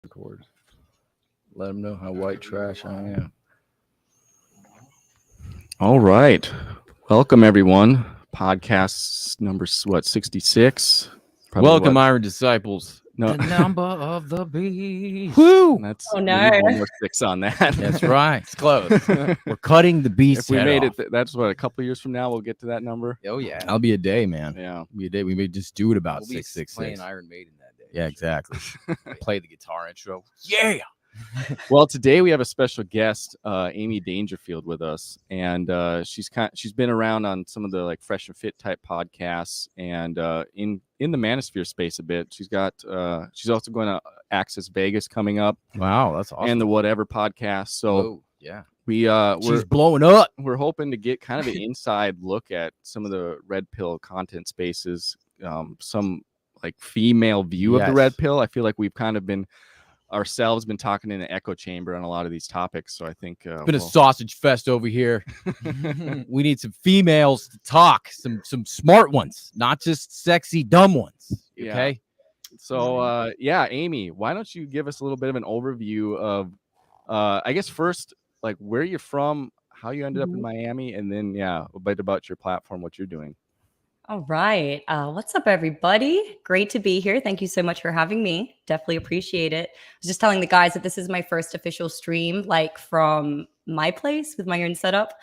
Record. Let them know how white trash I am. All right. Welcome, everyone. Podcast number, 66? Welcome, Iron Disciples. No. The number of the beast. Woo! That's, Oh, we no. need one more 6 on that. That's right. It's close. We're cutting the beast. If we head made off. it, that's what, a couple years from now, we'll get to that number. Oh, yeah. That'll be a day, man. Yeah. Be a day. We may just do it about We'll be 666. playing Iron Maiden that day. Yeah, exactly. Play the guitar intro. Yeah. Well, today we have a special guest, Amy Dangerfield, with us, and she's been around on some of the like Fresh and Fit type podcasts, and in the manosphere space a bit. She's also going to Access Vegas coming up, Wow, that's awesome. and the Whatever podcast. So Yeah. She's blowing up. we're hoping to get kind of an inside look at some of the red pill content spaces, some like female view of the Yes. red pill. I feel like we've kind of been talking in an echo chamber on a lot of these topics. So I think It's been a sausage fest over here. We need some females to talk, some smart ones, not just sexy, dumb ones. Yeah. Okay. So Amy, why don't you give us a little bit of an overview of, I guess first, like where you're from, how you ended up in Miami, and then a bit about your platform, what you're doing. All right. What's up, everybody? Great to be here. Thank you so much for having me. Definitely appreciate it. I was just telling the guys that this is my first official stream, like from my place with my own setup.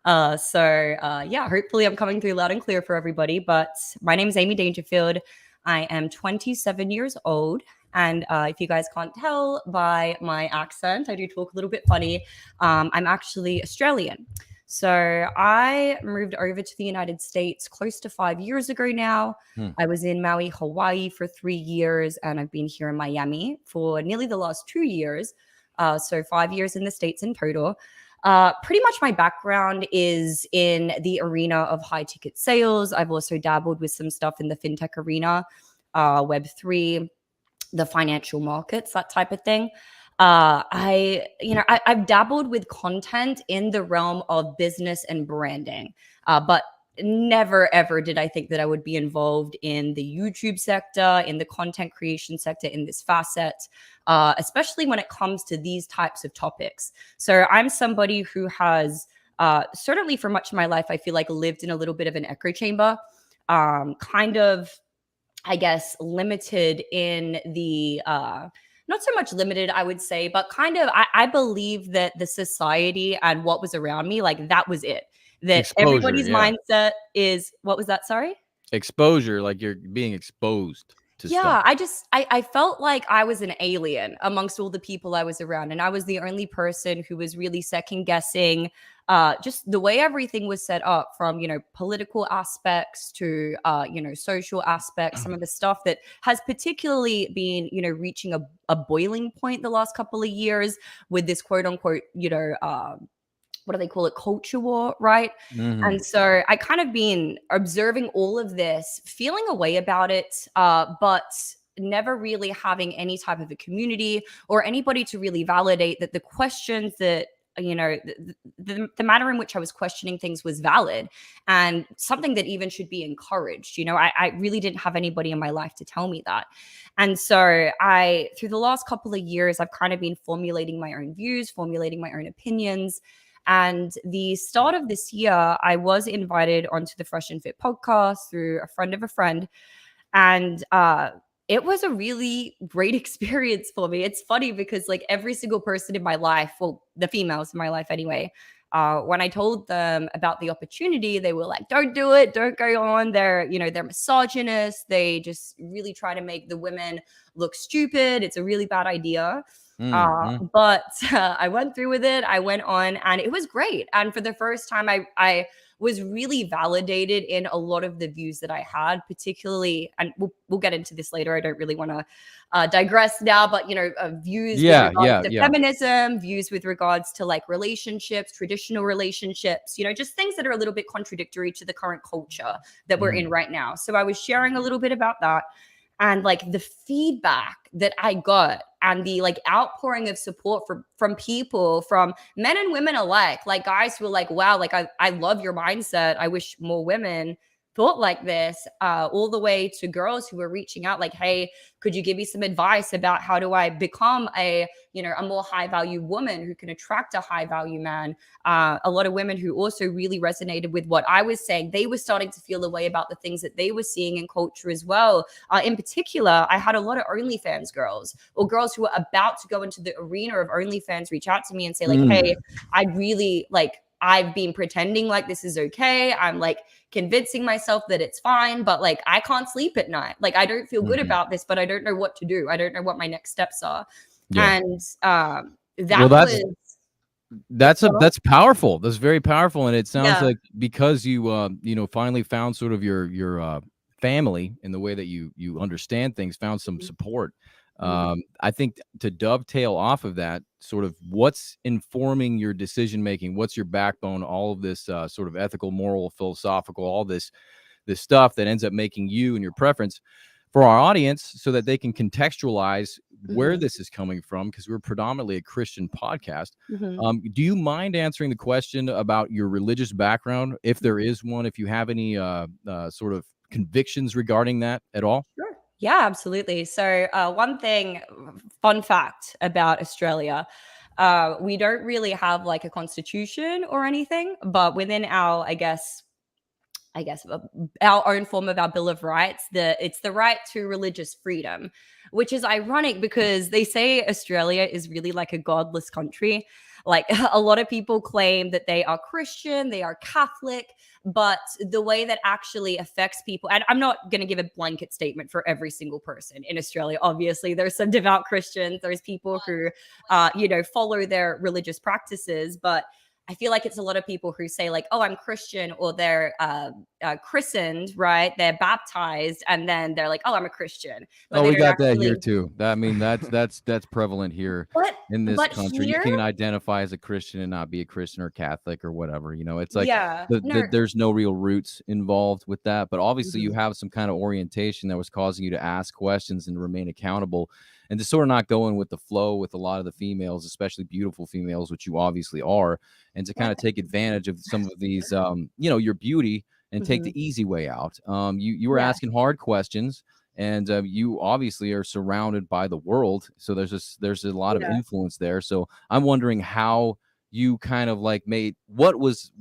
Hopefully I'm coming through loud and clear for everybody. But my name is Amy Dangerfield. I am 27 years old. And if you guys can't tell by my accent, I do talk a little bit funny. I'm actually Australian. So I moved over to the United States close to 5 years ago now. I was in Maui, Hawaii for 3 years, and I've been here in Miami for nearly the last 2 years. So 5 years in the States in total. Pretty much my background is in the arena of high ticket sales. I've also dabbled with some stuff in the fintech arena, Web3, the financial markets, that type of thing. I've dabbled with content in the realm of business and branding, but never ever did I think that I would be involved in the YouTube sector, in the content creation sector, in this facet, especially when it comes to these types of topics. So I'm somebody who has certainly for much of my life, I feel like lived in a little bit of an echo chamber, kind of, I guess, limited in the not so much limited, I would say, but kind of, I believe that the society and what was around me, like that was it. That Exposure, everybody's yeah. mindset is, what was that? Sorry? Exposure, like you're being exposed to Yeah, stuff. I felt like I was an alien amongst all the people I was around. And I was the only person who was really second guessing just the way everything was set up, from, political aspects to, social aspects, some of the stuff that has particularly been, reaching a boiling point the last couple of years with this quote unquote, what do they call it? Culture war, right? And so I kind of been observing all of this, feeling a way about it, but never really having any type of a community or anybody to really validate that the questions that, the manner in which I was questioning things was valid and something that even should be encouraged. I really didn't have anybody in my life to tell me that. And so through the last couple of years, I've kind of been formulating my own views, formulating my own opinions. And the start of this year, I was invited onto the Fresh and Fit podcast through a friend of a friend. And it was a really great experience for me. It's funny because like every single person in my life, well, the females in my life anyway, when I told them about the opportunity, they were like, don't do it, don't go on. They're misogynist. They just really try to make the women look stupid. It's a really bad idea. But I went through with it. I went on and it was great. And for the first time, I was really validated in a lot of the views that I had, particularly, and we'll get into this later. I don't really want to digress now, but views with regards to feminism, views with regards to like relationships, traditional relationships, just things that are a little bit contradictory to the current culture that we're in right now. So I was sharing a little bit about that. And like the feedback that I got and the like outpouring of support from people, from men and women alike, like guys who were like, wow, like I love your mindset. I wish more women thought like this, all the way to girls who were reaching out like, hey, could you give me some advice about how do I become a more high value woman who can attract a high value man? A lot of women who also really resonated with what I was saying, they were starting to feel a way about the things that they were seeing in culture as well. In particular, I had a lot of OnlyFans girls or girls who were about to go into the arena of OnlyFans reach out to me and say like, hey, I'd really like, I've been pretending like this is okay. I'm like convincing myself that it's fine, but like I can't sleep at night. Like I don't feel good about this, but I don't know what to do. I don't know what my next steps are. Yeah. And Well, that that's powerful. That's very powerful, and it sounds Yeah. like because you finally found sort of your family in the way that you understand things, found some support. I think to dovetail off of that, sort of what's informing your decision making, what's your backbone, all of this sort of ethical, moral, philosophical, all this stuff that ends up making you and your preference for our audience so that they can contextualize where this is coming from, because we're predominantly a Christian podcast. Do you mind answering the question about your religious background, if there is one, if you have any sort of convictions regarding that at all? Sure. Yeah, absolutely. So fun fact about Australia, we don't really have like a constitution or anything, but within our, I guess, our own form of our Bill of Rights, it's the right to religious freedom, which is ironic because they say Australia is really like a godless country. Like a lot of people claim that they are Christian, they are Catholic, but the way that actually affects people, and I'm not going to give a blanket statement for every single person in Australia. Obviously, there's some devout Christians, there's people who, follow their religious practices, but I feel like it's a lot of people who say like, oh, I'm Christian, or they're christened, right? They're baptized, and then they're like, oh, I'm a Christian. But We they don't got that here actually. too. I mean, that's prevalent here But in this but country. You here, can identify as a Christian and not be a Christian or Catholic or whatever. It's like yeah, no. there's no real roots involved with that. But obviously, you Mhm. have some kind of orientation that was causing you to ask questions and remain accountable, and to sort of not go in with the flow with a lot of the females, especially beautiful females, which you obviously are, and to kind of take advantage of some of these, your beauty, and take Mhm. the easy way out. You were Yeah. asking hard questions, and you obviously are surrounded by the world, so there's a lot of Yeah. influence there. So I'm wondering how you kind of like made what was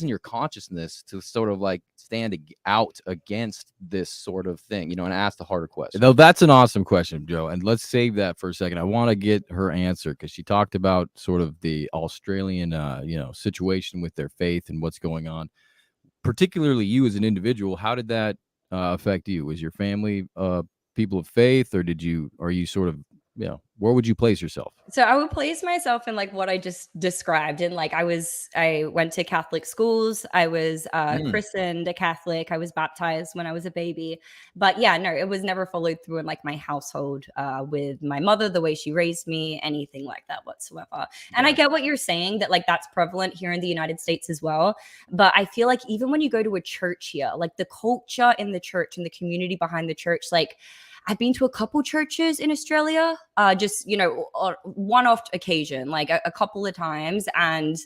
in your consciousness to sort of like stand out against this sort of thing, and ask the harder question. Though that's an awesome question, Joe, and let's save that for a second. I want to get her answer, because she talked about sort of the Australian situation with their faith and what's going on. Particularly you as an individual, how did that affect you? Was your family people of faith, or are you sort of, where would you place yourself? So I would place myself in like what I just described. And like I went to Catholic schools. I was christened a Catholic. I was baptized when I was a baby. But yeah, no, it was never followed through in like my household with my mother, the way she raised me, anything like that whatsoever. And I get what you're saying, that like that's prevalent here in the United States as well. But I feel like even when you go to a church here, like the culture in the church and the community behind the church, like I've been to a couple churches in Australia, just, on one-off occasion, like a couple of times. And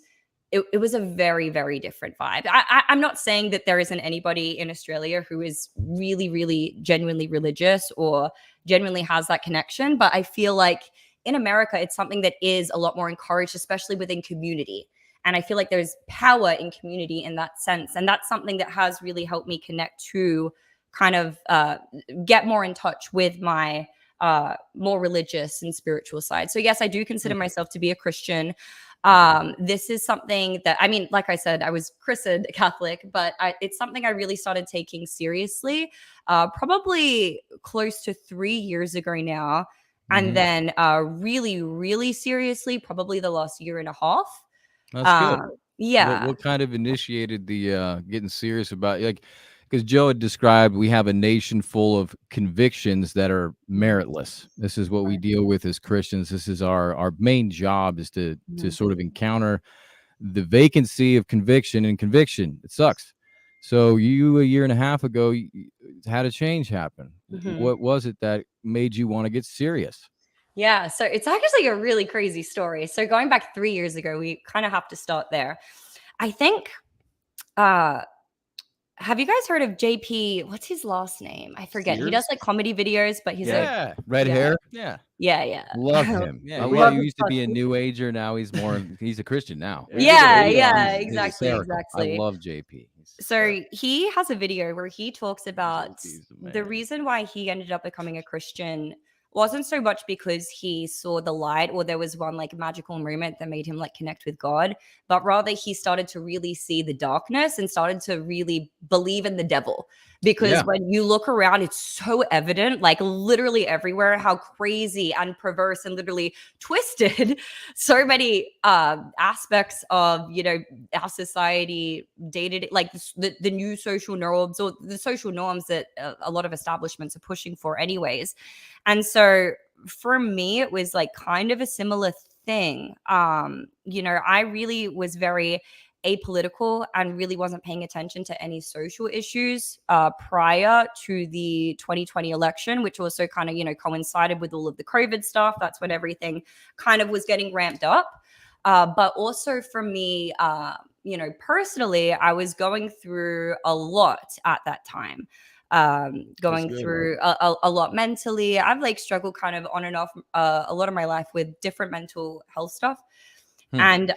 it was a very, very different vibe. I'm not saying that there isn't anybody in Australia who is really, really genuinely religious or genuinely has that connection. But I feel like in America, it's something that is a lot more encouraged, especially within community. And I feel like there's power in community in that sense. And that's something that has really helped me connect to kind of get more in touch with my more religious and spiritual side. So yes, I do consider myself to be a Christian. This is something that, I mean, like I said, I was christened Catholic, but it's something I really started taking seriously probably close to 3 years ago now. And then really, really seriously, probably the last year and a half. That's good. Yeah. What kind of initiated the getting serious about, like, because Joe had described, we have a nation full of convictions that are meritless. This is what we deal with as Christians. This is our main job, is to sort of encounter the vacancy of conviction, and conviction, it sucks. So you, a year and a half ago, you had a change happen. What was it that made you want to get serious? Yeah, so it's actually a really crazy story. So going back 3 years ago, we kind of have to start there. I think Have you guys heard of JP? What's his last name? I forget. He Sears? does like comedy videos, but he's like, Yeah, red Yeah. hair. Yeah. yeah. Love him. Yeah, I he love his used to be a stuff. new ager. Now he's more. He's a Christian now. Yeah, He's exactly, hysterical. exactly. I love JP. So he has a video where he talks about JP's the the man. reason why he ended up becoming a Christian wasn't so much because he saw the light or there was one like magical moment that made him like connect with God, but rather he started to really see the darkness and started to really believe in the devil. Because Yeah. when you look around, it's so evident, like literally everywhere, how crazy and perverse and literally twisted so many aspects of, you know, our society dated, like the new social norms or the social norms that a lot of establishments are pushing for anyways. And so for me, it was like kind of a similar thing. You know, I really was very apolitical and really wasn't paying attention to any social issues prior to the 2020 election, which also kind of, you know, coincided with all of the COVID stuff. That's when everything kind of was getting ramped up. But also for me, you know, personally, I was going through a lot at that time. Going good. through a lot mentally. I've like struggled kind of on and off a lot of my life with different mental health stuff. And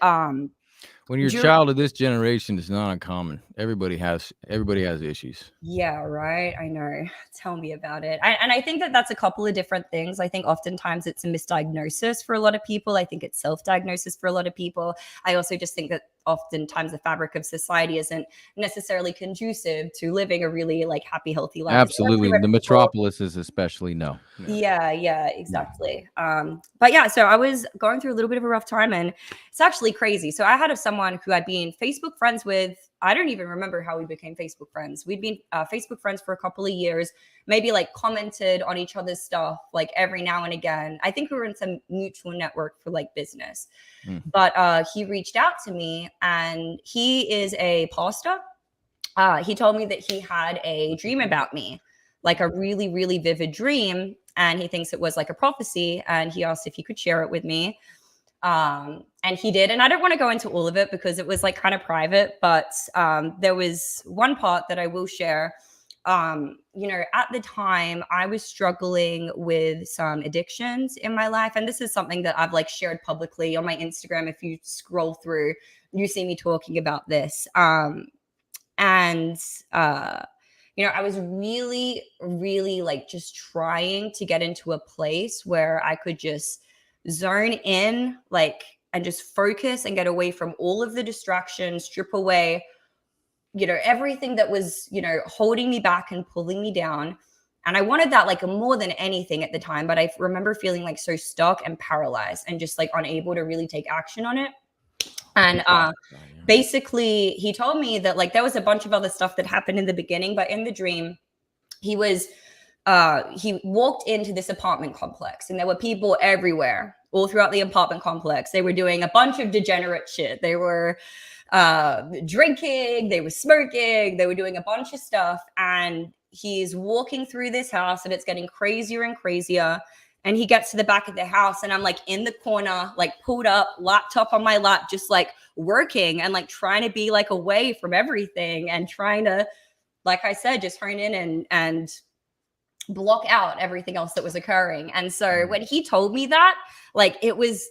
When you're a child of this generation, it's not uncommon. Everybody has issues. yeah, right. I know. Tell me about it. And I think that that's a couple of different things. I think oftentimes it's a misdiagnosis for a lot of people. I think it's self-diagnosis for a lot of people. I also just think that oftentimes the fabric of society isn't necessarily conducive to living a really like happy, healthy life. Absolutely. The metropolis is especially no. Yeah, exactly. But yeah, so I was going through a little bit of a rough time and it's actually crazy. So I had someone who I'd been Facebook friends with. I don't even remember how we became Facebook friends. We'd been Facebook friends for a couple of years, maybe like commented on each other's stuff like every now and again. I think we were in some mutual network for like business. But he reached out to me and he is a pastor. He told me that he had a dream about me, like a really, really vivid dream. And he thinks it was like a prophecy. And he asked if he could share it with me. And he did. And I don't want to go into all of it because it was like kind of private. But there was one part that I will share. You know, at the time I was struggling with some addictions in my life. And this is something that I've like shared publicly on my Instagram. If you scroll through, you see me talking about this. You know, I was really, really like just trying to get into a place where I could just zone in, like, and just focus and get away from all of the distractions, strip away, you know, everything that was, you know, holding me back and pulling me down. And I wanted that like more than anything at the time. But I remember feeling like so stuck and paralyzed and just like unable to really take action on it. And basically, he told me that like there was a bunch of other stuff that happened in the beginning, but in the dream, he walked into this apartment complex and there were people everywhere, all throughout the apartment complex. They were doing a bunch of degenerate shit. They were drinking, they were smoking, they were doing a bunch of stuff. And he's walking through this house and it's getting crazier and crazier. And he gets to the back of the house and I'm like in the corner, like pulled up, laptop on my lap, just like working and like trying to be like away from everything and trying to, like I said, just hone in and block out everything else that was occurring. And so when he told me that, like it was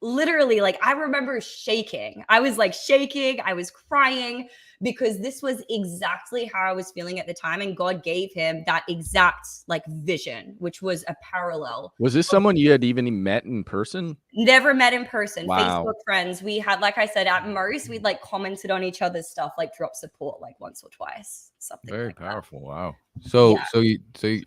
literally like, I remember shaking. I was like shaking. I was crying because this was exactly how I was feeling at the time. And God gave him that exact like vision, which was a parallel. Was this someone you had even met in person? Never met in person. Wow. Facebook friends. We had, like I said, at most we'd like commented on each other's stuff, like drop support like once or twice. Something Very like powerful. Wow. So Yeah. so you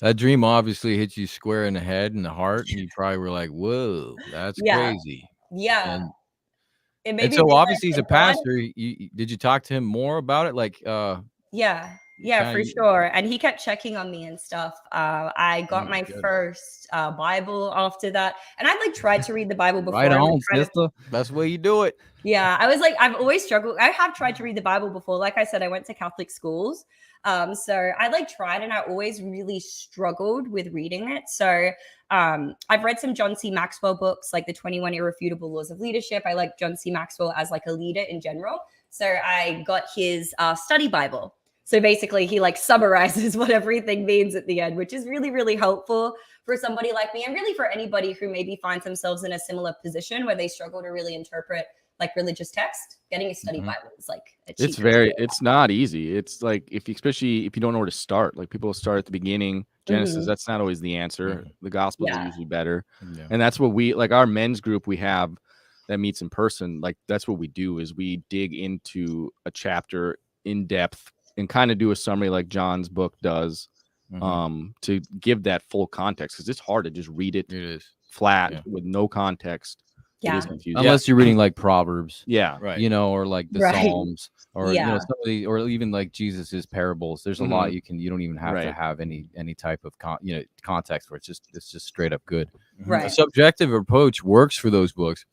that dream obviously hit you square in the head and the heart, and you probably were like, "Whoa, that's Yeah. crazy." that. Yeah. And, It made and me so realize obviously he's a that God- pastor. Did you talk to him more about it? Like, Yeah, kinda- for sure. And he kept checking on me and stuff. I got my good. first Bible after that. And I like tried to read the Bible before. right I was on, kind of- sister. That's the way you do it. Yeah, I was like, I've always struggled. I have tried to read the Bible before. Like I said, I went to Catholic schools. So I like tried and I always really struggled with reading it. So I've read some John C. Maxwell books, like the 21 Irrefutable Laws of Leadership. I like John C. Maxwell as like a leader in general. So I got his study Bible. So basically he like summarizes what everything means at the end, which is really, really helpful for somebody like me, and really for anybody who maybe finds themselves in a similar position where they struggle to really interpret like religious text. Getting a study Bible is like a cheat code. It's not easy. It's like especially if you don't know where to start, like people start at the beginning, Genesis, that's not always the answer. The Gospels are usually better. Yeah. And that's what we like. Our men's group we have that meets in person, like that's what we do is we dig into a chapter in depth and kind of do a summary like John's book does, to give that full context, because it's hard to just read it flat with no context. It is confusing. Unless you're reading like Proverbs, right, you know, or like the Psalms, or you know, somebody, or even like Jesus's parables. There's a lot you don't even have to have any type of context for it. It's just straight up good. A subjective approach works for those books.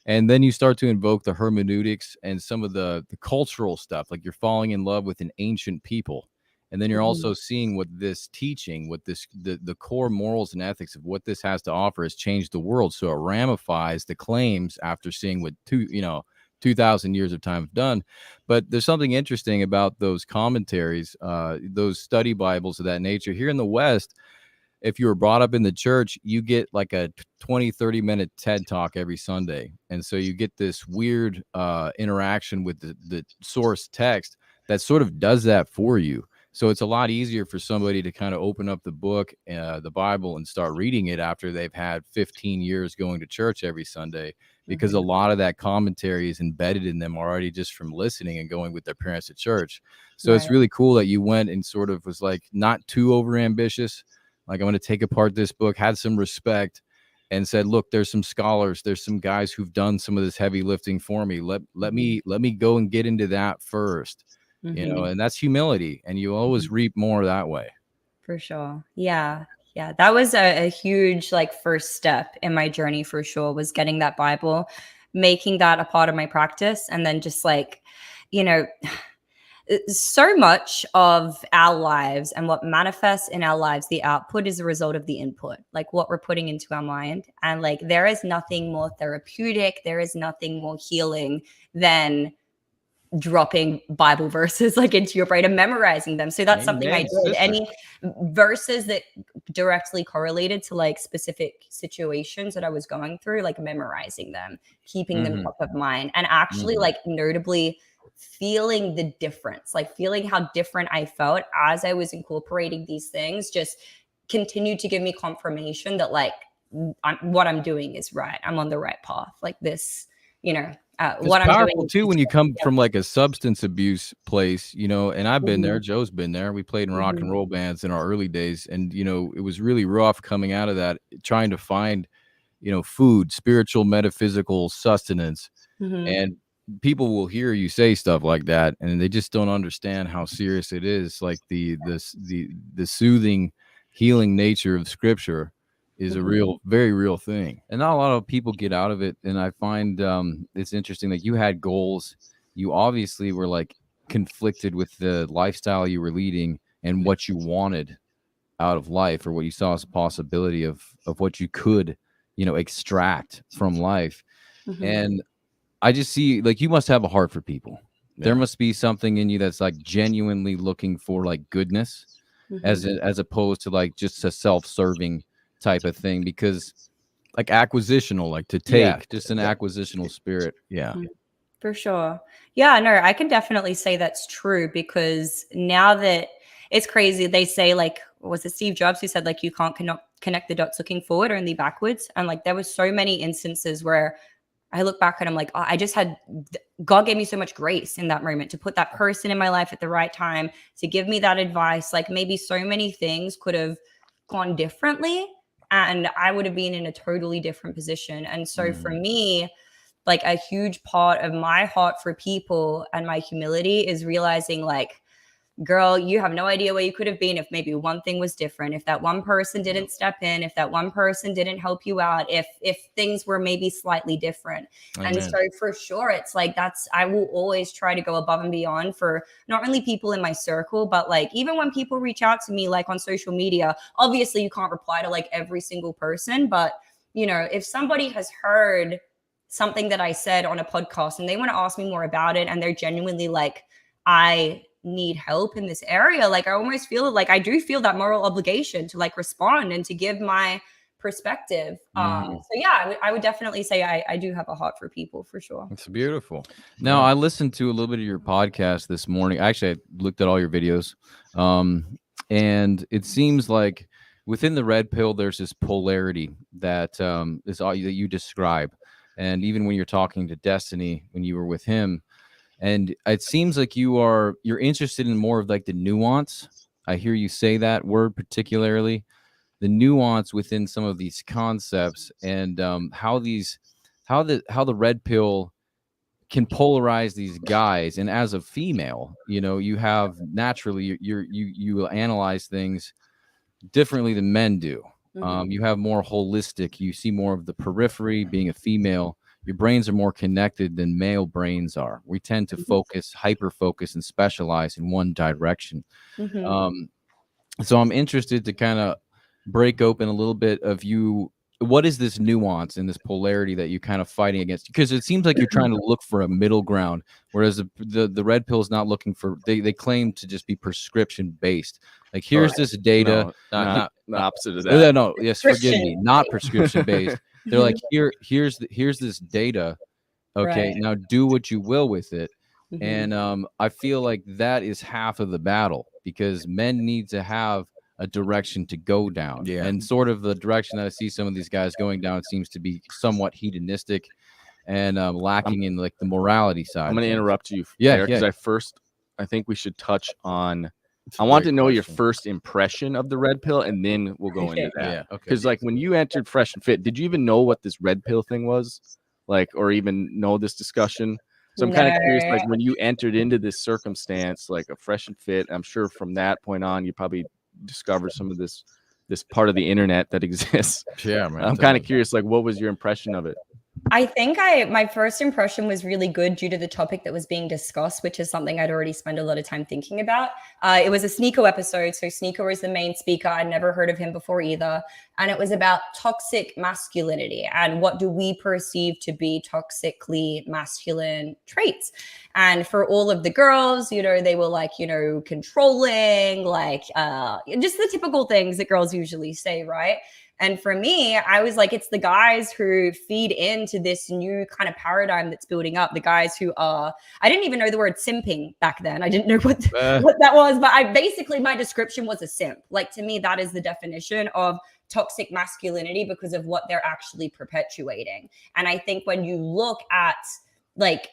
And then you start to invoke the hermeneutics and some of the cultural stuff, like you're falling in love with an ancient people. And then you're also seeing what this teaching, what this the core morals and ethics of what this has to offer has changed the world. So it ramifies the claims after seeing what 2,000 years of time have done. But there's something interesting about those commentaries, those study Bibles of that nature. Here in the West, if you were brought up in the church, you get like a 20-30 minute TED talk every Sunday. And so you get this weird interaction with the source text that sort of does that for you. So it's a lot easier for somebody to kind of open up the book, the Bible, and start reading it after they've had 15 years going to church every Sunday, because a lot of that commentary is embedded in them already just from listening and going with their parents to church. So it's really cool that you went and sort of was like not too overambitious. Like, I'm going to take apart this book, had some respect, and said, look, there's some scholars, there's some guys who've done some of this heavy lifting for me. Let me go and get into that first. You know, and that's humility, and you always reap more that way. For sure. Yeah. That was a huge like first step in my journey, for sure, was getting that Bible, making that a part of my practice. And then just like, you know, so much of our lives and what manifests in our lives, the output is a result of the input, like what we're putting into our mind. And like, there is nothing more therapeutic, there is nothing more healing than dropping Bible verses like into your brain and memorizing them. So that's something I did. Any verses that directly correlated to like specific situations that I was going through, like memorizing them, keeping them top of mind, and actually like notably feeling the difference, like feeling how different I felt as I was incorporating these things, just continued to give me confirmation that like what I'm doing is right. I'm on the right path. Like this, you know, what I'm doing too when you come from like a substance abuse place, you know, and I've been there, Joe's been there. We played in rock and roll bands in our early days, and you know, it was really rough coming out of that, trying to find, you know, food, spiritual, metaphysical sustenance. And people will hear you say stuff like that, and they just don't understand how serious it is. Like the soothing, healing nature of Scripture is a real, very real thing, and not a lot of people get out of it. And I find it's interesting that you had goals. You obviously were like conflicted with the lifestyle you were leading and what you wanted out of life, or what you saw as a possibility of what you could, you know, extract from life. And I just see like you must have a heart for people. There must be something in you that's like genuinely looking for like goodness, as opposed to like just a self-serving type of thing, because like acquisitional, like to take, just an acquisitional spirit. For sure. Yeah, no, I can definitely say that's true, because now that it's crazy, they say like, was it Steve Jobs who said like you can't connect the dots looking forward, only backwards? And like there was so many instances where I look back and I'm like, oh, I just had, God gave me so much grace in that moment to put that person in my life at the right time, to give me that advice. Like maybe so many things could have gone differently, and I would have been in a totally different position. And so for me, like a huge part of my heart for people and my humility is realizing like, girl, you have no idea where you could have been if maybe one thing was different, if that one person didn't step in, if that one person didn't help you out, if things were maybe slightly different. Amen. And so for sure, it's like I will always try to go above and beyond for not only people in my circle, but like even when people reach out to me like on social media, obviously you can't reply to like every single person, but you know, if somebody has heard something that I said on a podcast and they want to ask me more about it, and they're genuinely like, I need help in this area, like I almost feel like I do feel that moral obligation to like respond and to give my perspective. So yeah, I would definitely say I do have a heart for people, for sure. It's beautiful. Now, I listened to a little bit of your podcast this morning. Actually, I looked at all your videos. And it seems like within the red pill, there's this polarity that is all that you describe. And even when you're talking to Destiny, when you were with him, and it seems like you're interested in more of like the nuance. I hear you say that word particularly, the nuance within some of these concepts, and how the red pill can polarize these guys. And as a female, you have naturally you analyze things differently than men do. You have more holistic, you see more of the periphery. Being a female, your brains are more connected than male brains are. We tend to focus, hyper focus, and specialize in one direction. So I'm interested to kind of break open a little bit of you. What is this nuance and this polarity that you're kind of fighting against? Because it seems like you're trying to look for a middle ground, whereas the red pill is not looking for. They claim to just be prescription based. Like, here's this data. Not the opposite of that. No, yes, forgive me. Not prescription based. They're like, here's this data. Okay, now do what you will with it. And I feel like that is half of the battle, because men need to have a direction to go down. Yeah. And sort of the direction that I see some of these guys going down seems to be somewhat hedonistic and lacking in like the morality side. I'm going to interrupt you. Yeah. Because I think we should touch on, I want to know your first impression of the red pill, and then we'll go into that. Yeah. Okay. Because like when you entered Fresh and Fit, did you even know what this red pill thing was? Like, or even know this discussion? So I'm kind of curious, like when you entered into this circumstance, like a Fresh and Fit, I'm sure from that point on, you probably discovered some of this part of the internet that exists. Yeah, man. I'm kind of curious, like, what was your impression of it? I think my first impression was really good due to the topic that was being discussed, which is something I'd already spent a lot of time thinking about. It was a Sneeko episode. So Sneeko is the main speaker. I'd never heard of him before either. And it was about toxic masculinity and what do we perceive to be toxically masculine traits. And for all of the girls, they were like, controlling, like just the typical things that girls usually say, right? And for me, I was like, it's the guys who feed into this new kind of paradigm that's building up. The guys who are, I didn't even know the word simping back then. I didn't know what that was, but my description was a simp. Like, to me, that is the definition of toxic masculinity because of what they're actually perpetuating. And I think when you look at like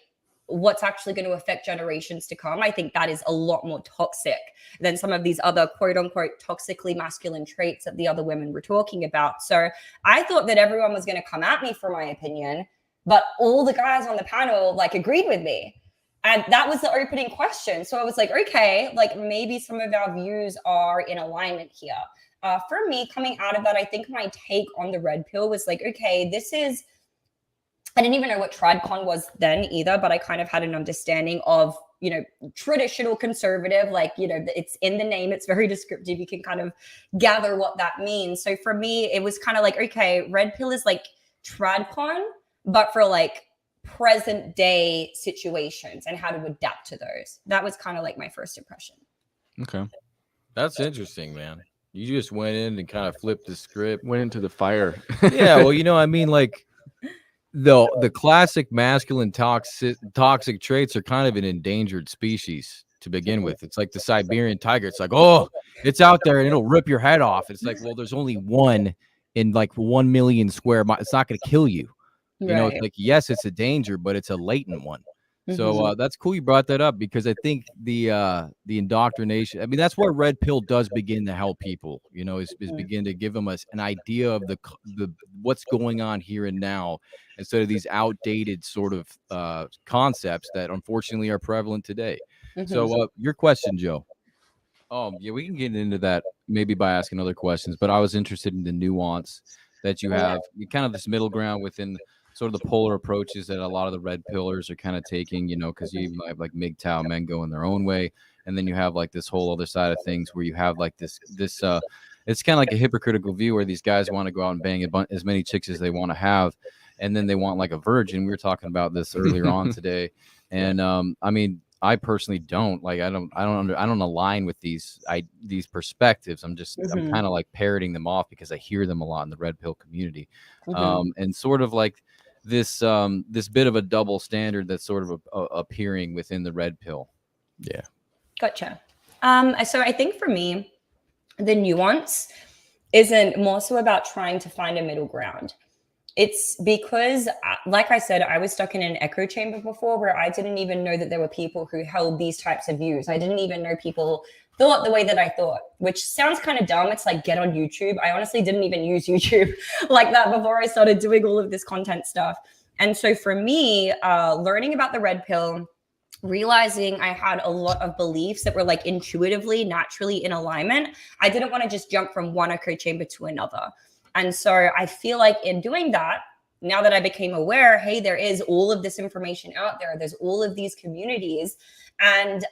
what's actually going to affect generations to come, I think that is a lot more toxic than some of these other quote unquote toxically masculine traits that the other women were talking about. So I thought that everyone was going to come at me for my opinion, but all the guys on the panel like agreed with me. And that was the opening question. So I was like, okay, like maybe some of our views are in alignment here. For me, coming out of that, I think my take on the red pill was like, okay, I didn't even know what Tradcon was then either, but I kind of had an understanding of, traditional conservative, like, it's in the name, it's very descriptive. You can kind of gather what that means. So for me, it was kind of like, okay, red pill is like Tradcon, but for like present day situations and how to adapt to those. That was kind of like my first impression. Okay. That's interesting, man. You just went in and kind of flipped the script. Went into the fire. Yeah, well, like the classic masculine toxic traits are kind of an endangered species to begin with. It's like the Siberian tiger. It's like, oh, it's out there and it'll rip your head off. It's like, well, there's only one in like 1 million square miles. It's not going to kill you. It's like, yes, it's a danger, but it's a latent one. So that's cool you brought that up, because I think the indoctrination, I mean, that's where red pill does begin to help people, is begin to give them an idea of the what's going on here and now, instead of these outdated sort of concepts that unfortunately are prevalent today. So your question, Joe. Yeah, we can get into that maybe by asking other questions, but I was interested in the nuance that you have, kind of this middle ground within sort of the polar approaches that a lot of the red pillars are kind of taking, because you even have like MGTOW men going their own way. And then you have like this whole other side of things where you have like this it's kind of like a hypocritical view where these guys want to go out and bang as many chicks as they want to have. and then they want like a virgin. We were talking about this earlier on today, and I mean, I personally don't like. I don't align with these perspectives. I'm kind of like parroting them off because I hear them a lot in the red pill community, and sort of like this bit of a double standard that's sort of appearing within the red pill. Yeah. Gotcha. So I think for me, the nuance isn't more so about trying to find a middle ground. It's because, like I said, I was stuck in an echo chamber before where I didn't even know that there were people who held these types of views. I didn't even know people thought the way that I thought, which sounds kind of dumb. It's like, get on YouTube. I honestly didn't even use YouTube like that before I started doing all of this content stuff. And so for me, learning about the red pill, realizing I had a lot of beliefs that were like intuitively, naturally in alignment, I didn't want to just jump from one echo chamber to another. And so I feel like in doing that, now that I became aware, hey, there is all of this information out there. There's all of these communities. And,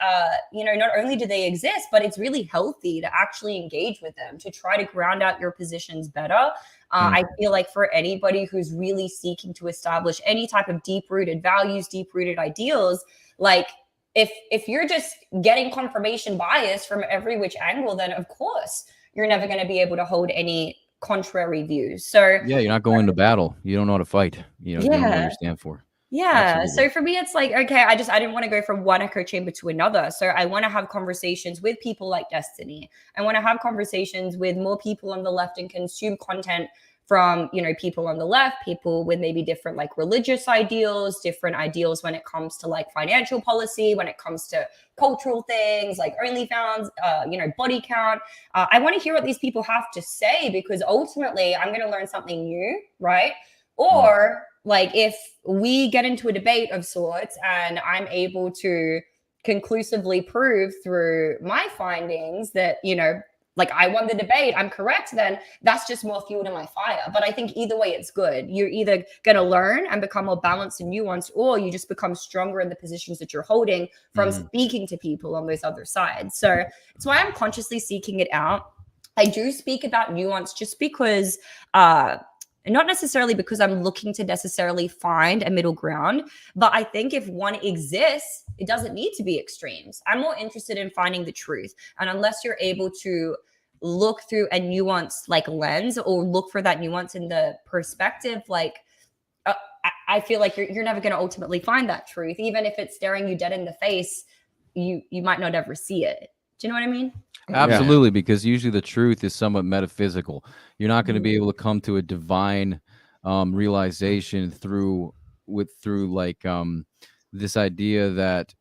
not only do they exist, but it's really healthy to actually engage with them, to try to ground out your positions better. I feel like for anybody who's really seeking to establish any type of deep-rooted values, deep-rooted ideals, like if you're just getting confirmation bias from every which angle, then of course you're never going to be able to hold any contrary views. So yeah, you're not going to battle. You don't know how to fight. You don't know what you stand for. Yeah. Absolutely. So for me, it's like, okay, I didn't want to go from one echo chamber to another. So I want to have conversations with people like Destiny. I want to have conversations with more people on the left and consume content from, people on the left, people with maybe different like religious ideals, different ideals when it comes to like financial policy, when it comes to cultural things like OnlyFans, body count. I want to hear what these people have to say, because ultimately I'm going to learn something new, right? Or like if we get into a debate of sorts and I'm able to conclusively prove through my findings that, like I won the debate, I'm correct, then that's just more fuel to my fire. But I think either way, it's good. You're either going to learn and become more balanced and nuanced, or you just become stronger in the positions that you're holding from speaking to people on those other sides. So it's why I'm consciously seeking it out. I do speak about nuance just because, not necessarily because I'm looking to necessarily find a middle ground, but I think if one exists, it doesn't need to be extremes. I'm more interested in finding the truth. And unless you're able to look through a nuanced like lens or look for that nuance in the perspective, like I feel like you're never going to ultimately find that truth. Even if it's staring you dead in the face, you might not ever see it. Do you know what I mean? Absolutely, because usually the truth is somewhat metaphysical. You're not going to be able to come to a divine realization through this idea that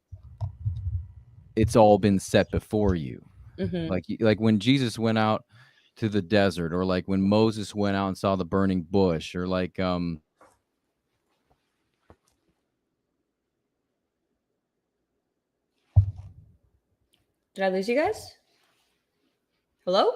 it's all been set before you. Like when Jesus went out to the desert, or like when Moses went out and saw the burning bush, or like Did I lose you guys? Hello?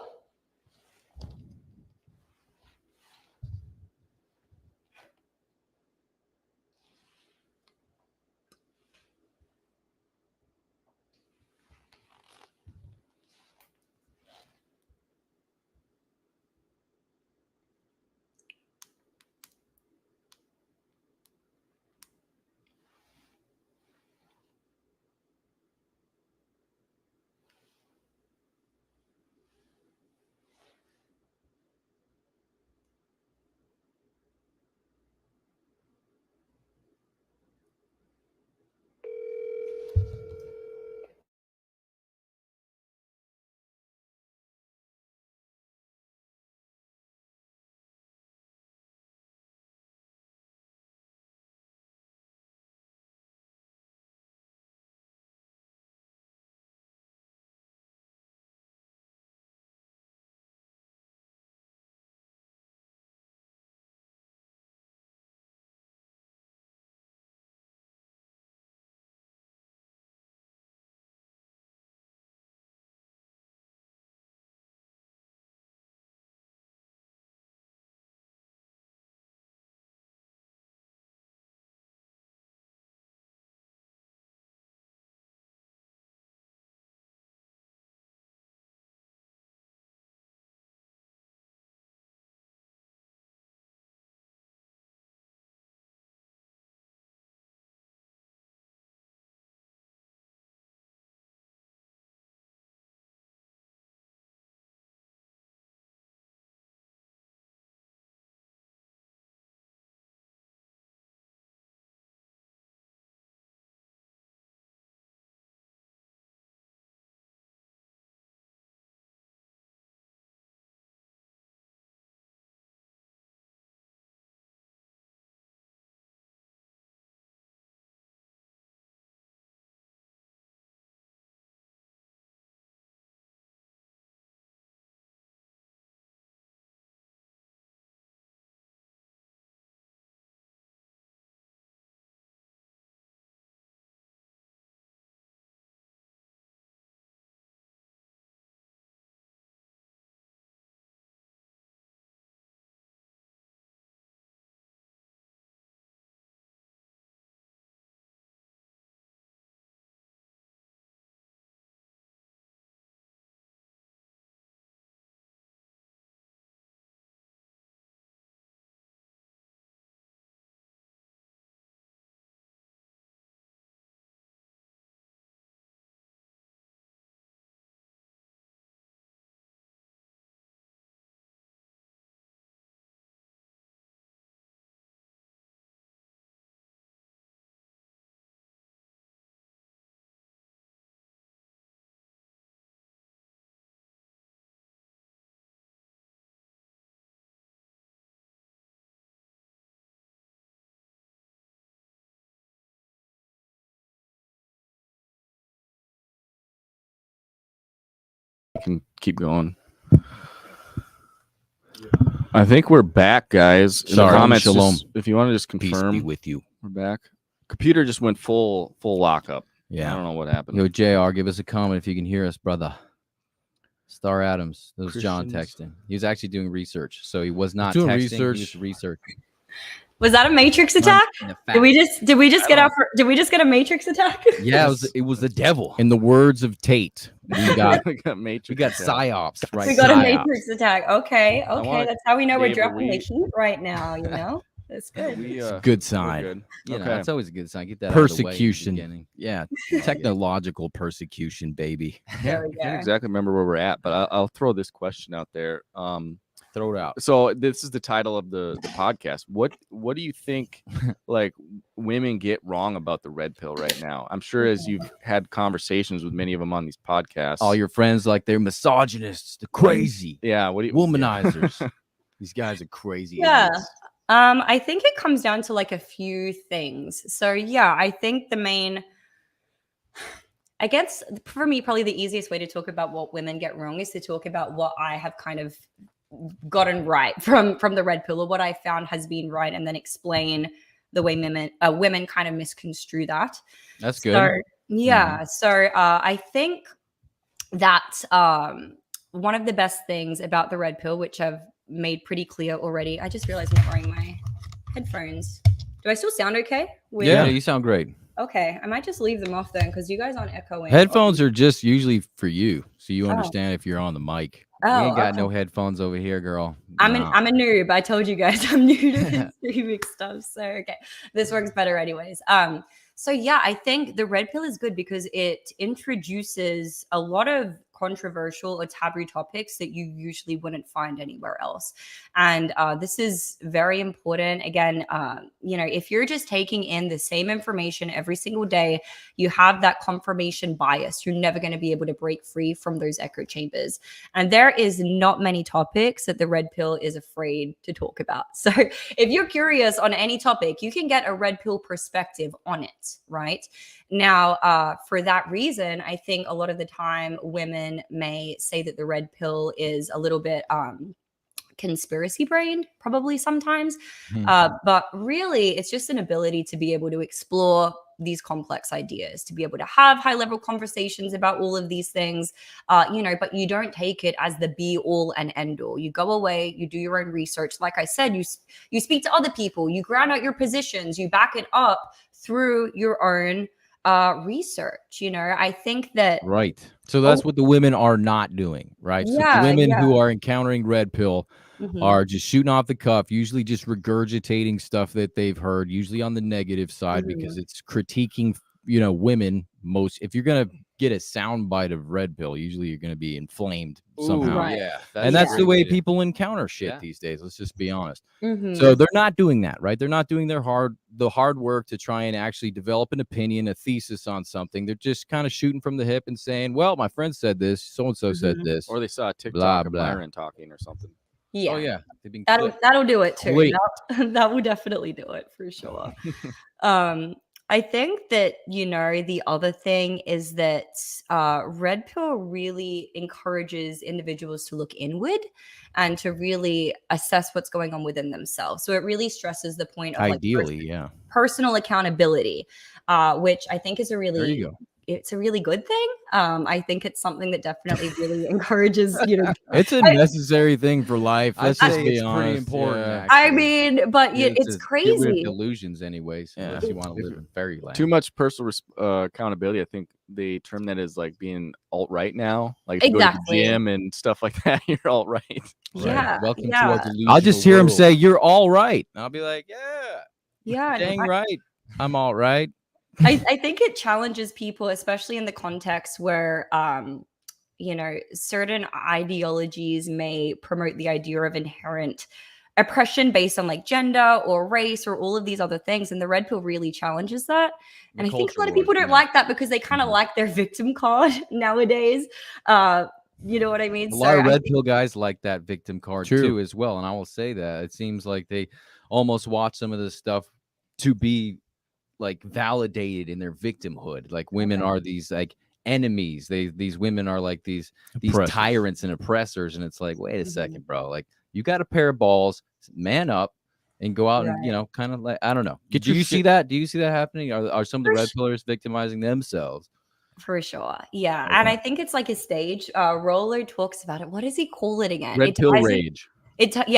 can keep going. I think we're back, guys. In Sorry, the comments, shalom. if you want to just Peace confirm, be with you. we're back. Computer just went full lockup. I Yeah. don't know what happened. Yo, JR, give us a comment if you can hear us, brother. Star Adams. That was John Christians. texting. He was actually doing research, so he was not doing texting. research. He was researching. Was that a Matrix attack? Did we just get a Matrix attack? Yeah, it was the devil. In the words of Tate, we got Matrix. we got attack. psyops, right? We got a Psyops. Matrix attack. Okay, want that's how we know we're Dave, are dropping the we- heat right now. You know, that's good. We, It's a good we're sign. good. You know, Okay. it's always a good sign. Get that out of the way at the Persecution. beginning. Yeah, technological persecution, baby. There we I can't go. exactly remember where we're at, but I'll throw this question out there. Throw it out. So this is the title of the podcast. What do you think like women get wrong about the red pill right now? I'm sure as you've had conversations with many of them on these podcasts. All your friends like they're misogynists, they're crazy, yeah, what do you womanizers. These guys are crazy. Yeah. idiots. I think it comes down to like a few things. So yeah, I think the main, I guess for me, probably the easiest way to talk about what women get wrong is to talk about what I have kind of gotten right from the red pill, or what I found has been right, and then explain the way women kind of misconstrue that. That's good. So, yeah. So I think that one of the best things about the red pill, which I've made pretty clear already, I just realized I'm not wearing my headphones. Do I still sound okay? Yeah, you sound great. Okay, I might just leave them off then because you guys aren't echoing. Headphones are just usually for you, so you understand if you're on the mic. Oh, we ain't got okay. no headphones over here, girl. I'm Nah. a noob. I told you guys I'm new to this streaming stuff. So okay, this works better anyways. So yeah, I think the red pill is good because it introduces a lot of controversial or taboo topics that you usually wouldn't find anywhere else. And this is very important. Again, if you're just taking in the same information every single day, you have that confirmation bias. You're never going to be able to break free from those echo chambers. And there is not many topics that the red pill is afraid to talk about. So if you're curious on any topic, you can get a red pill perspective on it, right? Now, for that reason, I think a lot of the time women may say that the red pill is a little bit conspiracy brained, probably sometimes. But really, it's just an ability to be able to explore these complex ideas, to be able to have high level conversations about all of these things, but you don't take it as the be all and end all. You go away, you do your own research. Like I said, you speak to other people, you ground out your positions, you back it up through your own research. I think that Right. So that's what the women are not doing, right? So the women who are encountering red pill are just shooting off the cuff, usually just regurgitating stuff that they've heard, usually on the negative side, because it's critiquing, women most. If you're going to get a sound bite of red pill, usually you're going to be inflamed somehow. right. Yeah, And that's the way people. people encounter shit these days. Let's just be honest. Mhm. So they're not doing that, right? They're not doing the hard work to try and actually develop an opinion, a thesis on something. They're just kind of shooting from the hip and saying, well, my friend said this, so-and-so said this. or they saw a TikTok Blah, of blah. Byron talking or something. Yeah. Oh, yeah. They've been That'll do it too. Wait. That will definitely do it for sure. I think that, the other thing is that red pill really encourages individuals to look inward and to really assess what's going on within themselves. So it really stresses the point of ideally, personal accountability, which I think is There you go. it's a really good thing. I think it's something that definitely really encourages, It's a necessary thing for life. Let's just be it's honest. pretty important. Yeah. I mean, but it's Get rid of crazy. delusions anyways. Yeah. Unless you want to live in fairyland. Too much personal accountability. I think they term that as like being alt-right now. Like if you go to Exactly. the gym and stuff like that, you're alt-right. Yeah. Welcome yeah. to our delusional I'll just hear him world. say, "You're all right." And I'll be like, "Yeah, Yeah. dang right, I'm all right." I think it challenges people, especially in the context where, certain ideologies may promote the idea of inherent oppression based on like gender or race or all of these other things. And the red pill really challenges that. And I think a lot of people don't like that because they kind of like their victim card nowadays. You know what I mean? A lot of red pill guys like that victim card too, as well. And I will say that it seems like they almost watch some of this stuff to be like validated in their victimhood. Like women are these like enemies. These women are like these Oppressors. tyrants and oppressors. And it's like, wait a second, bro. Like, you got a pair of balls, man up, and go out and, you know, kind of like, I don't know. Do you see that? Do you see that happening? Are some of the red pillars victimizing themselves? For sure. Yeah. Okay. And I think it's like a stage. Rollo talks about it. What does he call it again? Red pill rage. He ties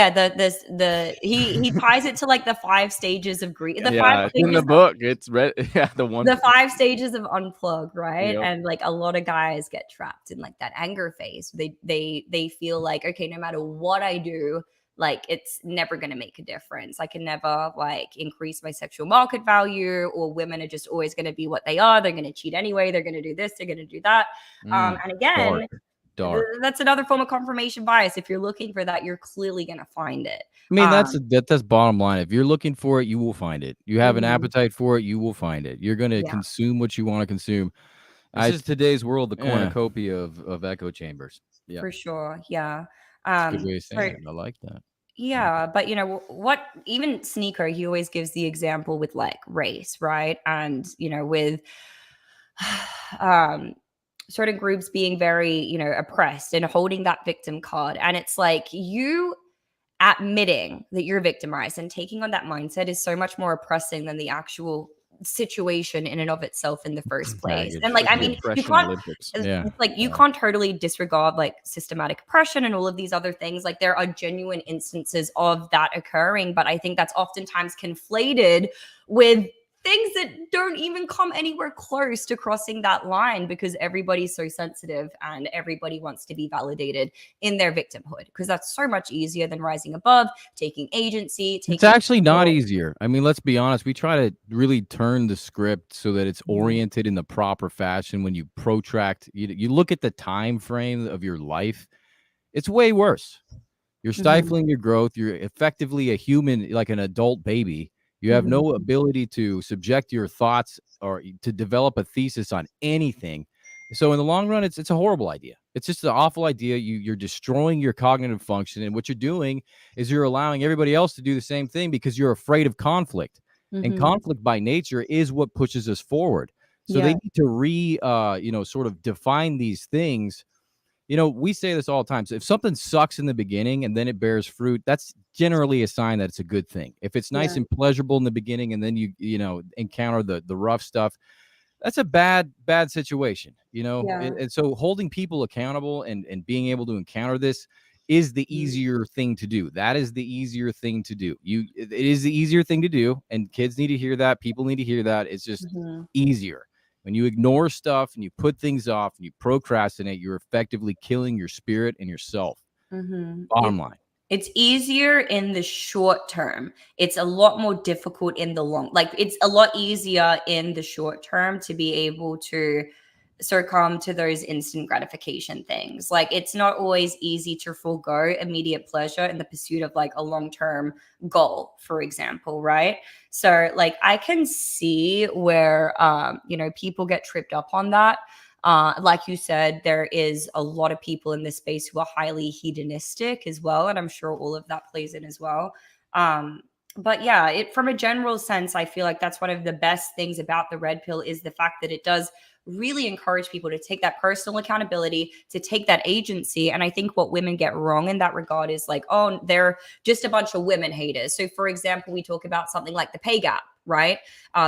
it to like the 5 stages of grief. In the book, it's red. Yeah, the 5 stages of unplug, right? Yep. And like a lot of guys get trapped in like that anger phase. They feel like, okay, no matter what I do, like it's never going to make a difference. I can never like increase my sexual market value, or women are just always going to be what they are. They're going to cheat anyway. They're going to do this. They're going to do that. And again, dark. That's another form of confirmation bias. If you're looking for that, you're clearly going to find it. I mean, that's bottom line. If you're looking for it, you will find it. You have an appetite for it, you will find it. You're going to consume what you want to consume. This is today's world, the cornucopia of echo chambers. Yeah, for sure. Yeah. Good way of saying it. I like that. Yeah, but you know what? Even Sneaker, he always gives the example with like race, right? And you know, with certain groups being very, you know, oppressed and holding that victim card, and it's like you admitting that you're victimized and taking on that mindset is so much more oppressing than the actual situation in and of itself in the first place. And like, I mean, you can't you can't totally disregard like systematic oppression and all of these other things. Like there are genuine instances of that occurring, but I think that's oftentimes conflated with things that don't even come anywhere close to crossing that line, because everybody's so sensitive and everybody wants to be validated in their victimhood, because that's so much easier than rising above, taking agency. It's actually not easier. I mean, let's be honest. We try to really turn the script so that it's oriented in the proper fashion. When you protract, you look at the time frame of your life, it's way worse. You're stifling your growth. You're effectively a human, like an adult baby. You have no ability to subject your thoughts or to develop a thesis on anything. So in the long run, it's a horrible idea. It's just an awful idea. You're destroying your cognitive function. And what you're doing is you're allowing everybody else to do the same thing because you're afraid of conflict. And conflict by nature is what pushes us forward. So they need to sort of define these things. You know, we say this all the time. So if something sucks in the beginning and then it bears fruit, that's generally a sign that it's a good thing. If it's nice and pleasurable in the beginning and then you encounter the rough stuff, that's a bad situation, you know? And so holding people accountable and being able to encounter this is the easier thing to do. That is the easier thing to do. It is the easier thing to do. And kids need to hear that. People need to hear that. It's just easier. When you ignore stuff and you put things off and you procrastinate, you're effectively killing your spirit and yourself. Bottom line. It's easier in the short term. It's a lot more difficult in the long. Like it's a lot easier in the short term to be able to succumb to those instant gratification things. Like it's not always easy to forego immediate pleasure in the pursuit of like a long-term goal, for example, right? So like I can see where people get tripped up on that. Like you said, there is a lot of people in this space who are highly hedonistic as well, and I'm sure all of that plays in as well. But yeah, from a general sense, I feel like that's one of the best things about the red pill is the fact that it does really encourage people to take that personal accountability, to take that agency. And I think what women get wrong in that regard is like, oh, they're just a bunch of women haters. So for example, we talk about something like the pay gap, right?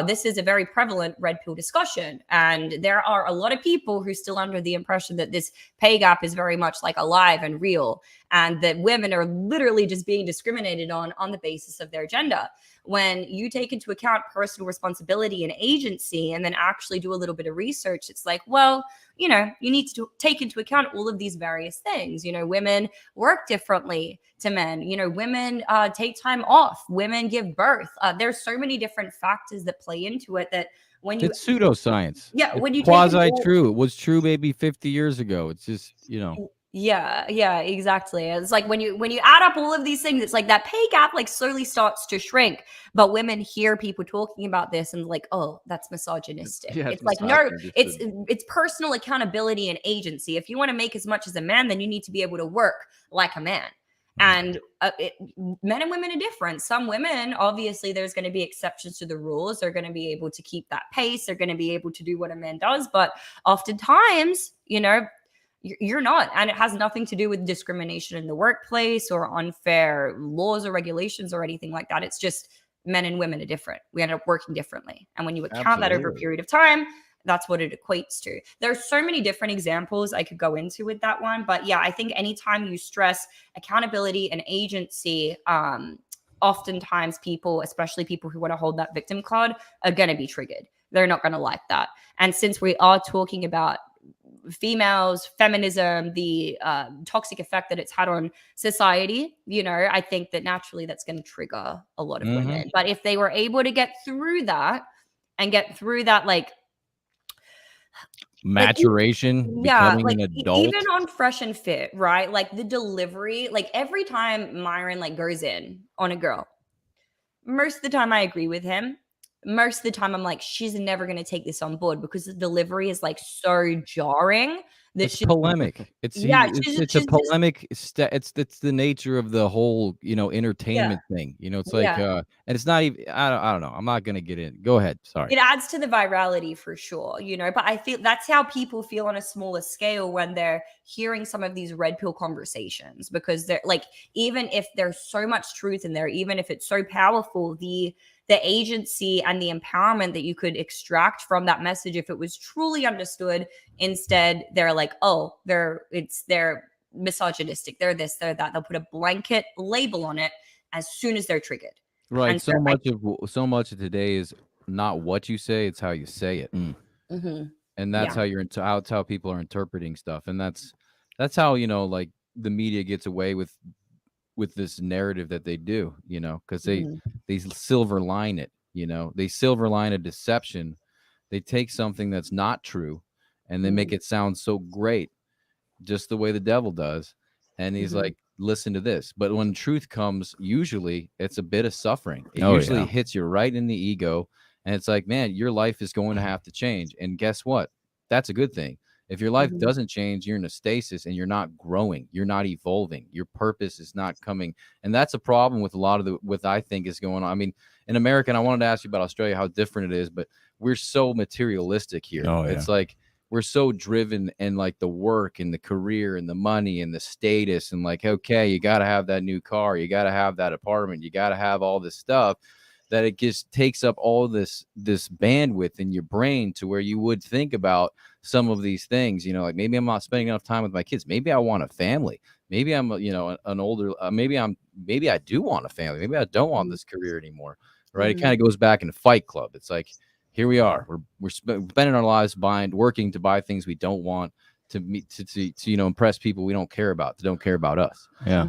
This is a very prevalent red pill discussion. And there are a lot of people who are still under the impression that this pay gap is very much like alive and real, and that women are literally just being discriminated on the basis of their gender. When you take into account personal responsibility and agency and then actually do a little bit of research, it's like, well, you need to take into account all of these various things. Women work differently to men. Women take time off. Women give birth. There's so many different factors that play into it that when you... It's pseudoscience. Yeah. When you quasi-true. It was true maybe 50 years ago. It's just, Yeah, exactly. It's like when you add up all of these things, it's like that pay gap like slowly starts to shrink. But women hear people talking about this and like, oh, that's misogynistic. It's like, no, it's personal accountability and agency. If you want to make as much as a man, then you need to be able to work like a man. And men and women are different. Some women, obviously, there's going to be exceptions to the rules. They're going to be able to keep that pace. They're going to be able to do what a man does. But oftentimes, you're not. And it has nothing to do with discrimination in the workplace or unfair laws or regulations or anything like that. It's just men and women are different. We end up working differently. And when you account that over a period of time, that's what it equates to. There's so many different examples I could go into with that one. But yeah, I think anytime you stress accountability and agency, oftentimes people, especially people who want to hold that victim card, are going to be triggered. They're not going to like that. And since we are talking about females, feminism, the toxic effect that it's had on society, I think that naturally that's going to trigger a lot of women. But if they were able to get through that and get through that, maturation, becoming an adult, even on Fresh and Fit, right? Like the delivery, every time Myron goes in on a girl, most of the time I agree with him. Most of the time I'm like, she's never going to take this on board because the delivery is so jarring that it's polemic. It's a polemic. It's the nature of the whole entertainment thing. It's and it's not even. I don't know. I'm not gonna get in. Go ahead. Sorry. It adds to the virality for sure, But I feel that's how people feel on a smaller scale when they're hearing some of these red pill conversations, because they're even if there's so much truth in there, even if it's so powerful, the agency and the empowerment that you could extract from that message, if it was truly understood, instead they're they're misogynistic, they're this, they're that. They'll put a blanket label on it as soon as they're triggered. Right. And so much of today is not what you say, it's how you say it. And that's how how people are interpreting stuff. And that's how, the media gets away with this narrative that they do, because they silver line it, they silver line a deception. They take something that's not true and they make it sound so great, just the way the devil does. And he's like, listen to this. But when truth comes, usually it's a bit of suffering. It usually hits you right in the ego. And it's like, man, your life is going to have to change. And guess what? That's a good thing. If your life doesn't change, you're in a stasis and you're not growing. You're not evolving. Your purpose is not coming. And that's a problem with a lot of what I think is going on. I mean, in America, and I wanted to ask you about Australia, how different it is, but we're so materialistic here. It's like we're so driven in the work and the career and the money and the status and okay, you got to have that new car. You got to have that apartment. You got to have all this stuff, that it just takes up all this bandwidth in your brain to where you would think about some of these things, maybe I'm not spending enough time with my kids. Maybe I want a family. Maybe I'm, an older, maybe I do want a family. Maybe I don't want this career anymore. Right. It kind of goes back into Fight Club. It's like, here we are, we're spending our lives working to buy things we don't want, to impress people we don't care about, that don't care about us. Yeah.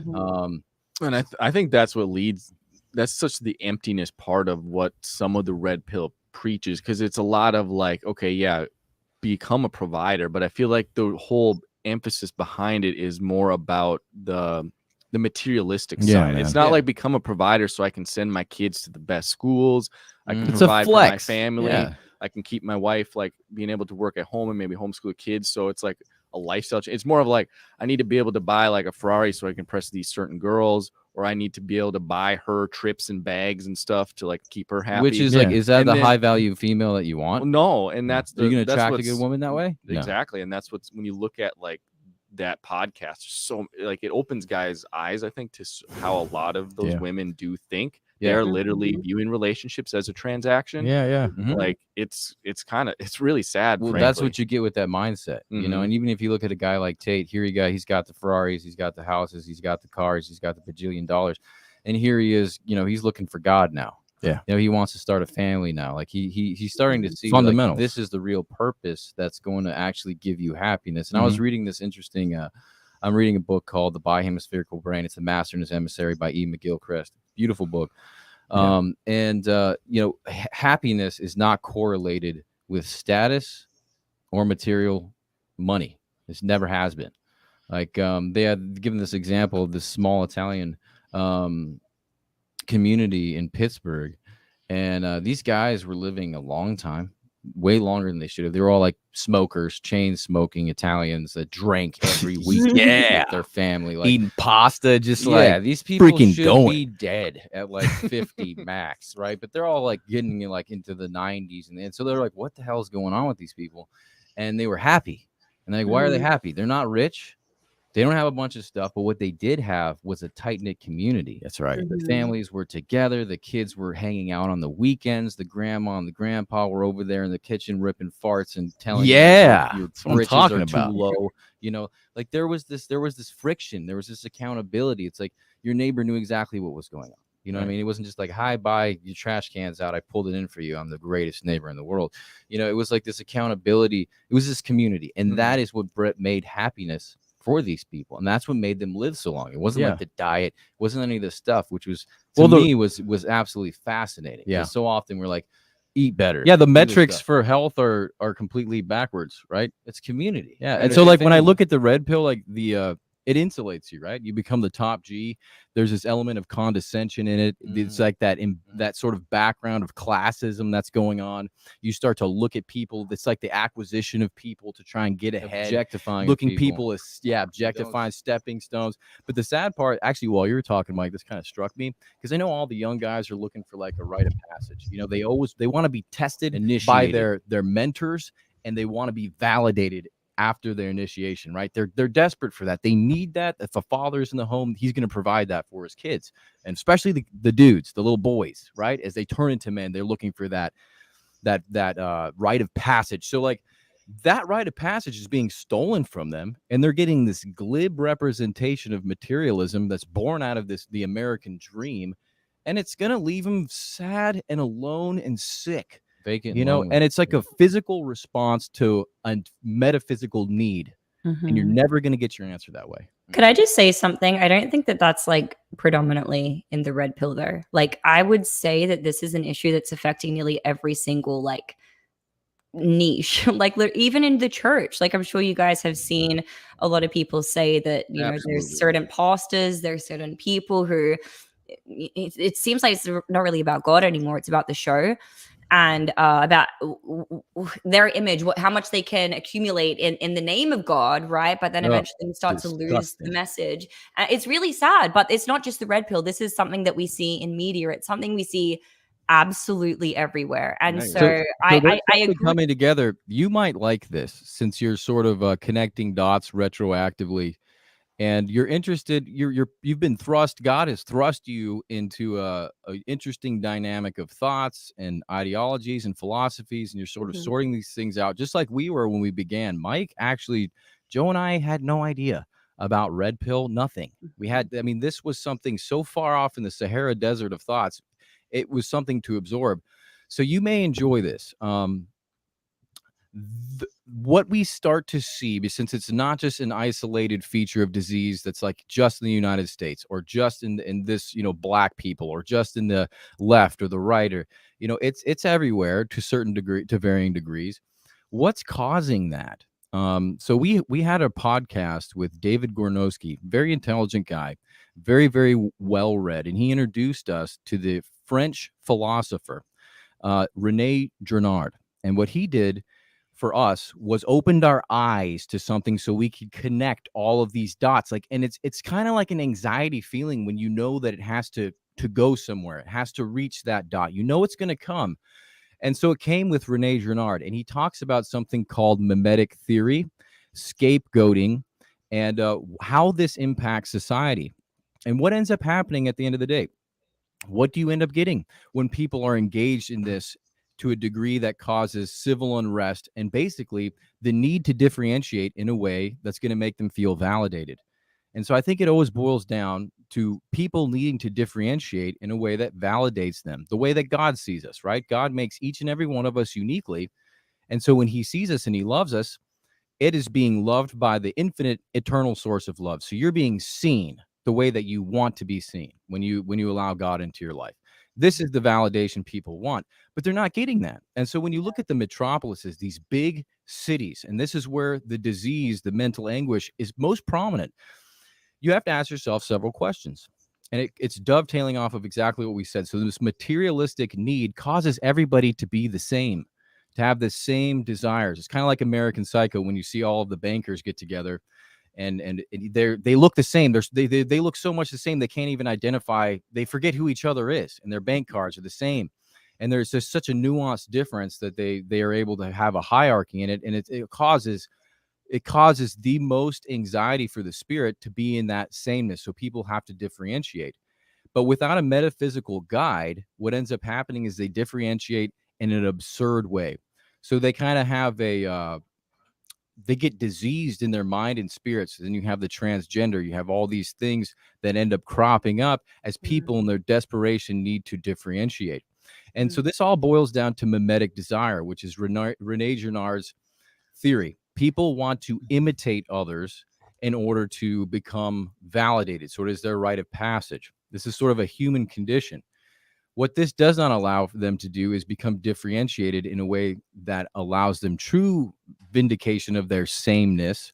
And I think that's what leads. That's such the emptiness part of what some of the red pill preaches, because it's a lot of okay, yeah, become a provider, but I feel like the whole emphasis behind it is more about the materialistic side. Man. It's not become a provider so I can send my kids to the best schools. I can provide for my family. Yeah. I can keep my wife being able to work at home and maybe homeschool kids. So it's a lifestyle. It's more of I need to be able to buy a Ferrari so I can impress these certain girls, or I need to be able to buy her trips and bags and stuff to keep her happy. Which is is that the high value female that you want? Well, no, and that's you're gonna attract a good woman that way. Exactly, no. And that's what's when you look at that podcast. So it opens guys' eyes, I think, to how a lot of those women do think. They're literally viewing relationships as a transaction. It's really sad. Well, that's what you get with that mindset, and even if you look at a guy like Tate, he's got the Ferraris, he's got the houses, he's got the cars, he's got the bajillion dollars, and here he is, he's looking for God now. Yeah. He wants to start a family now. He's starting to see fundamentals. This is the real purpose that's going to actually give you happiness. And I was reading this interesting, I'm reading a book called The Bihemispherical Brain. It's The Master and His Emissary by E. McGilchrist. Beautiful book. Happiness is not correlated with status or material money. This never has been. They had given this example of this small Italian community in Pittsburgh, and these guys were living a long time. way longer than they should have. They were all like smokers, chain smoking Italians that drank every week with their family, like Eating pasta, just yeah, like these people freaking should going. be dead at like 50 max, right? But they're all like getting like into the 90s, and so they're like, what the hell is going on with these people? And they were happy, and they're like, why are they happy? They're not rich. They don't have a bunch of stuff, but what they did have was a tight-knit community. That's right. The families were together. The kids were hanging out on the weekends. The grandma and the grandpa were over there in the kitchen ripping farts and telling you Yeah, your that's what I'm britches talking are about. too low. You know, like there was this friction. There was this accountability. It's like your neighbor knew exactly what was going on. You know what I mean? It wasn't just like, hi, bye, your trash can's out. I pulled it in for you. I'm the greatest neighbor in the world. You know, it was like this accountability. It was this community. And that is what Brett made happiness for these people. And that's what made them live so long. It wasn't like the diet, it wasn't any of this stuff, which was, to me, was absolutely fascinating. Yeah. So often we're like, eat better. Yeah, the do this metrics stuff. for health are completely backwards, right? It's community. Yeah. right? And It's so like when I family. look at the red pill, like the it insulates you, right? You become the top G. There's this element of condescension in it. It's like that sort of background of classism that's going on. You start to look at people. It's like the acquisition of people to try and get ahead. Objectifying Looking people as objectifying stepping stones. But the sad part, actually, while you were talking, Mike, this kind of struck me because I know all the young guys are looking for like a rite of passage. You know, they want to be tested by their mentors, and they want to be validated after their initiation, right? They're desperate for that. They need that. If a father's in the home, he's going to provide that for his kids, and especially the dudes, the little boys, right? As they turn into men, they're looking for that rite of passage. So like that rite of passage is being stolen from them, and they're getting this glib representation of materialism that's born out of the American dream, and it's going to leave them sad and alone and sick. Vacant, you know, lonely. and it's like a physical response to a metaphysical need, and you're never going to get your answer that way. Could I just say something? I don't think that that's like predominantly in the red pill though. Like I would say that this is an issue that's affecting nearly every single like niche, like even in the church. Like I'm sure you guys have seen a lot of people say that, you know, there's certain pastors, there's certain people who it seems like it's not really about God anymore. It's about the show. And about their image, how much they can accumulate in the name of God, right? But then eventually start to lose the message. It's really sad, but it's not just the red pill. This is something that we see in media. It's something we see absolutely everywhere. And so I agree. Coming together, you might like this since you're sort of connecting dots retroactively. And you're interested, you've been thrust, God has thrust you into a interesting dynamic of thoughts and ideologies and philosophies, and you're sort of sorting these things out, just like we were when we began. Mike, actually, Joe and I had no idea about red pill, nothing. This was something so far off in the Sahara Desert of thoughts. It was something to absorb. So you may enjoy this. What we start to see, since it's not just an isolated feature of disease that's like just in the United States or just in this, you know, black people or just in the left or the right, or, you know, it's everywhere to varying degrees. What's causing that? So we had a podcast with David Gornowski, very intelligent guy, very, very well read, and he introduced us to the French philosopher Rene Girard. And what he did for us was opened our eyes to something so we could connect all of these dots. Like, and it's kind of like an anxiety feeling when you know that it has to go somewhere. It has to reach that dot. You know it's going to come. And so it came with Rene Girard, and he talks about something called mimetic theory, scapegoating, and how this impacts society. And what ends up happening at the end of the day? What do you end up getting when people are engaged in this to a degree that causes civil unrest and basically the need to differentiate in a way that's going to make them feel validated? And so I think it always boils down to people needing to differentiate in a way that validates them, the way that God sees us, right? God makes each and every one of us uniquely. And so when he sees us and he loves us, it is being loved by the infinite, eternal source of love. So you're being seen the way that you want to be seen when you allow God into your life. This is the validation people want, but they're not getting that. And so when you look at the metropolises, these big cities, and this is where the disease, the mental anguish is most prominent, you have to ask yourself several questions. And it's dovetailing off of exactly what we said. So this materialistic need causes everybody to be the same, to have the same desires. It's kind of like American Psycho when you see all of the bankers get together and they look the same. They look so much the same they can't even identify. They forget who each other is, and their bank cards are the same. And there's just such a nuanced difference that they are able to have a hierarchy in it, and it causes the most anxiety for the spirit to be in that sameness. So people have to differentiate. But without a metaphysical guide, what ends up happening is they differentiate in an absurd way. So they kind of have they get diseased in their mind and spirits. Then you have the transgender. You have all these things that end up cropping up as people in their desperation need to differentiate. And so this all boils down to mimetic desire, which is Rene Girard's theory. People want to imitate others in order to become validated. So it is their rite of passage. This is sort of a human condition. What this does not allow them to do is become differentiated in a way that allows them true vindication of their sameness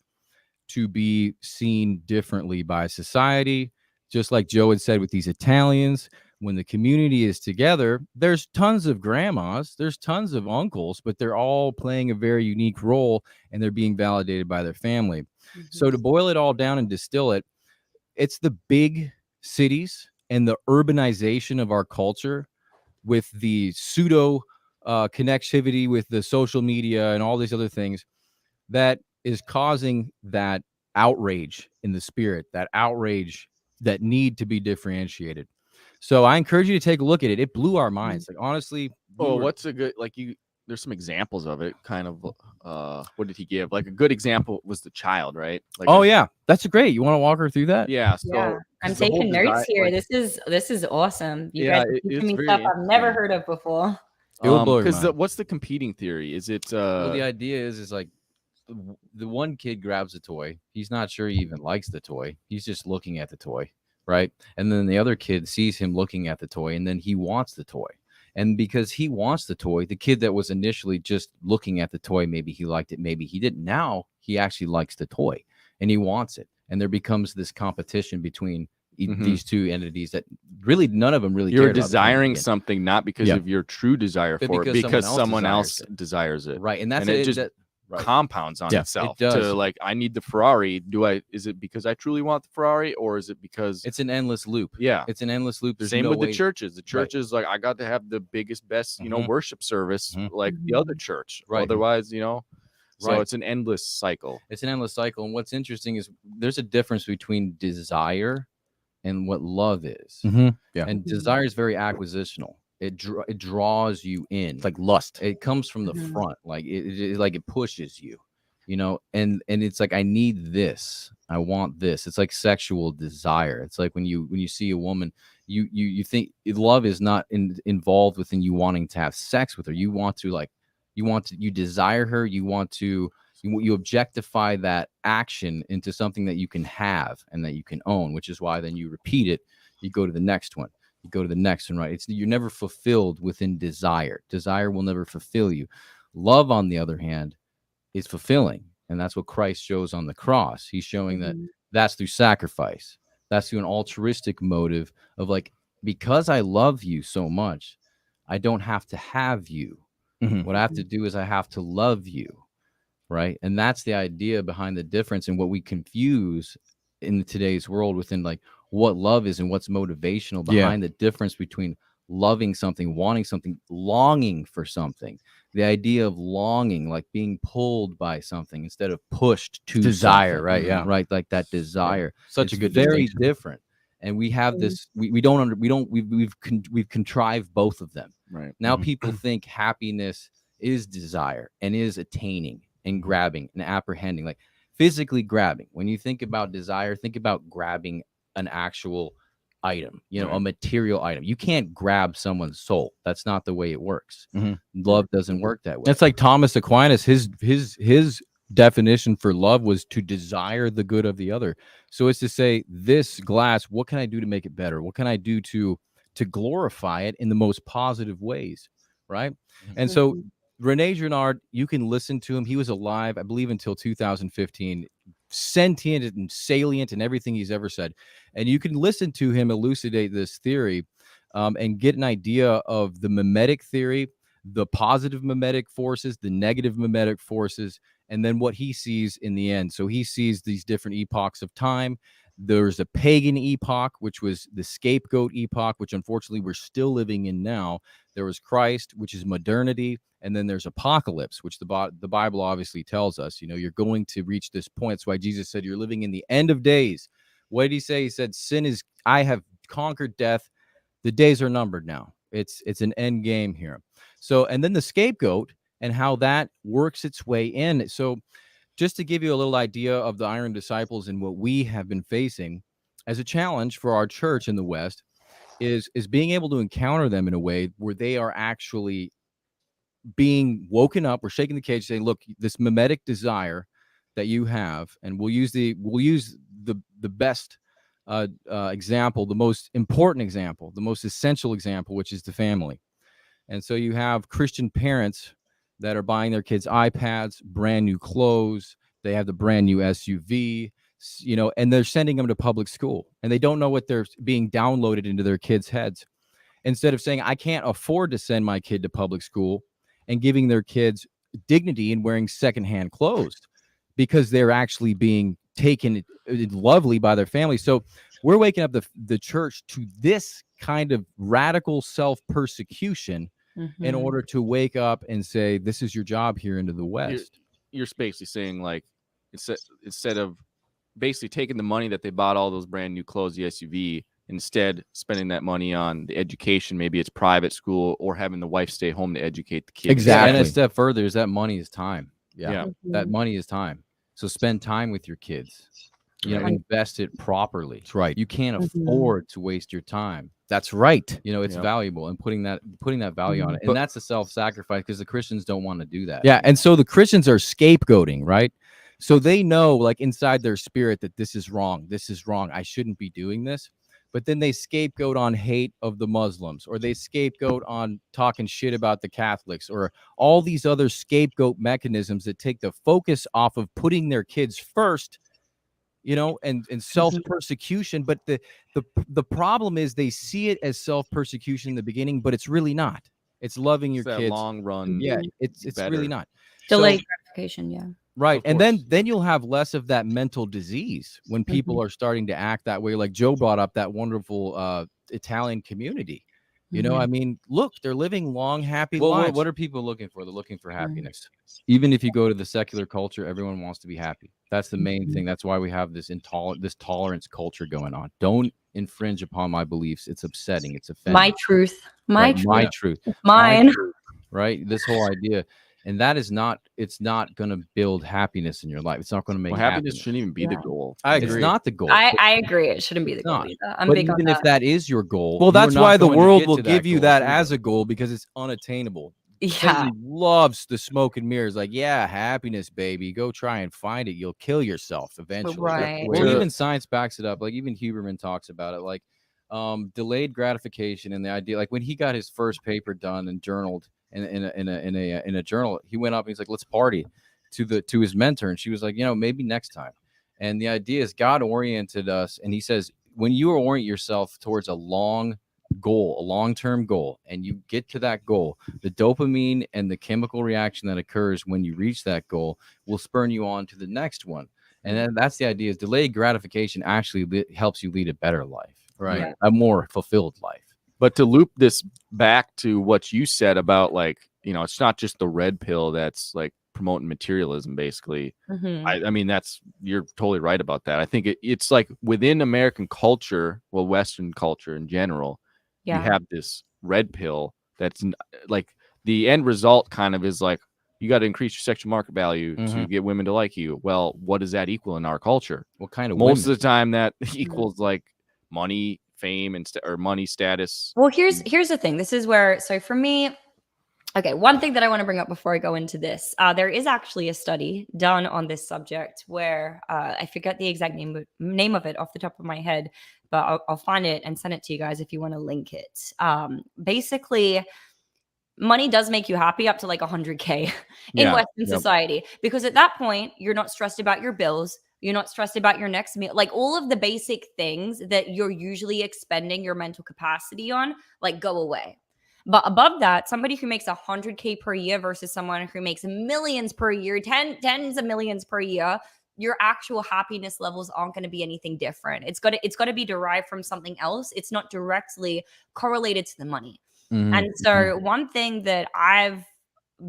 to be seen differently by society. Just like Joe had said with these Italians, when the community is together, there's tons of grandmas, there's tons of uncles, but they're all playing a very unique role and they're being validated by their family. So to boil it all down and distill it, it's the big cities and the urbanization of our culture with the pseudo connectivity with the social media and all these other things that is causing that outrage in the spirit, that outrage that need to be differentiated. So I encourage you to take a look at it. It blew our minds. Like, honestly. What's a good, like, there's some examples of it, kind of. What did he give? Like, a good example was the child, right? Like, yeah, that's great. You want to walk her through that? Yeah. So I'm taking notes here. Like, this is awesome. You guys are teaching me stuff I've never heard of before. Because what's the competing theory? Is it? Well, the idea is like the one kid grabs a toy. He's not sure he even likes the toy. He's just looking at the toy, right? And then the other kid sees him looking at the toy, and then he wants the toy. And because he wants the toy, the kid that was initially just looking at the toy, maybe he liked it, maybe he didn't. Now he actually likes the toy and he wants it. And there becomes this competition between these two entities that really none of them really You're desiring something not because of your true desire but for it, because someone else desires it. Right. And that's it just compounds on itself. It does. To like, I need the Ferrari. Is it because I truly want the Ferrari, or is it because it's an endless loop? Yeah, it's an endless loop. There's same no with way. The churches. The churches, like, I got to have the biggest, best, worship service, like the other church. Right. Otherwise, so it's an endless cycle. It's an endless cycle. And what's interesting is there's a difference between desire and what love is. And desire is very acquisitional. It draws you in. It's like lust. It comes from the front, like it pushes you, and it's like, I need this, I want this. It's like sexual desire. It's like when you see a woman, you think love is not involved within you wanting to have sex with her. You desire her. You objectify that action into something that you can have and that you can own, which is why then you repeat it. You go to the next one. You go to the next one, right? You're never fulfilled within desire. Desire will never fulfill you. Love, on the other hand, is fulfilling. And that's what Christ shows on the cross. He's showing that that's through sacrifice. That's through an altruistic motive of like, because I love you so much, I don't have to have you. What I have to do is I have to love you, right? And that's the idea behind the difference and what we confuse in today's world within like what love is and what's motivational behind the difference between loving something, wanting something, longing for something. The idea of longing, like being pulled by something instead of pushed to desire, something, right? Yeah, right. Like that desire. Such a good very different. And we have this. We've contrived both of them. Right now, people think happiness is desire and is attaining and grabbing and apprehending, like physically grabbing. When you think about desire, think about grabbing an actual item, a material item. You can't grab someone's soul. That's not the way it works. Love doesn't work that way. That's like Thomas Aquinas. His definition for love was to desire the good of the other. So it's to say, this glass, what can I do to make it better? What can I do to glorify it in the most positive ways, right? And so Rene Girard, you can listen to him. He was alive, I believe, until 2015. Sentient and salient in everything he's ever said. And you can listen to him elucidate this theory and get an idea of the mimetic theory, the positive mimetic forces, the negative mimetic forces, and then what he sees in the end. So he sees these different epochs of time. There's a pagan epoch, which was the scapegoat epoch, which unfortunately we're still living in now. There was Christ, which is modernity. And then there's apocalypse, which the Bible obviously tells us, you're going to reach this point. That's why Jesus said you're living in the end of days. What did he say? He said, I have conquered death. The days are numbered now. It's an end game here. So, and then the scapegoat and how that works its way in. So just to give you a little idea of the Iron Disciples and what we have been facing as a challenge for our church in the West is being able to encounter them in a way where they are actually being woken up. We're shaking the cage, saying, look, this mimetic desire that you have, and we'll use the best example, the most important example, the most essential example, which is the family. And so you have Christian parents that are buying their kids iPads, brand new clothes. They have the brand new SUV, and they're sending them to public school, and they don't know what they're being downloaded into their kids' heads. Instead of saying, I can't afford to send my kid to public school, and giving their kids dignity and wearing secondhand clothes because they're actually being taken lovely by their family. So we're waking up the church to this kind of radical self-persecution in order to wake up and say, this is your job here into the West. You're basically saying, like, instead of basically taking the money that they bought all those brand new clothes, the SUV, instead spending that money on the education, maybe it's private school, or having the wife stay home to educate the kids. Exactly. And a step further is that money is time. Yeah. That money is time. So spend time with your kids. Invest it properly. That's right. You can't afford to waste your time. That's right. It's valuable, and putting that value on it. And that's a self-sacrifice, because the Christians don't want to do that. Yeah. And so the Christians are scapegoating, right? So they know, like, inside their spirit that this is wrong. This is wrong. I shouldn't be doing this. But then they scapegoat on hate of the Muslims, or they scapegoat on talking shit about the Catholics, or all these other scapegoat mechanisms that take the focus off of putting their kids first, and self-persecution. But the problem is they see it as self-persecution in the beginning, but it's really not. It's loving your kids. Long run. Yeah, it's really not. Delayed gratification, yeah. Right. And then you'll have less of that mental disease when people are starting to act that way. Like Joe brought up that wonderful Italian community. I mean, look, they're living long, happy lives. What are people looking for? They're looking for happiness. Even if you go to the secular culture, everyone wants to be happy. That's the main thing. That's why we have this tolerance culture going on. Don't infringe upon my beliefs. It's upsetting. It's offending. My truth. My truth. Mine. Right? This whole idea. And that is not, it's not going to build happiness in your life. It's not going to make happiness shouldn't even be the goal. I agree. It's not the goal. I agree. It shouldn't be the goal either. I'm big on that. Even if that is your goal. Well, that's why the world will give you that as a goal, because it's unattainable. Yeah. Satan loves the smoke and mirrors. Like, yeah, happiness, baby. Go try and find it. You'll kill yourself eventually. Right. Well, even science backs it up. Like, even Huberman talks about it. Like, delayed gratification, and the idea, like when he got his first paper done and journaled in a journal, he went up and he's like, let's party to his mentor, and she was like, maybe next time. And the idea is God oriented us, and he says, when you orient yourself towards a long-term goal, and you get to that goal, the dopamine and the chemical reaction that occurs when you reach that goal will spur you on to the next one. And then that's the idea, is delayed gratification actually helps you lead a better life, right? Yeah. A more fulfilled life. But to loop this back to what you said about, like, it's not just the red pill that's like promoting materialism, basically. I mean, you're totally right about that. I think it's like within American culture, well, Western culture in general, you have this red pill that's like the end result kind of is like, you got to increase your sexual market value to get women to like you. Well, what does that equal in our culture? What kind of most of the time that equals like money, fame, or money, status. Well, here's the thing. This is where, so for me, okay, one thing that I want to bring up before I go into this, there is actually a study done on this subject where I forget the exact name of it off the top of my head, but I'll find it and send it to you guys if you want to link it. Basically, money does make you happy up to like 100K in Western society, because at that point, you're not stressed about your bills. You're not stressed about your next meal. Like, all of the basic things that you're usually expending your mental capacity on, like, go away. But above that, somebody who makes 100K per year versus someone who makes millions per year, tens of millions per year, your actual happiness levels aren't going to be anything different. It's got to be derived from something else. It's not directly correlated to the money. And so one thing that I've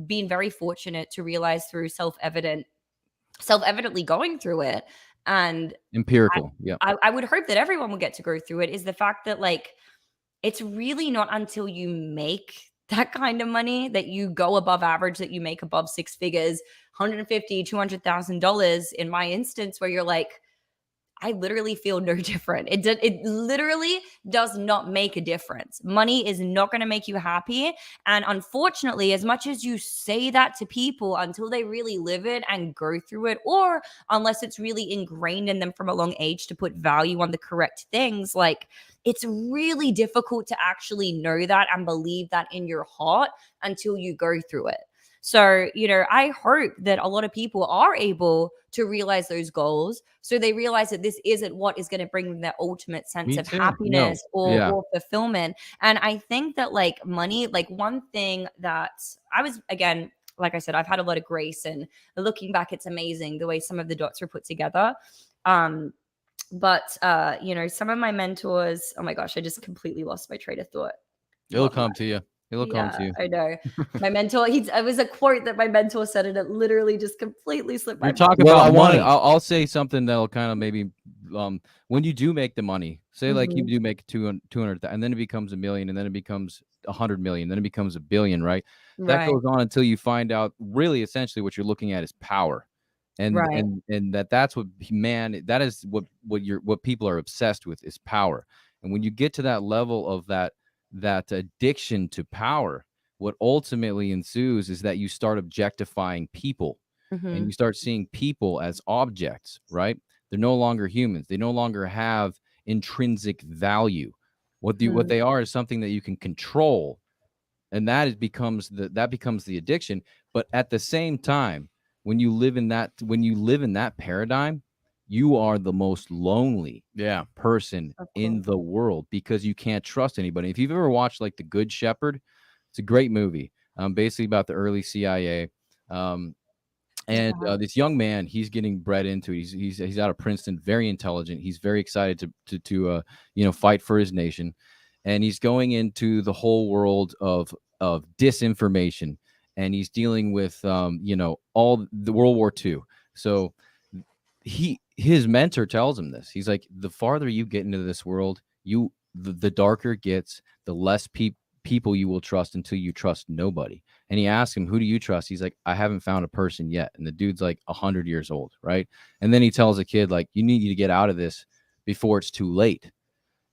been very fortunate to realize through self-evidently going through it, and Empirical. I would hope that everyone will get to go through it, is the fact that like it's really not until you make that kind of money that you go above average, that you make above six figures, $150,000, $200,000 in my instance, where you're like, I literally feel no different. It literally does not make a difference. Money is not going to make you happy. And unfortunately, as much as you say that to people, until they really live it and go through it, or unless it's really ingrained in them from a long age to put value on the correct things, like it's really difficult to actually know that and believe that in your heart until you go through it. So, I hope that a lot of people are able to realize those goals. So they realize that this isn't what is going to bring them their ultimate sense Me of too. happiness No. or fulfillment. And I think that like money, like one thing that I was, again, like I said, I've had a lot of grace, and looking back, it's amazing the way some of the dots were put together. But some of my mentors, oh my gosh, I just completely lost my train of thought. It'll come to you. It'll come to you. I know. My mentor, it was a quote that my mentor said, and it literally just completely slipped my You're mind. talking Well, about I wanna- money. I'll say something that'll kind of maybe when you do make the money, say like you do make 200, and then it becomes $1 million, and then it becomes 100 million, then it becomes $1 billion, right? That Right. goes on until you find out really essentially what you're looking at is power. And Right. and that's what that is what people are obsessed with, is power. And when you get to that level of that addiction to power, what ultimately ensues is that you start objectifying people, and you start seeing people as objects, right? They're no longer humans. They no longer have intrinsic value. What they are is something that you can control, and that becomes the addiction. But at the same time, when you live in that paradigm, you are the most lonely person in the world, because you can't trust anybody. If you've ever watched like The Good Shepherd, it's a great movie, basically about the early CIA. And this young man, he's getting bred into it. He's out of Princeton, very intelligent. He's very excited to fight for his nation, and he's going into the whole world of disinformation, and he's dealing with all the World War II. So his mentor tells him this. He's like, the farther you get into this world, the darker it gets, the less people you will trust, until you trust nobody. And he asks him, who do you trust? He's like, I haven't found a person yet. And the dude's like 100 years old, right? And then he tells the kid, like, you need to get out of this before it's too late.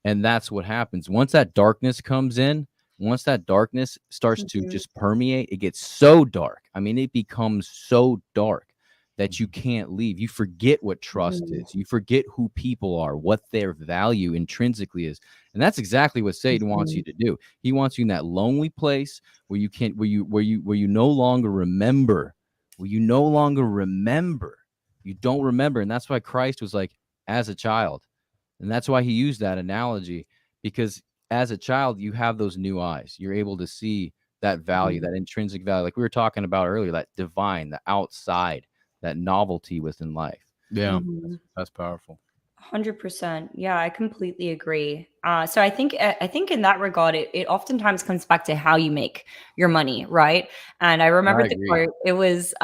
And that's what happens. Once that darkness comes in, once that darkness starts to just permeate, it gets so dark. I mean, it becomes so dark that you can't leave. You forget what trust is. You forget who people are, what their value intrinsically is. And that's exactly what Satan wants you to do. He wants you in that lonely place where you can't, where you no longer remember, you don't remember. And that's why Christ was like, as a child. And that's why he used that analogy, because as a child, you have those new eyes. You're able to see that value, that intrinsic value, like we were talking about earlier, that divine, the outside, that novelty within life. Yeah, that's powerful. 100%. Yeah, I completely agree. So I think in that regard, it oftentimes comes back to how you make your money, right? And I remember the quote. It was,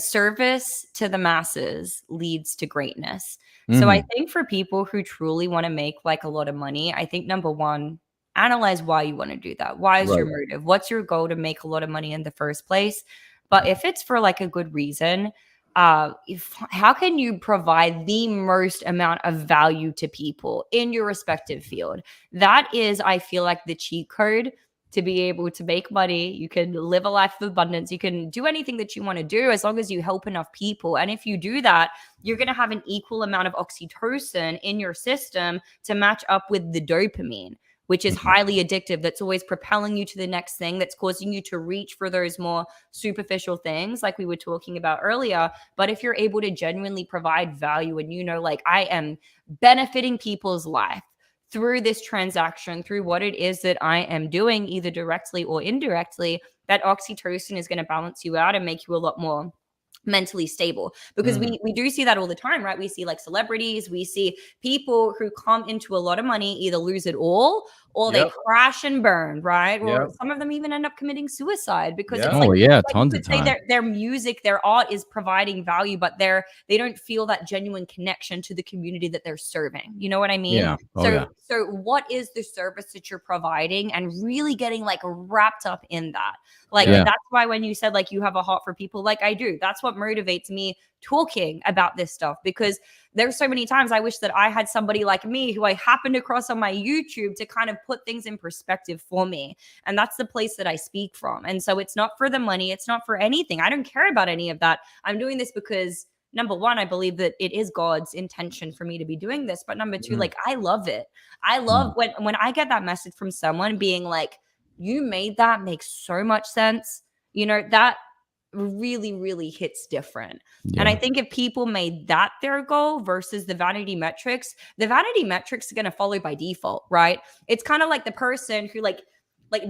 service to the masses leads to greatness. So I think for people who truly want to make like a lot of money, I think number one, analyze why you want to do that. Why is your motive? What's your goal to make a lot of money in the first place? But if it's for like a good reason, how can you provide the most amount of value to people in your respective field? That is, I feel like, the cheat code to be able to make money. You can live a life of abundance. You can do anything that you want to do as long as you help enough people. And if you do that, you're going to have an equal amount of oxytocin in your system to match up with the dopamine, which is highly addictive. That's always propelling you to the next thing, that's causing you to reach for those more superficial things like we were talking about earlier. But if you're able to genuinely provide value and like, I am benefiting people's life through this transaction, through what it is that I am doing, either directly or indirectly, that oxytocin is going to balance you out and make you a lot more mentally stable, because we do see that all the time, right? We see like celebrities, we see people who come into a lot of money either lose it all or they crash and burn, right? Or some of them even end up committing suicide because it's like tons you of could say time. their music, their art is providing value, but they don't feel that genuine connection to the community that they're serving. You know what I mean? Yeah. So what is the service that you're providing, and really getting like wrapped up in that. Like that's why when you said like you have a heart for people, like I do, that's what motivates me talking about this stuff, because there's so many times I wish that I had somebody like me who I happened across on my YouTube to kind of put things in perspective for me. And that's the place that I speak from. And so it's not for the money. It's not for anything. I don't care about any of that. I'm doing this because number one, I believe that it is God's intention for me to be doing this. But number two, like I love it. I love when I get that message from someone being like, you made that make so much sense. You know, that really, really hits different. Yeah. And I think if people made that their goal versus the vanity metrics are going to follow by default, right? It's kind of like the person who like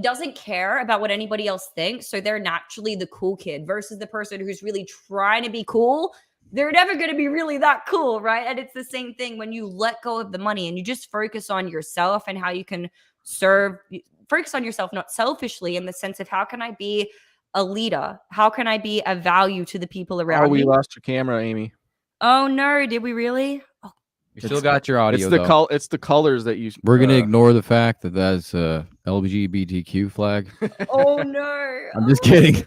doesn't care about what anybody else thinks. So they're naturally the cool kid versus the person who's really trying to be cool. They're never going to be really that cool, right? And it's the same thing when you let go of the money and you just focus on yourself and how you can focus on yourself, not selfishly, in the sense of how can I be a leader? How can I be a value to the people around me? We lost your camera, Amy. Oh no, did we really? Oh. You still got your audio. It's the colors that you. We're gonna ignore the fact that that's a LGBTQ flag. Oh no! I'm just kidding.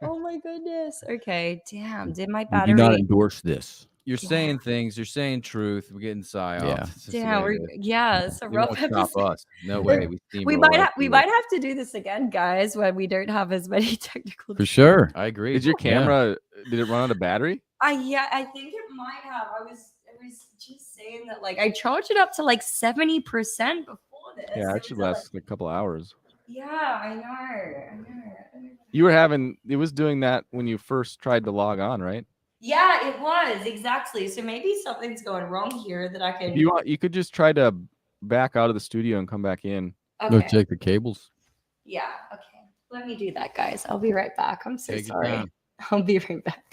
Oh my goodness. Okay, damn. Did my We battery? do not endorse this. You're saying things. You're saying truth. We're getting psyops. Yeah. It's a You rough won't episode. stop us. No way. We might have to do this again, guys, when we don't have as many technical. For sure. I agree. Did your camera? Did it run out of battery? Yeah, I think it might have. I was just saying that, like, I charged it up to like 70% before this. Yeah, it should last a couple hours. Yeah, I know. It was doing that when you first tried to log on, right? Yeah, it was exactly. So maybe something's going wrong here that I can. You could just try to back out of the studio and come back in. Okay. Go check the cables. Yeah. Okay. Let me do that, guys. I'll be right back. I'm so Take your sorry. time. I'll be right back.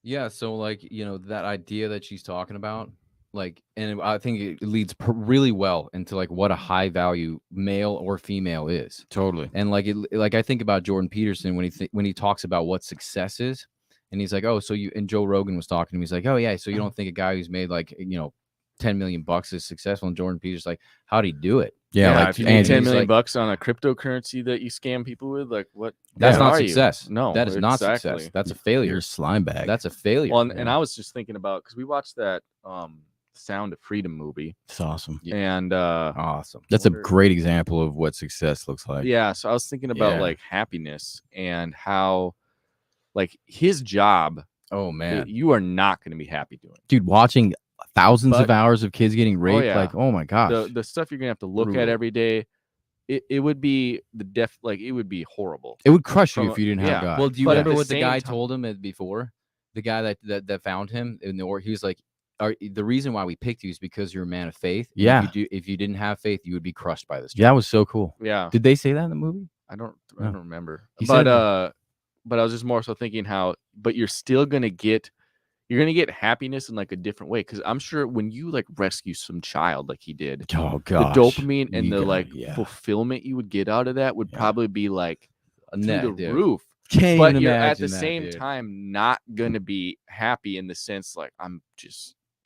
Yeah, so like, that idea that she's talking about, like, and I think it leads really well into like what a high value male or female is. Totally. And like I think about Jordan Peterson when he talks about what success is, and he's like, oh, so and Joe Rogan was talking to him. He's like, oh yeah, so you don't think a guy who's made like 10 million bucks is successful? And Jordan Peterson's like, how'd he do it? Yeah, like like if you made 10 million bucks on a cryptocurrency that you scam people with, like what? That's where not are success. You? No, that is not exactly. success. That's a failure. You're a slime bag. That's a failure. Well, and I was just thinking about, because we watched that Sound of Freedom movie. It's awesome. And awesome. That's a great example of what success looks like. Yeah, so I was thinking about like happiness and how like his job. Oh man, you are not going to be happy doing. Dude, watching thousands of hours of kids getting raped, like, oh my gosh. The stuff you're going to have to look at every day. It would be it would be horrible. It would crush you if you didn't have God. Well, do you remember what the guy told him before? The guy that found him in the he was like, the reason why we picked you is because you're a man of faith. Yeah. If you didn't have faith, you would be crushed by this. Yeah, that was so cool. Yeah. Did they say that in the movie? I don't remember. But I was just more so thinking but you're still gonna get happiness in like a different way, because I'm sure when you like rescue some child like he did, oh god, the dopamine and the fulfillment you would get out of that would probably be like through the roof. But you're at the same time not gonna be happy in the sense like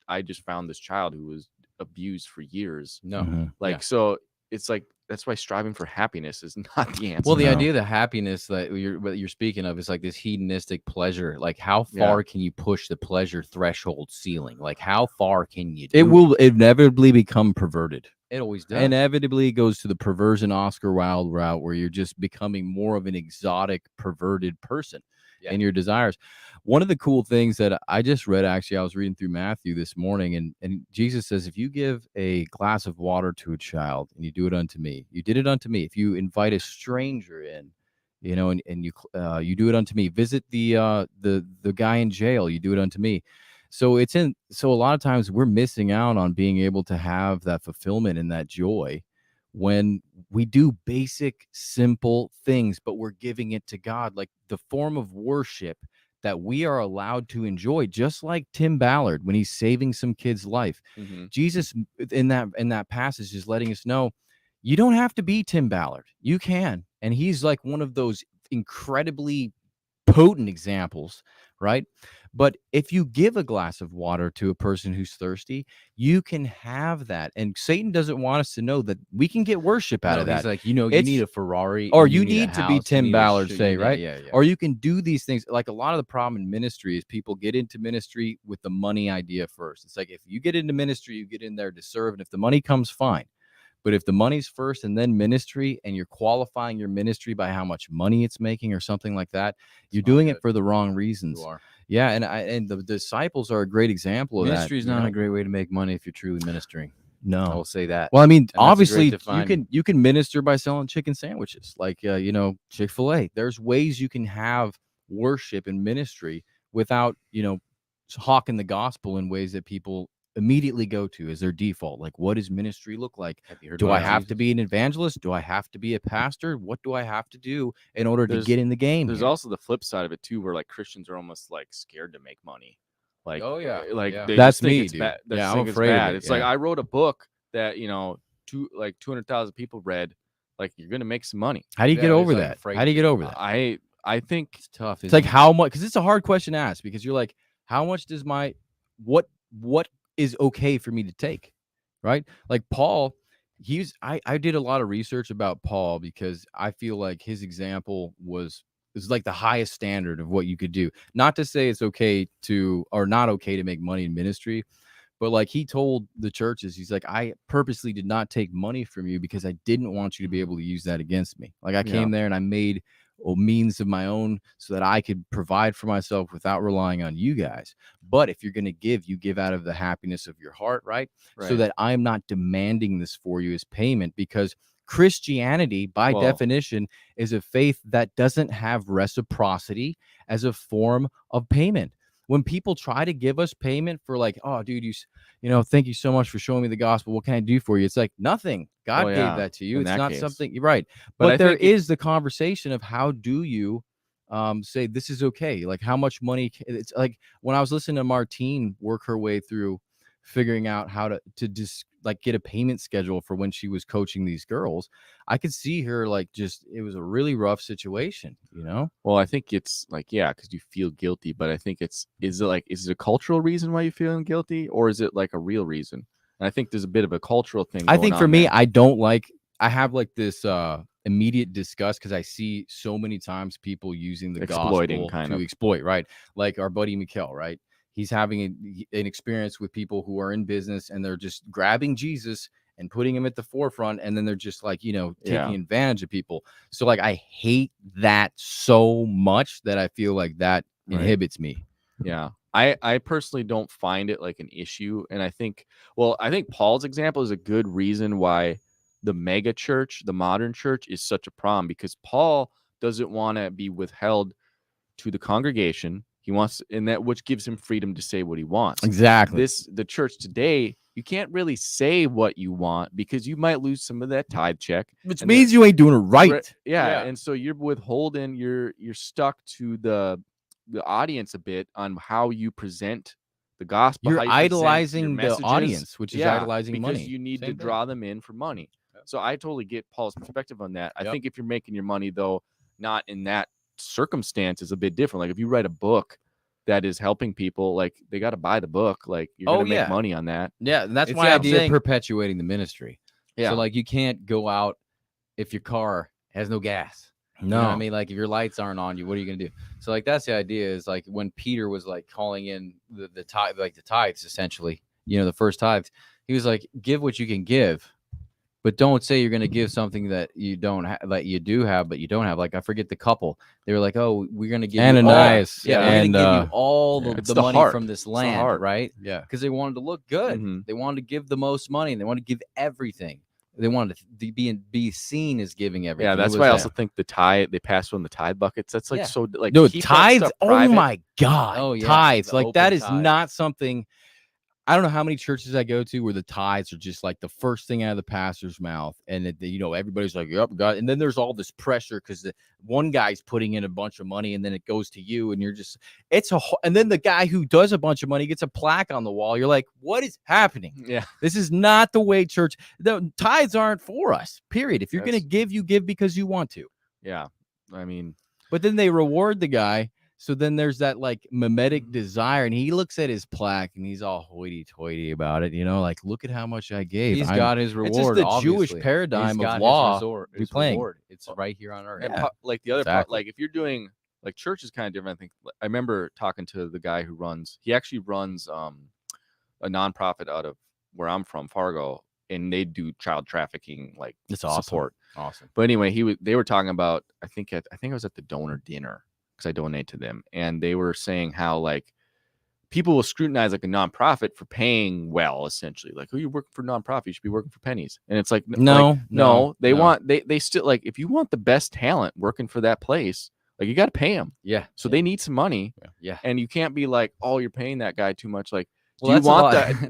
I just found this child who was abused for years. No, so it's like that's why striving for happiness is not the answer. Well, the idea of the happiness that you're speaking of is like this hedonistic pleasure. Like, how far can you push the pleasure threshold ceiling? Like, how far can you do it? Will inevitably become perverted. It always does. Inevitably goes to the perversion Oscar Wilde route, where you're just becoming more of an exotic, perverted person in your desires. One of the cool things that I just read, actually, I was reading through Matthew this morning, and Jesus says, if you give a glass of water to a child and you do it unto me, you did it unto me. If you invite a stranger in, and you do it unto me. Visit the guy in jail, you do it unto me. So so a lot of times we're missing out on being able to have that fulfillment and that joy when we do basic, simple things, but we're giving it to God, like the form of worship that we are allowed to enjoy, just like Tim Ballard when he's saving some kid's life. Jesus in that passage is letting us know you don't have to be Tim Ballard. You can. And he's like one of those incredibly potent examples, right? But if you give a glass of water to a person who's thirsty, you can have that. And Satan doesn't want us to know that we can get worship out of that. He's like, you need a Ferrari, or and you need a need to be house, Tim you need Ballard, a say, right? Yeah. Or you can do these things. Like a lot of the problem in ministry is people get into ministry with the money idea first. It's like, if you get into ministry, you get in there to serve. And if the money comes, fine. But if the money's first and then ministry, and you're qualifying your ministry by how much money it's making or something like that, you're doing it for the wrong reasons. You are. Yeah, and the disciples are a great example of that. Ministry is not a great way to make money if you're truly ministering. No, I will say that. Well, I mean, And obviously, that's you can minister by selling chicken sandwiches, like Chick-fil-A. There's ways you can have worship and ministry without hawking the gospel in ways that people immediately go to as their default. Like, what does ministry look like? Do I have to be an evangelist? Do I have to be a pastor? What do I have to do in order to get in the game? There's also the flip side of it too, where like Christians are almost like scared to make money. Like, they that's just think me, it's dude. bad. Yeah, I'm afraid of it. It's like, I wrote a book that 200,000 people read. Like, you're gonna make some money. How do you get over that? How do you get over that? I think it's tough. It's like, how much? Because it's a hard question to ask, because you're like, how much does what is okay for me to take, right? Like Paul, I did a lot of research about Paul because I feel like his example is like the highest standard of what you could do. Not to say it's okay to, or not okay to make money in ministry, but like he told the churches, he's like, I purposely did not take money from you because I didn't want you to be able to use that against me. Like I came there and I made a means of my own so that I could provide for myself without relying on you guys. But if you're going to give, you give out of the happiness of your heart, right? So that I'm not demanding this for you as payment, because Christianity, by definition, is a faith that doesn't have reciprocity as a form of payment. When people try to give us payment for like, oh, dude, thank you so much for showing me the gospel. What can I do for you? It's like, nothing. God gave that to you. It's not something you're right. But there is the conversation of how do you say this is okay? Like how much money? It's like when I was listening to Martine work her way through figuring out how to just like get a payment schedule for when she was coaching these girls, I could see her like it was a really rough situation, Well, I think it's like, because you feel guilty, but I think is it a cultural reason why you're feeling guilty, or is it like a real reason? And I think there's a bit of a cultural thing. I think for me, I have like this immediate disgust because I see so many times people using the gospel to exploit, right? Like our buddy Mikkel, right? He's having an experience with people who are in business, and they're just grabbing Jesus and putting him at the forefront. And then they're just like, taking advantage of people. So like, I hate that so much that I feel like that inhibits me. Yeah. I personally don't find it like an issue. And I think Paul's example is a good reason why the mega church, the modern church, is such a problem, because Paul doesn't want to be withheld to the congregation. He wants, and that which gives him freedom to say what he wants. Exactly. The church today, you can't really say what you want because you might lose some of that tithe check, which means you ain't doing it right. Yeah, and so you're withholding. You're stuck to the audience a bit on how you present the gospel. You're idolizing the audience, which is idolizing money, because you need to draw them in for money. So I totally get Paul's perspective on that. I think if you're making your money, though, not in that circumstance, is a bit different. Like if you write a book that is helping people, like they got to buy the book. Like you're gonna make money on that. Yeah, and that's why I'm saying perpetuating the ministry. Yeah. So like you can't go out if your car has no gas. No, you know what I mean, like if your lights aren't on you, what are you gonna do? So like that's the idea. Is like when Peter was like calling in the tithe, like the tithes, essentially, the first tithes. He was like, give what you can give, but don't say you're going to give something that you don't have, that you do have, but you don't have. Like I forget the couple. They were like, "Oh, we're going to give Ananias, you all, we're and going to give you all the money from this land, right?" Yeah, because they wanted to look good. They wanted to give the most money, and they wanted to give everything. They wanted to be seen as giving everything. Yeah, that's why I also think the tithe, they pass on the tithe buckets. That's like so like no keep that tithes. stuff Oh private. my God. Oh, yeah, Tithes. the Like open that is tithes. not something. I don't know how many churches I go to where the tithes are just like the first thing out of the pastor's mouth, and everybody's like, "Yep, God." And then there's all this pressure because the one guy's putting in a bunch of money, and then it goes to you, and you're just and then the guy who does a bunch of money gets a plaque on the wall. You're like, "What is happening?" Yeah, This is not the way church. The tithes aren't for us. Period. If you're going to give, you give because you want to. Yeah, I mean, but then they reward the guy. So then there's that like mimetic desire, and he looks at his plaque and he's all hoity-toity about it, like, look at how much I gave. He's got his reward. It's just the obviously. Jewish paradigm He's of got law. His playing. reward. It's right here on earth. and like the other part, exactly. like if you're doing like church is kind of different. I think I remember talking to the guy who he actually runs a nonprofit out of where I'm from, Fargo, and they do child trafficking like support. Awesome. But anyway, they were talking about I think I was at the donor dinner because I donate to them, and they were saying how like people will scrutinize like a nonprofit for paying well, essentially. Like, oh, you're working for a nonprofit, you should be working for pennies. And it's like no, they want they still like if you want the best talent working for that place, like you got to pay them. Yeah. So they need some money. Yeah. And you can't be like, oh, you're paying that guy too much. Like, Well,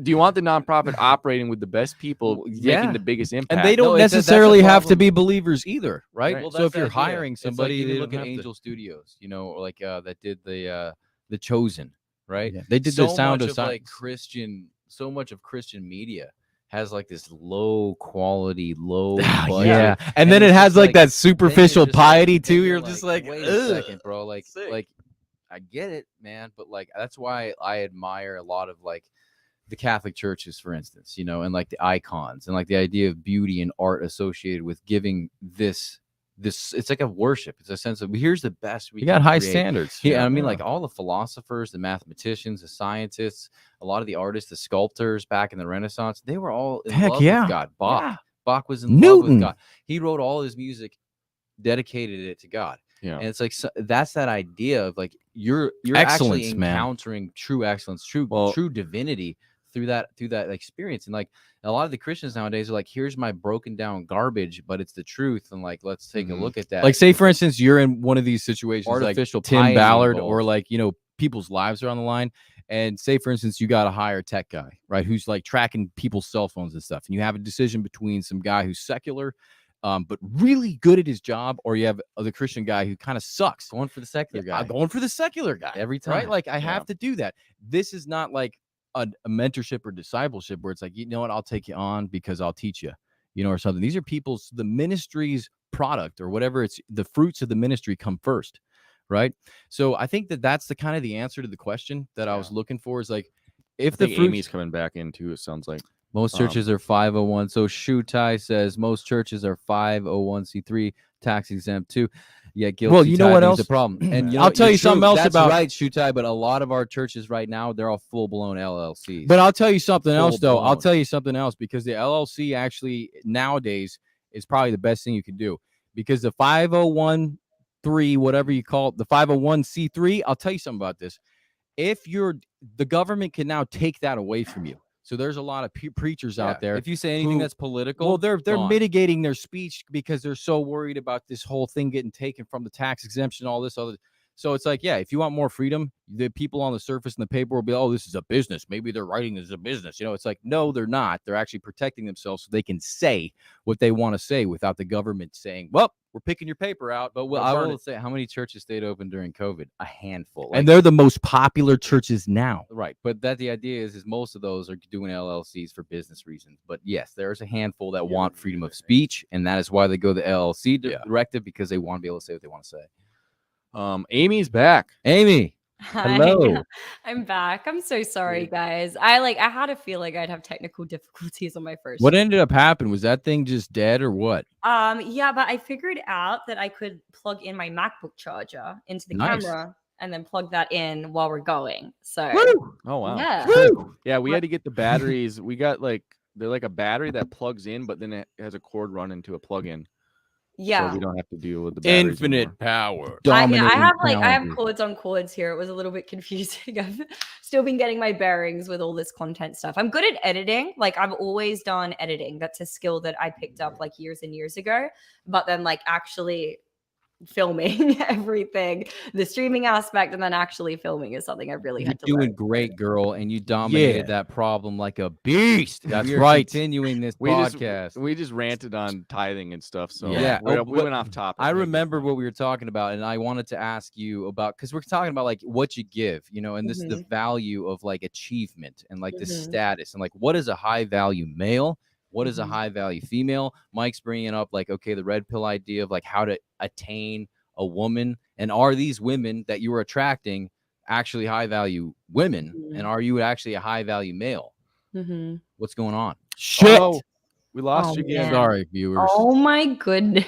do you want the nonprofit operating with the best people making the biggest impact? And they don't No, necessarily that's a have to problem. be believers either, right? Right. Well, So if that's you're the idea. hiring It's like somebody, you they can look don't at have to- Angel Studios, like that did the Chosen, right? Yeah. They did so the Sound much of Silence. like Christian. So much of Christian media has like this low quality, low budget. Yeah, and then it it's has just like that then you're superficial just like- piety then too. You're just like, wait "Ugh." a second, bro. Like, Sick. I get it, man, but like that's why I admire a lot of like the Catholic churches, for instance, and like the icons and like the idea of beauty and art associated with giving this. It's like a worship. It's a sense of here's the best we You got can high create. standards. Yeah, I mean, like all the philosophers, the mathematicians, the scientists, a lot of the artists, the sculptors back in the Renaissance, they were all in Heck love yeah. with God. Bach, Yeah. Bach was in love Newton. with God. He wrote all his music, dedicated it to God. Yeah. And it's like that's that idea of like you're Excellence, actually man. encountering true excellence, true divinity through that experience. And like a lot of the Christians nowadays are like, here's my broken down garbage, but it's the truth. And like, let's take a look at that. Like, say for instance, you're in one of these situations, Artificial like Tim piety Ballard, involved. or like people's lives are on the line. And say for instance, you got to hire a tech guy, right, who's like tracking people's cell phones and stuff, and you have a decision between some guy who's secular, but really good at his job, or you have the Christian guy who kind of sucks. Going for the secular guy. I'm going for the secular guy Every time. right? Like I have to do that. This is not like a mentorship or discipleship where it's like, you know what, I'll take you on because I'll teach you, or something. These are the ministry's product or whatever. It's the fruits of the ministry come first, right? So I think that's the kind of the answer to the question that I was looking for is like, if I the think fruits, Amy's coming back in too, it sounds like. Most churches are 501. So Shutai says most churches are 501c3, tax exempt too. Yeah, guilty. Well, you know what tithing else? is the problem? And I'll tell you something else That's about- right, Shutai. But a lot of our churches right now, they're all full blown LLCs. But I'll tell you something else, though. I'll Full-blown. tell you something else, because the LLC actually nowadays is probably the best thing you can do, because the 501(c)(3), whatever you call it, the 501c3, I'll tell you something about this. The government can now take that away from you. So there's a lot of preachers out there. If you say anything that's political, Well, they're gone. mitigating their speech because they're so worried about this whole thing getting taken from the tax exemption, all this other. So it's like, yeah, if you want more freedom, the people on the surface and the paper will be, oh, this is a business. Maybe they're writing this as a business. It's like, no, they're not. They're actually protecting themselves so they can say what they want to say without the government saying, well, we're picking your paper out. But I will say, how many churches stayed open during COVID? A handful. And they're the most popular churches now. Right, but the idea is most of those are doing LLCs for business reasons. But yes, there's a handful that want freedom of speech, and that is why they go the LLC directive, because they want to be able to say what they want to say. Amy's back. Amy, hello. I'm back. I'm so sorry, guys. I had a feeling I'd have technical difficulties on my first. What ended up happening? Was that thing just dead or what? Yeah, but I figured out that I could plug in my MacBook charger into the Nice. camera and then plug that in while we're going. So Oh wow. yeah. Yeah, we had to get the batteries. We got they're like a battery that plugs in, but then it has a cord run into a plug-in. Yeah. So we don't have to deal with the batteries anymore. Infinite power. I Dominating have challenges. chords on chords here. It was a little bit confusing. I've still been getting my bearings with all this content stuff. I'm good at editing. Like I've always done editing. That's a skill that I picked up like years and years ago. But then like actually filming everything, the streaming aspect, and then actually filming is something I really You're had to doing learn. great, girl, and you dominated that problem like a beast. That's We are right. Continuing this We podcast. we just ranted on tithing and stuff. So Yeah. we Oh, went off topic. I remember what we were talking about, and I wanted to ask you about, because we're talking about like what you give, you know, and this is the value of like achievement and like the status, and like what is a high value male, what is a high value female. Mike's bringing up like, okay, the red pill idea of like how to attain a woman, and are these women that you are attracting actually high value women, and are you actually a high value male? What's going on? Shit. Oh, we lost you again. Man. Sorry, viewers. Oh my goodness.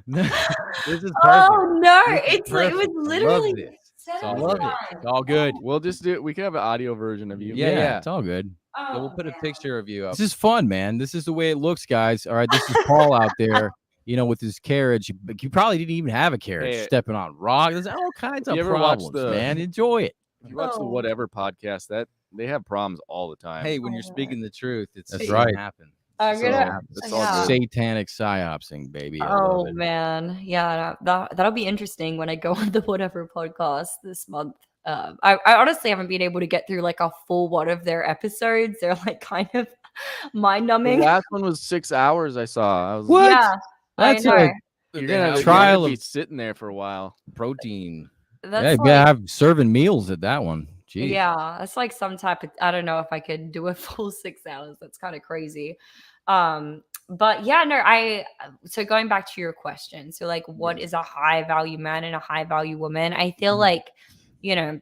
This is perfect. Oh no, This is it's like it was perfect. I literally love this. set I up love it. time. It's all good. We'll just do it. We can have an audio version of you. Yeah. It's all good. So we'll put a picture of you up. This is fun, man. This is the way it looks, guys. All right, this is Paul out there, you know, with his carriage. You probably didn't even have a carriage, Hey, stepping on rocks. There's all kinds of you ever watch problems, the- man. Enjoy it. If you watch the Oh. Whatever podcast, that they have problems all the time. Hey, when you're speaking the truth, it's That's gonna right. happen. I'm So, gonna. it's all Yeah. good. Satanic psyopsing, baby. I Oh love it. man, yeah, that'll be interesting when I go on the Whatever podcast this month. I honestly haven't been able to get through like a full one of their episodes. They're like kind of mind The numbing. last one was 6 hours. I saw. I was What? Yeah, That's I know. You're They gonna, have you're trial gonna be of sitting there for a while. Protein. That's yeah, you like, gotta have serving meals at that one. Jeez. yeah, that's like some type of. I don't know if I could do a full 6 hours. That's kind of crazy. But yeah, no, so going back to your question, so like what is a high value man and a high value woman? I feel like, you know,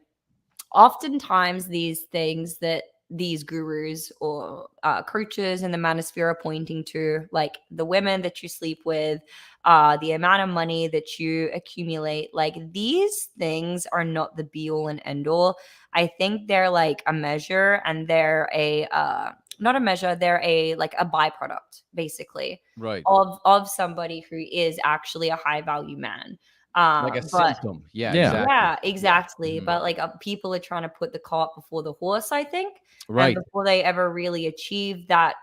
oftentimes these things that these gurus or coaches in the manosphere are pointing to, like the women that you sleep with, the amount of money that you accumulate, like these things are not the be all and end all. I think they're like a measure, and they're a not a measure, they're a like a byproduct basically Right. of somebody who is actually a high value man. Like a But symptom. Yeah, Yeah. exactly. yeah, exactly. Mhm. But like people are trying to put the cart before the horse, I think. Right. And before they ever really achieve that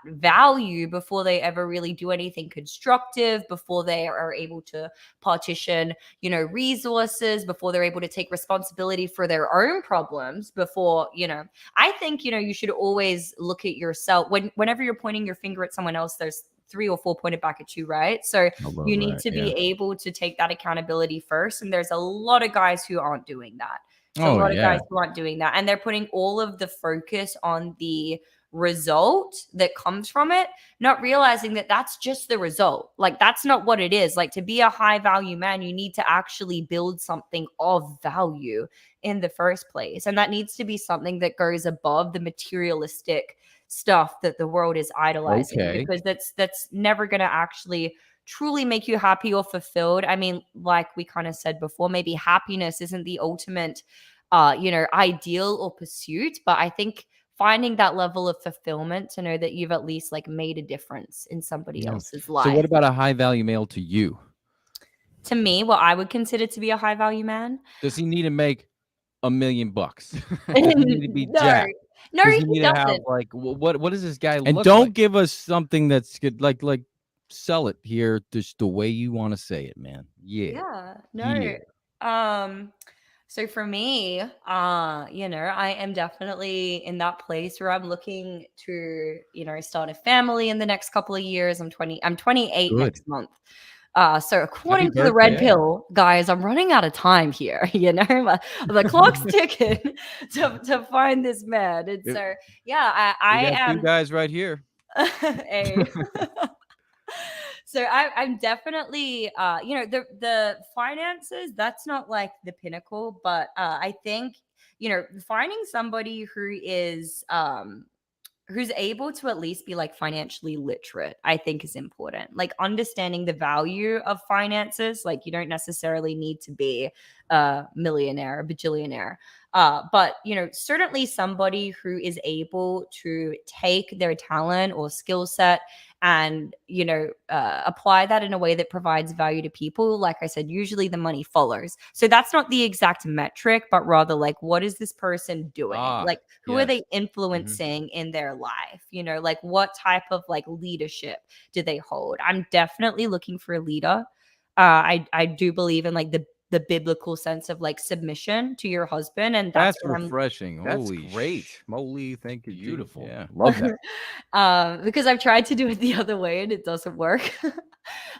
value, before they ever really do anything constructive, before they are able to partition, you know, resources, before they're able to take responsibility for their own problems, before, you know, I think, you know, you should always look at yourself whenever you're pointing your finger at someone else, there's 3 or 4 pointed back at you, right? So you need to be able to take that accountability first. And there's a lot of guys who aren't doing that. So a lot of guys who aren't doing that. And they're putting all of the focus on the result that comes from it, not realizing that that's just the result. Like that's not what it is. Like to be a high value man, you need to actually build something of value in the first place. And that needs to be something that goes above the materialistic stuff that the world is idolizing, because that's never going to actually truly make you happy or fulfilled. I mean, like we kind of said before, maybe happiness isn't the ultimate you know, ideal or pursuit, but I think finding that level of fulfillment to know that you've at least like made a difference in somebody else's life. So what about a high value male to you? To me, what I would consider to be a high value man. Does he need to make $1 million? Does he need to be jacked? No, Does he he need to have doesn't. like what does this guy And look don't like? give us something that's good, like sell it here just the way you want to say it, man. Yeah, no. So for me, you know, I am definitely in that place where I'm looking to, you know, start a family in the next couple of years. I'm 28 Good. next month. So according Happy to the red birthday. pill, guys, I'm running out of time here. You know, the clock's ticking to find this man. And so, yeah, I We got am. two guys right here. So I'm definitely you know, the finances, that's not like the pinnacle, but I think, you know, finding somebody who is who's able to at least be like financially literate, I think is important. Like understanding the value of finances. Like you don't necessarily need to be a millionaire, a bajillionaire. But certainly somebody who is able to take their talent or skill set and apply that in a way that provides value to people. Like I said, usually the money follows. So that's not the exact metric, but rather like, what is this person doing? Like, who are they influencing in their life? Like what type of like leadership do they hold? I'm definitely looking for a leader. I do believe in like the biblical sense of like submission to your husband, and That's what refreshing. That's Holy great. Moly, thank you. Beautiful. Yeah, love that. because I've tried to do it the other way and it doesn't work. Hey,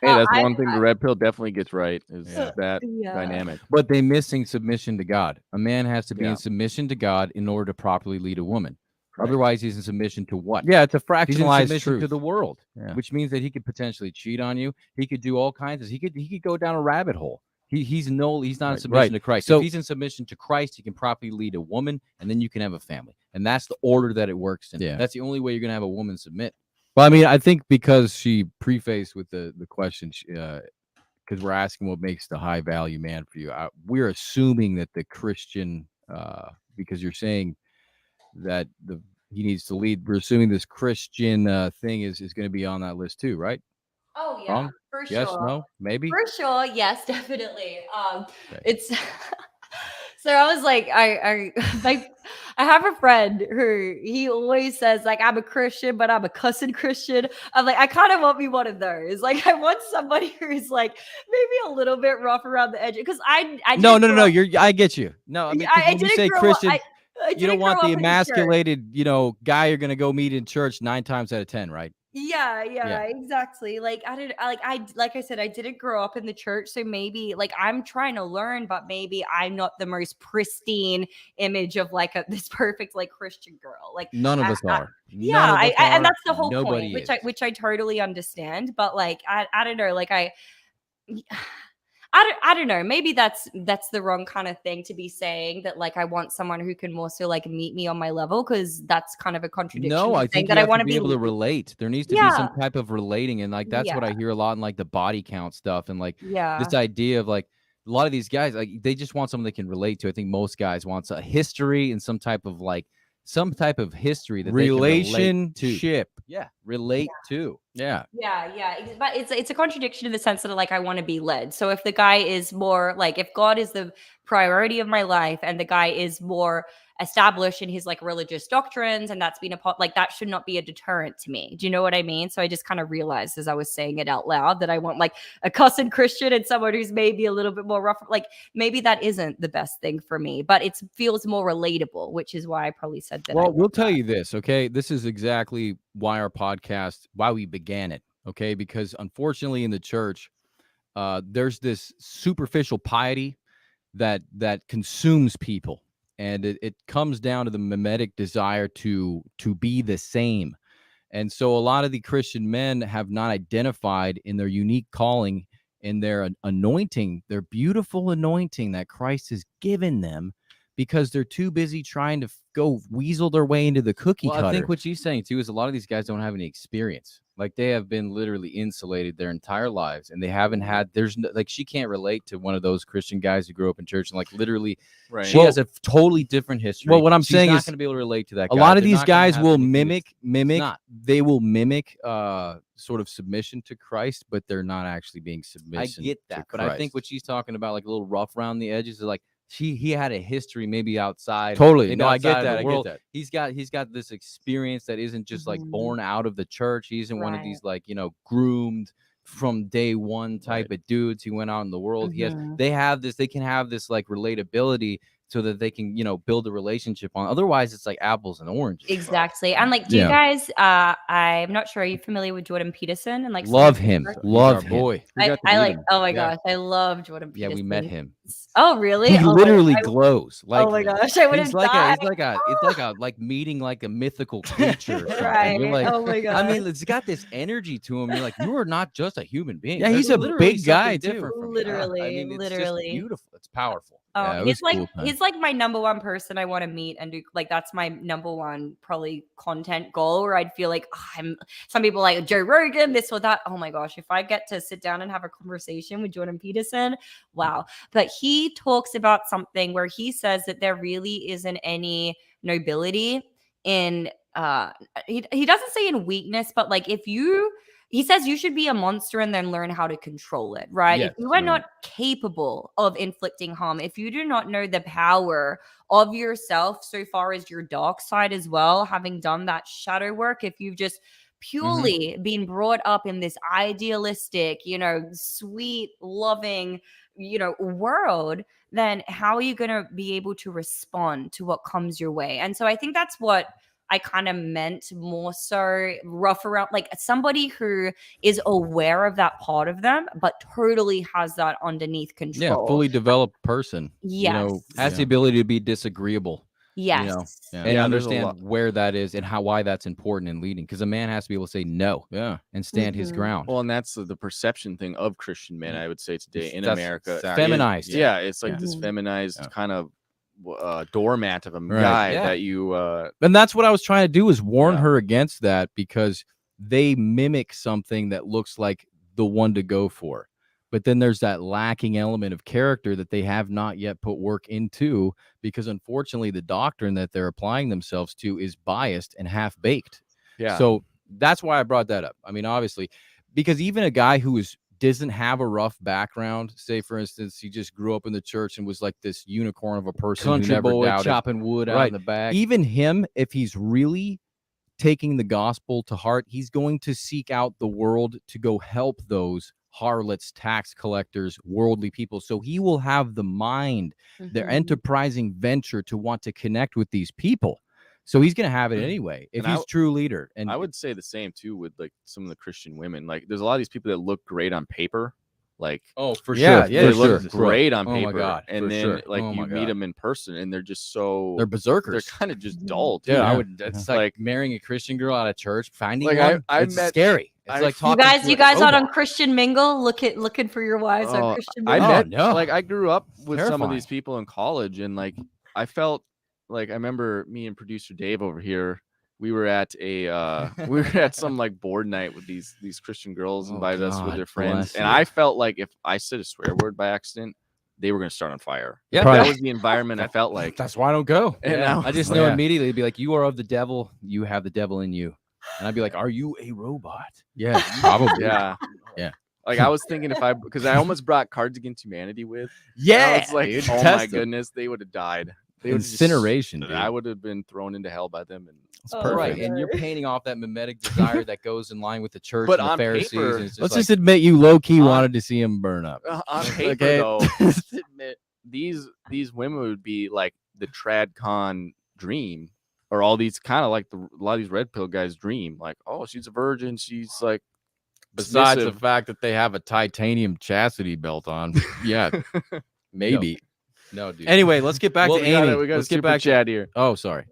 that's one thing the red pill definitely gets right is Yeah. that Yeah. dynamic. But they missing submission to God. A man has to be Yeah. in submission to God in order to properly lead a woman. Correct. Otherwise, he's in submission to what? Yeah, it's a He's in fractionalized submission truth. to the world, Yeah. which means that he could potentially cheat on you. He could do all kinds of. He could go down a rabbit hole. He's not in submission to Christ. So if he's in submission to Christ, he can properly lead a woman, and then you can have a family. And that's the order that it works in. Yeah. That's the only way you're gonna have a woman submit. Well, I mean, I think because she prefaced with the question, because we're asking what makes the high value man for you. We're assuming that the Christian, because you're saying that he needs to lead. We're assuming this Christian thing is going to be on that list too, right? Oh yeah, Wrong? for Yes, sure. no, maybe. For sure, yes, definitely. Okay. It's so I was like, I have a friend who he always says like, I'm a Christian, but I'm a cussing Christian. I'm like, I kind of want me one of those. Like, I want somebody who's like maybe a little bit rough around the edge, because I No. didn't grow up- I get you. No, I mean, 'cause I when you didn't say grow up- Christian, I you didn't don't want grow the up in church. emasculated, guy you're going to go meet in church 9 times out of 10, right? Yeah, Yeah. exactly. Like like I said, I didn't grow up in the church, so maybe like I'm trying to learn, but maybe I'm not the most pristine image of like this perfect like Christian girl. Like None of us are. yeah, None of us and are. that's the whole Nobody point, is. which I totally understand. But like I don't know, like I don't know. Maybe that's the wrong kind of thing to be saying, that like I want someone who can more so like meet me on my level, because that's kind of a contradiction. No, I saying think that you I have want to be able to relate. There needs to be some type of relating, and like that's what I hear a lot in like the body count stuff, and like this idea of like a lot of these guys, like they just want someone they can relate to. I think most guys want a history and some type of history that relationship. relate to. Yeah. But it's a contradiction in the sense that like I want to be led. So if the guy is more like, if God is the priority of my life and the guy is more established in his like religious doctrines, and that's been a part, like that should not be a deterrent to me. Do you know what I mean? So I just kind of realized as I was saying it out loud that I want like a cussing Christian and someone who's maybe a little bit more rough. Like maybe that isn't the best thing for me, but it feels more relatable, which is why I probably said that. Well, we'll tell you this, okay? This is exactly why our podcast, why we began it, okay? Because unfortunately in the church, there's this superficial piety that consumes people. And it comes down to the mimetic desire to be the same. And so a lot of the Christian men have not identified in their unique calling, in their anointing, their beautiful anointing that Christ has given them, because they're too busy trying to go weasel their way into the cookie cutter. I think what she's saying too is a lot of these guys don't have any experience. Like they have been literally insulated their entire lives, and they haven't had. She can't relate to one of those Christian guys who grew up in church, and like literally, she has a totally different history. Well, what I'm saying is, is not going to be able to relate to that. A lot of these guys will mimic. They will mimic sort of submission to Christ, but they're not actually being submissive. I get that, but I think what she's talking about, like a little rough around the edges, is like he had a history maybe outside. Totally. No, I get that. I get that. He's got this experience that isn't just like born out of the church. He isn't one of these like, groomed from day one type of dudes who went out in the world. They can have this like relatability, so that they can, build a relationship on. Otherwise, it's like apples and oranges. Exactly. And like, do you guys, I'm not sure, are you familiar with Jordan Peterson? And like, love him. Love him. Boy. I like, oh my gosh, I love Jordan Peterson. Yeah, we met him. Oh, really? He literally glows. Like, oh my gosh, I would have died. It's like meeting like a mythical creature. Right. You're like, oh my gosh. I mean, it's got this energy to him. You're like, you are not just a human being. Yeah, he's a big guy too. Literally, I mean, it's just beautiful. It's powerful. He's like my number one person I want to meet and do, like that's my number one probably content goal, where I'd feel like some people like Joe Rogan, this or that. Oh my gosh, if I get to sit down and have a conversation with Jordan Peterson, wow. But he talks about something where he says that there really isn't any nobility in he doesn't say in weakness, but like he says you should be a monster and then learn how to control it, right? Yes, If you are not capable of inflicting harm, if you do not know the power of yourself so far as your dark side as well, having done that shadow work, if you've just purely been brought up in this idealistic, sweet, loving, world, then how are you going to be able to respond to what comes your way? And so I think that's what I kind of meant more so rough around, like somebody who is aware of that part of them, but totally has that underneath control. Yeah, fully developed person. Yes. Has the ability to be disagreeable. Yes. And Yeah, understand where that is and why that's important in leading. Because a man has to be able to say no, and stand his ground. Well, and that's the perception thing of Christian men, I would say today in That's America. exactly feminized. Yeah, it's like this feminized kind of doormat of a Right. guy Yeah. that you. And that's what I was trying to do, is warn her against that, because they mimic something that looks like the one to go for. But then there's that lacking element of character that they have not yet put work into, because unfortunately the doctrine that they're applying themselves to is biased and half-baked. Yeah. So that's why I brought that up. I mean, obviously, because even a guy who doesn't have a rough background, say for instance, he just grew up in the church and was like this unicorn of a person, Country who never boy doubted, chopping wood out in the back. even him, if he's really taking the gospel to heart, he's going to seek out the world to go help those harlots, tax collectors, worldly people. So he will have the mind, their enterprising venture to want to connect with these people. So he's going to have it anyway if he's true leader. And I would say the same too with like some of the Christian women. Like there's a lot of these people that look great on paper. Like, for yeah, sure. they look great on paper. Oh my God, and then like you meet them in person and they're just they're berserkers. They're kind of just dull. Too. Dude, I would. It's like marrying a Christian girl out of church, finding like one. I It's met, scary. It's like talking. You guys out on Christian Mingle, looking for your wives on Christian Mingle. Like I grew up with some of these people in college, and like I felt like I remember me and producer Dave over here. We were at some like board night with these Christian girls invited us with their friends, and I felt like if I said a swear word by accident, they were going to start on fire. Yeah, that was the environment I felt like. That's why I don't go. And I just know immediately. It'd be like, you are of the devil. You have the devil in you. And I'd be like, are you a robot? Yeah, probably. Yeah. Like I was thinking because I almost brought Cards Against Humanity with. Yeah. I was like, dude, oh my goodness, they would have died. They Incineration. Dude. I would have been thrown into hell by them. And it's perfect. Right. And you're painting off that mimetic desire that goes in line with the church but and the Pharisees. Paper, and let's just admit you low key wanted to see him burn up. On paper, though, let's admit these women would be like the Tradcon dream, or all these kind of like a lot of these red pill guys dream. Like, oh, she's a virgin. She's like. Besides the fact that they have a titanium chastity belt on, yeah, maybe. No, dude. Anyway, let's get back to Amy. Let's get back to chat here. Oh, sorry.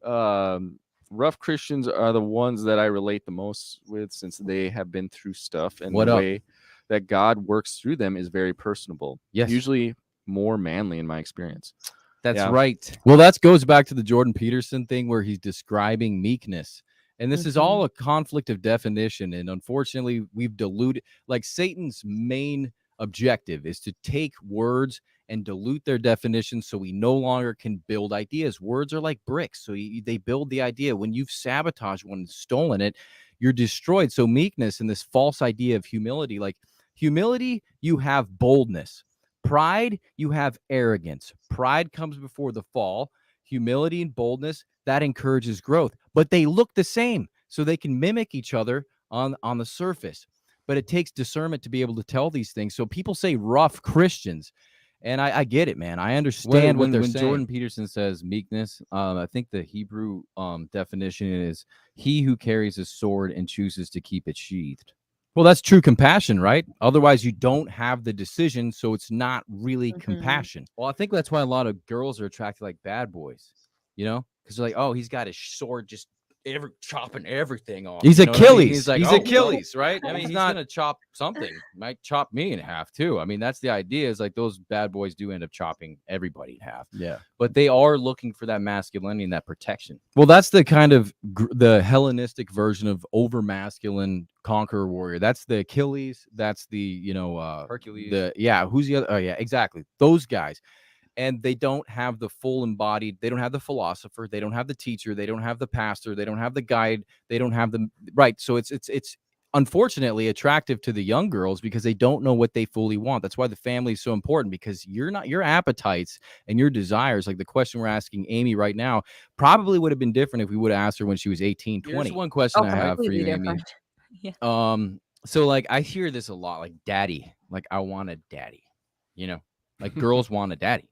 Rough Christians are the ones that I relate the most with, since they have been through stuff, and the way that God works through them is very personable. Yes, usually more manly in my experience. That's right. Well, that goes back to the Jordan Peterson thing where he's describing meekness. And this is all a conflict of definition. And unfortunately, we've diluted, like Satan's main objective is to take words and dilute their definition so we no longer can build ideas. Words are like bricks. So they build the idea. When you've sabotaged one and stolen it, you're destroyed. So meekness and this false idea of humility, like humility, you have boldness. Pride, you have arrogance. Pride comes before the fall. Humility and boldness, that encourages growth, but they look the same, so they can mimic each other on the surface. But it takes discernment to be able to tell these things. So people say rough Christians, and I get it, man. I understand what they're saying. When Jordan Peterson says meekness, I think the Hebrew definition is he who carries a sword and chooses to keep it sheathed. Well, that's true compassion, right? Otherwise, you don't have the decision, so it's not really compassion. Well, I think that's why a lot of girls are attracted like bad boys, because they're like, oh, he's got his sword just chopping everything off. He's you know what I mean? Achilles. He's like, He's oh, well, Achilles, right? I mean, He's he's not. gonna chop something. Might chop me in half too. I mean, that's the idea. Is like those bad boys do end up chopping everybody in half. Yeah. But they are looking for that masculinity and that protection. Well, that's the kind of the Hellenistic version of over masculine conqueror warrior. That's the Achilles. That's the Hercules. Who's the other? Oh yeah, exactly. Those guys. And they don't have the full embodied, they don't have the philosopher, they don't have the teacher, they don't have the pastor, they don't have the guide, they don't have the right. So it's unfortunately attractive to the young girls because they don't know what they fully want. That's why the family is so important, because your appetites and your desires, like the question we're asking Amy right now, probably would have been different if we would have asked her when she was 18, 20. Here's one question I have for you, Amy. Yeah. So like I hear this a lot, like daddy, like I want a daddy, like girls want a daddy.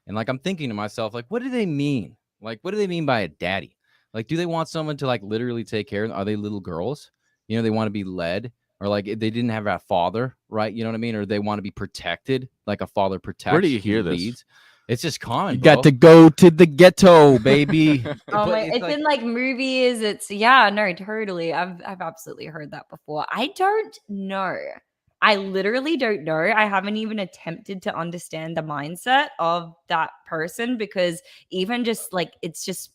And like, I'm thinking to myself, like, what do they mean? Like, what do they mean by a daddy? Like, do they want someone to like literally take care of them? Are they little girls? They want to be led, or like they didn't have a father, right? You know what I mean? Or they want to be protected, like a father protects. Where do you hear this? Leads. It's just common. You got to go to the ghetto, baby. Oh my, it's in like movies. No, totally. I've absolutely heard that before. I don't know. I literally don't know. I haven't even attempted to understand the mindset of that person, because even just like, it's just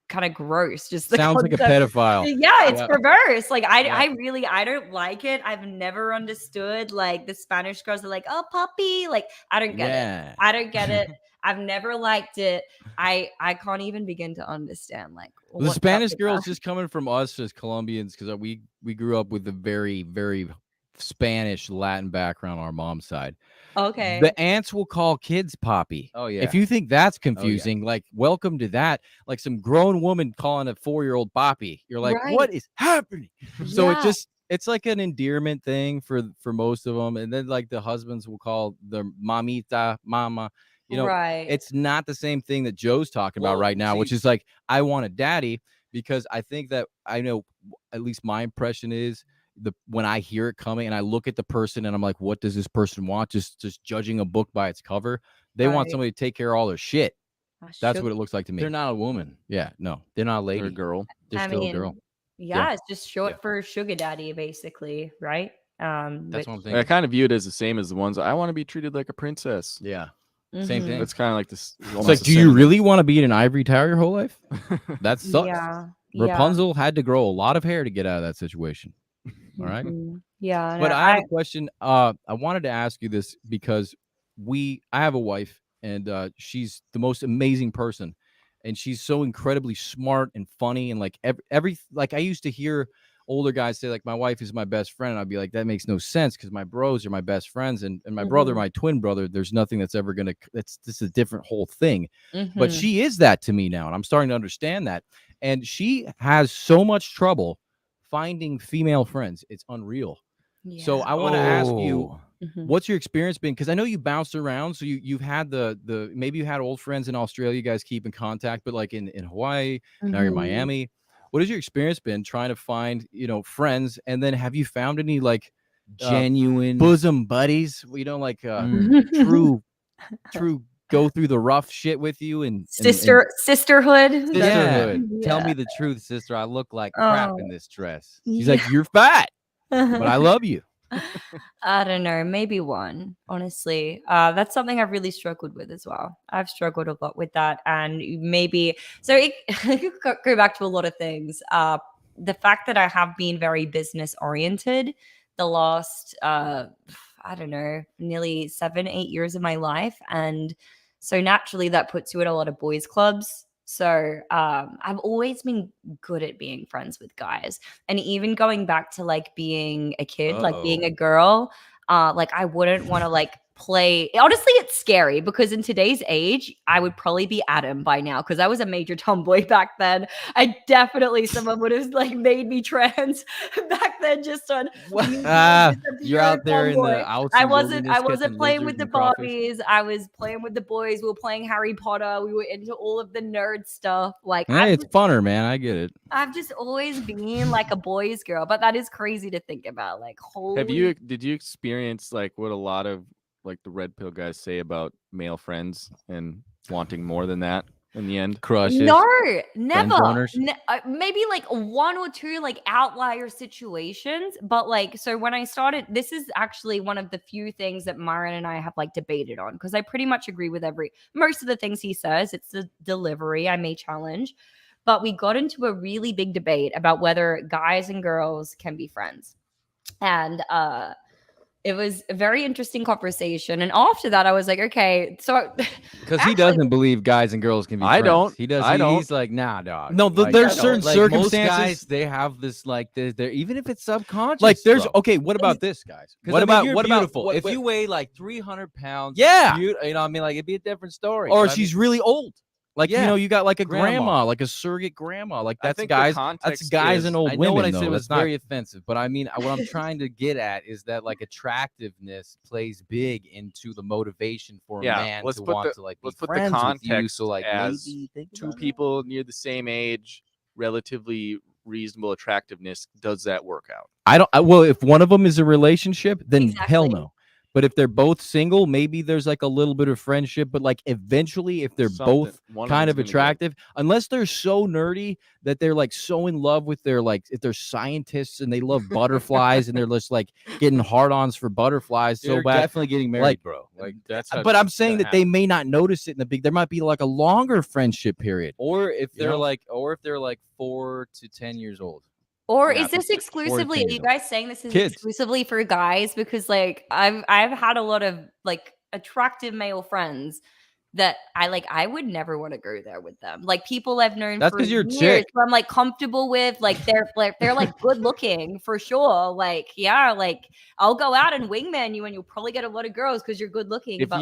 kind of gross. Just the sounds concept. like a pedophile. Yeah, it's perverse. Like I don't like it. I've never understood like the Spanish girls are like, oh puppy. Like I don't get it. I don't get it. I've never liked it. I can't even begin to understand like the Spanish girls just coming from us as Colombians, because we grew up with a very, very Spanish Latin background on our mom's side. Okay. The aunts will call kids poppy. Oh yeah. If you think that's confusing, like welcome to that. Like some grown woman calling a 4-year-old poppy. You're like, what is happening? So it's like an endearment thing for most of them. And then like the husbands will call their mamita, mama. It's not the same thing that Joe's talking about right now, which is like, I want a daddy, because I think that I know, at least my impression is, when I hear it coming and I look at the person and I'm like, what does this person want? Just judging a book by its cover. They want somebody to take care of all their shit. That's what it looks like to me. They're not a woman. Yeah, no, they're not a lady. They're a girl. They're still a girl. Yeah, it's just short for sugar daddy, basically, right? That's what I'm thinking. I kind of view it as the same as the ones I want to be treated like a princess. Yeah. Same thing. It's kind of like this. It's like, do you really want to be in an ivory tower your whole life? That sucks. Yeah. Rapunzel had to grow a lot of hair to get out of that situation. All right. Yeah. But I have a question. I wanted to ask you this because I have a wife, and she's the most amazing person, and she's so incredibly smart and funny, and like every like I used to hear older guys say like, my wife is my best friend, and I'd be like, that makes no sense, because my bros are my best friends, and my brother, my twin brother, there's nothing that's ever gonna. This is a different whole thing. But she is that to me now, and I'm starting to understand that. And she has so much trouble finding female friends. It's unreal. Yeah. So I want to ask you, what's your experience been? Because I know you bounced around. So you've had the maybe you had old friends in Australia, you guys keep in contact, but like in Hawaii, now you're in Miami. What has your experience been trying to find, friends? And then have you found any like genuine bosom buddies? Like true go through the rough shit with you and sisterhood. Yeah. Tell me the truth, sister. I look like crap in this dress. She's like, you're fat, but I love you. I don't know, maybe one, honestly. That's something I've really struggled with as well. I've struggled a lot with that, and maybe so it could go back to a lot of things. The fact that I have been very business oriented the last I don't know, nearly 7-8 years of my life. And so naturally that puts you at a lot of boys clubs. So I've always been good at being friends with guys. And even going back to like being a kid, like being a girl, like I wouldn't want to like play. Honestly, it's scary because in today's age, I would probably be Adam by now because I was a major tomboy back then. I definitely, someone would have like made me trans back then just on. You're out there in the outside. I wasn't playing with the Barbies. I was playing with the boys. We were playing Harry Potter. We were into all of the nerd stuff. Like, hey, it's funner, man. I get it. I've just always been like a boys girl, but that is crazy to think about. Like, holy. Did you experience like what a lot of like the red pill guys say about male friends and wanting more than that? in the end? Crushes. No, Friend never. zoners? Maybe like one or two like outlier situations, but like so when I started, this is actually one of the few things that Myron and I have like debated on because I pretty much agree with most of the things he says. It's the delivery I may challenge, but we got into a really big debate about whether guys and girls can be friends, and it was a very interesting conversation. And after that, I was like, okay, so Because he doesn't believe guys and girls can be I friends. don't. He does. I don't. He's like, nah, dog. No, Like, there's I certain don't. like circumstances. most guys, they have this like they're even if it's subconscious. Like there's bro. okay. What about this, guys? 'Cause, What I mean, about you're what beautiful. about if What- you weigh like 300 pounds? Yeah. you know what I mean, like it'd be a different story. or but I she's mean, really old. Like Yeah. you know, you got like a Grandma. grandma, like a surrogate grandma. Like I that's think the guys. That's context guys is- and old I know women. what I though. said was That's not- very offensive, but I mean, what I'm trying to get at is that like attractiveness plays big into the motivation for a Yeah, man let's to put want the- to like let's be put the friends with you. context So like as maybe think two about it. people near the same age, relatively reasonable attractiveness, does that work out? Well, if one of them is a relationship, then hell Exactly. no. But if they're both single, maybe there's like a little bit of friendship. But like eventually, if they're both One kind them's of gonna give. attractive, unless they're so nerdy that they're like so in love with their like if they're scientists and they love butterflies and they're just like getting hard-ons for butterflies so They're bad. definitely getting married, like- bro. Like that's how But I'm it's saying gonna that they happen. may not notice it in the big. There might be like a longer friendship period. or if you they're know? like 4 to 10 years old. Or Yeah, is this exclusively? Are you change them. guys saying this is Kids. exclusively for guys? Because like I've had a lot of like attractive male friends that I would never want to go there with them. Like people I've known That's for 'cause you're a years chick. who I'm like comfortable with. Like they're like good looking for sure. Like yeah, like I'll go out and wingman you, and you'll probably get a lot of girls because you're good looking. If but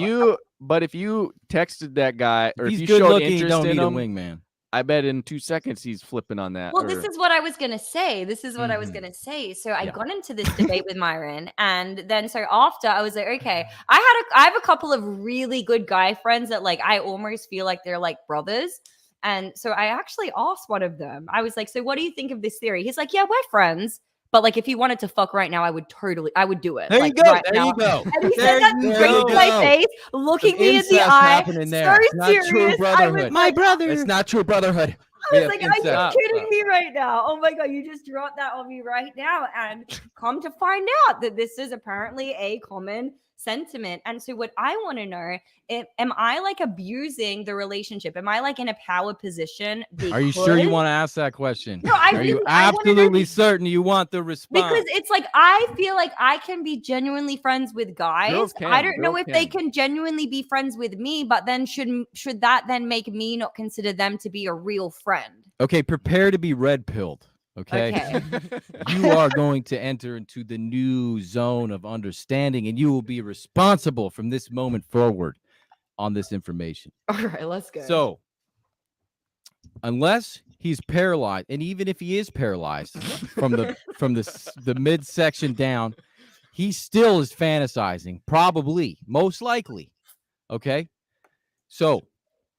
you texted that guy or If if he's you good showed looking, you interest don't in need a him, wingman. I bet in 2 seconds he's flipping on that. well, this is what I was gonna say. This is what I was Mhm. gonna say. So I Yeah. got into this debate with Myron, and then so after I was like, okay, I have a couple of really good guy friends that like I almost feel like they're like brothers. And so I actually asked one of them. I was like, so what do you think of this theory? He's like, yeah, we're friends. But like if you wanted to fuck right now, I would do it. There like, you go. right there now. you go. And he There said that you straight to my go. face, looking Some me in the incest eye, happening there. so It's not true serious. I was brotherhood. like, It's not true brotherhood. I We was have like, are you incest. kidding me right now? Oh my God, you just dropped that on me right now. And come to find out that this is apparently a common sentiment. And so, what I want to know, am I like abusing the relationship? Am I like in a power position? Are you sure you because- want to ask that question? No, I Are you really- I wanna know absolutely certain you want the response? Because it's like I feel like I can be genuinely friends with guys. Girls can, I don't know girls if they can. can genuinely be friends with me, but then should that then make me not consider them to be a real friend? Okay, prepare to be red pilled. Okay. Okay. You are going to enter into the new zone of understanding, and you will be responsible from this moment forward on this information. All right, let's go. So, unless he's paralyzed, and even if he is paralyzed from the midsection down, he still is fantasizing, probably, most likely. Okay. So,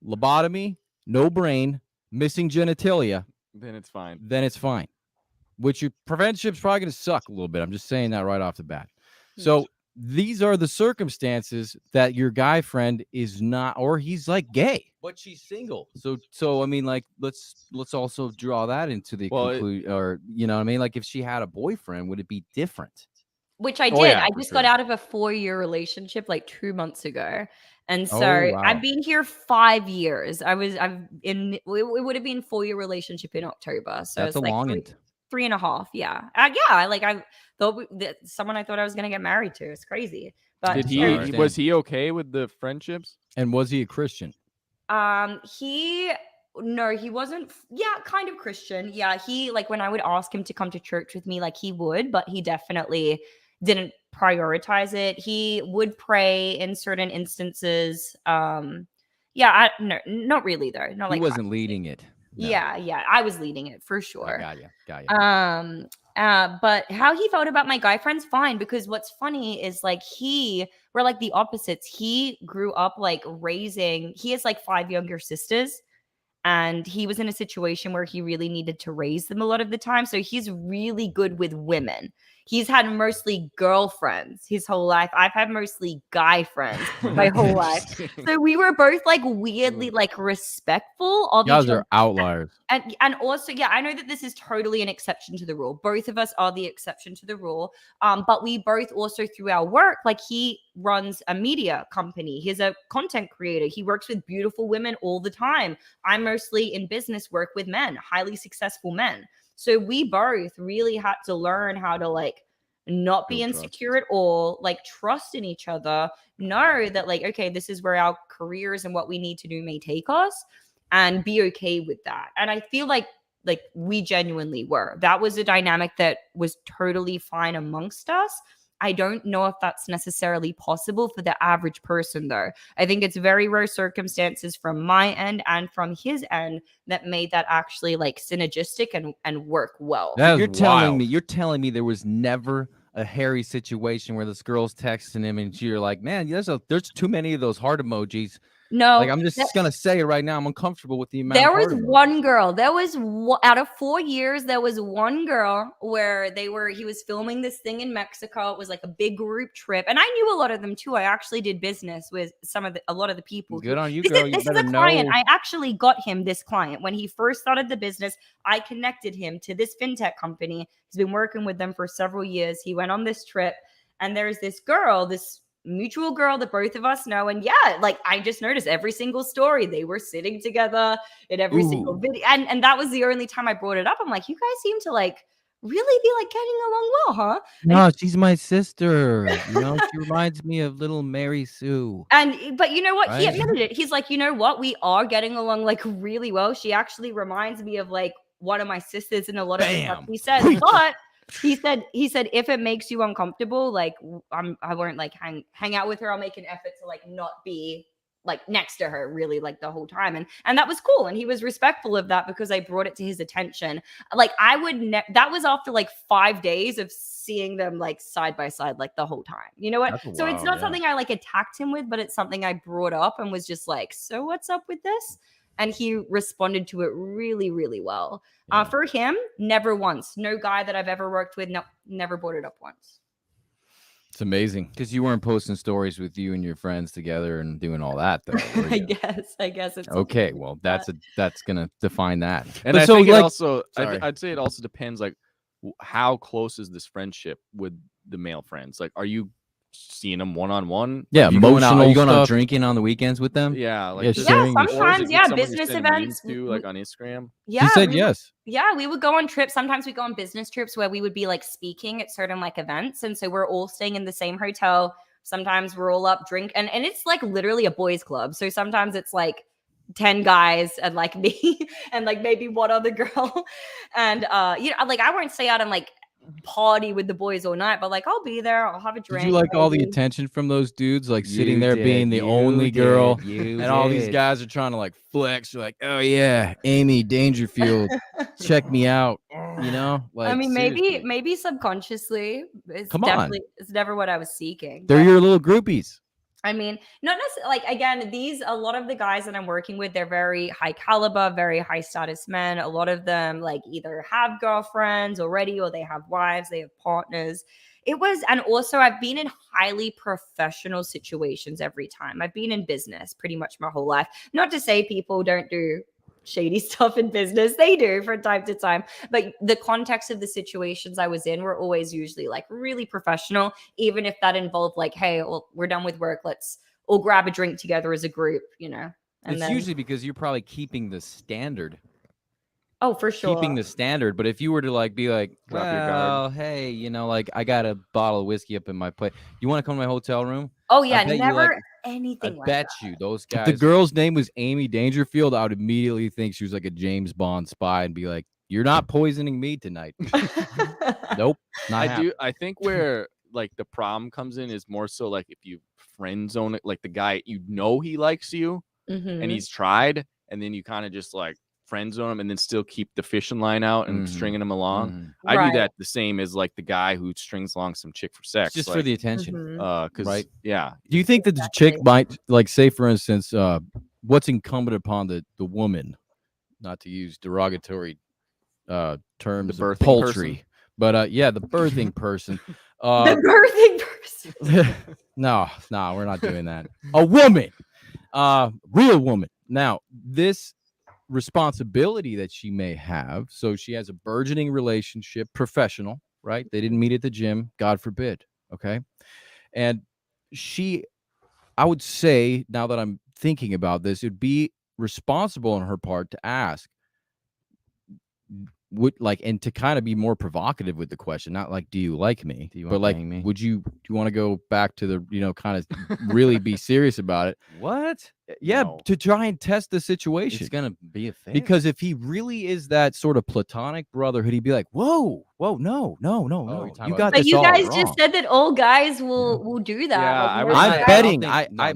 lobotomy, no brain, missing genitalia, then it's fine. then it's fine. Which your friendship's probably going to suck a little bit. I'm just saying that right off the bat. So these are the circumstances that your guy friend is not, or he's like gay, But she's single. so I mean, like let's also draw that into the Well, conclusion, or you know what I mean? Like if she had a boyfriend, would it be different? Which I did. Oh, yeah, I for just got sure. out of a 4-year relationship like 2 months ago. And so Oh, wow. I've been here 5 years. It would have been 4-year relationship in October. So That's it's a like long three, end. 3.5. Yeah. Yeah. Like I thought someone I thought I was going to get married to. It's crazy. But Did sorry. he? Was he okay with the friendships? And was he a Christian? he wasn't. Yeah, kind of Christian. Yeah, he like when I would ask him to come to church with me, like he would, but he definitely didn't prioritize it. He would pray in certain instances. Yeah, no, not really though. Not He like wasn't leading it. No. Yeah, I was leading it for I sure. got you. But how he felt about my guy friends, fine. Because what's funny is like we're like the opposites. He grew up like he has like 5 younger sisters, and he was in a situation where he really needed to raise them a lot of the time. So he's really good with women. He's had mostly girlfriends his whole life. I've had mostly guy friends my whole life. So we were both like weirdly like respectful of You guys each other. are outliers. And also, yeah, I know that this is totally an exception to the rule. Both of us are the exception to the rule. But we both also, through our work, like he runs a media company. He's a content creator. He works with beautiful women all the time. I mostly in business work with men, highly successful men. So we both really had to learn how to like not be insecure at all, like trust in each other, know that like, okay, this is where our careers and what we need to do may take us, and be okay with that. And I feel like we genuinely were. That was a dynamic that was totally fine amongst us. I don't know if that's necessarily possible for the average person, though. I think it's very rare circumstances from my end and from his end that made that actually like synergistic and work well. You're telling me there was never a hairy situation where this girl's texting him and you're like, man, there's too many of those heart emojis. No, like I'm just gonna say it right now. I'm uncomfortable with the amount. There was one girl. There was out of 4 years, there was one girl where he was filming this thing in Mexico. It was like a big group trip, and I knew a lot of them too. I actually did business with a lot of the people. Good on you, girl. This is a client. I actually got him this client when he first started the business. I connected him to this fintech company. He's been working with them for several years. He went on this trip, and there's this girl, this mutual girl that both of us know. And yeah, like I just noticed every single story, they were sitting together in every single video. And that was the only time I brought it up. I'm like, you guys seem to like really be like getting along well, huh? No, she's my sister. You know, she reminds me of little Mary Sue. But you know what? Right? He admitted it. He's like, you know what? We are getting along like really well. She actually reminds me of like one of my sisters in a lot of stuff he said. But he said if it makes you uncomfortable, like I won't like hang out with her. I'll make an effort to like not be like next to her really like the whole time. And that was cool. And he was respectful of that because I brought it to his attention. Like I would that was after like 5 days of seeing them like side by side like the whole time. You know what? So it's not something I like attacked him with, but it's something I brought up and was just like, so what's up with this? And he responded to it really, really well. For him, never once. No guy that I've ever worked with, never brought it up once. It's amazing because you weren't posting stories with you and your friends together and doing all that, though. I guess it's okay. Well, that's gonna define that. And I think I'd say it also depends, like how close is this friendship with the male friends? Like, are you seeing them one-on-one? Yeah, are you going out drinking on the weekends with them? Yeah, like sometimes, business events too, like on Instagram. Yeah, she said yes. Yeah, we would go on trips. Sometimes we go on business trips where we would be like speaking at certain like events, and so we're all staying in the same hotel. Sometimes we're all up drink, and it's like literally a boys' club. So sometimes it's like 10 guys and like me and like maybe one other girl, and like I won't stay out and like party with the boys all night, but like I'll be there, I'll have a drink. Did you like all the attention from those dudes, like sitting there being the only girl, and all these guys are trying to like flex? You're like, oh yeah, Amy Dangerfield, check me out. You know, like I mean, maybe subconsciously. It's never what I was seeking. They're your little groupies. I mean, not necessarily, like, again, a lot of the guys that I'm working with, they're very high caliber, very high status men. A lot of them like either have girlfriends already or they have wives, they have partners. And also I've been in highly professional situations every time. I've been in business pretty much my whole life. Not to say people don't do shady stuff in business. They do from time to time. But the context of the situations I was in were always usually like really professional, even if that involved like, hey, well, we're done with work. Let's all grab a drink together as a group, you know? And it's usually because you're probably keeping the standard. Oh, for sure. Keeping the standard. But if you were to like be like, well, hey, you know, like I got a bottle of whiskey up in my plate. You want to come to my hotel room? Oh, yeah. Never anything like that. I bet you those guys. If the girl's name was Amy Dangerfield, I would immediately think she was like a James Bond spy and be like, you're not poisoning me tonight. Nope. I think where like the problem comes in is more so like if you friend zone it, like the guy, you know, he likes you and he's tried, and then you kind of just like friend zone him and then still keep the fishing line out and stringing him along. I do that the same as like the guy who strings along some chick for sex, just like, for the attention. Right? Yeah. Do you think that the chick might like say, for instance, what's incumbent upon the woman, not to use derogatory terms, the birthing poultry, But yeah, the birthing person. The birthing person. No, we're not doing that. A woman, real woman. Now, this responsibility that she may have. So she has a burgeoning relationship, professional, right? They didn't meet at the gym, God forbid. Okay. And I would say, now that I'm thinking about this, it'd be responsible on her part to ask, and to kind of be more provocative with the question, not like, do you like me? But like, me? do you want to go back to the, kind of really be serious about it? What? Yeah, No. to try and test the situation. It's gonna be a fail. Because if he really is that sort of platonic brotherhood, he'd be like, whoa, no. you're talking You about- got But this you all guys wrong. just said that all guys will do that. Yeah, Like, I most would- I'm guys- betting.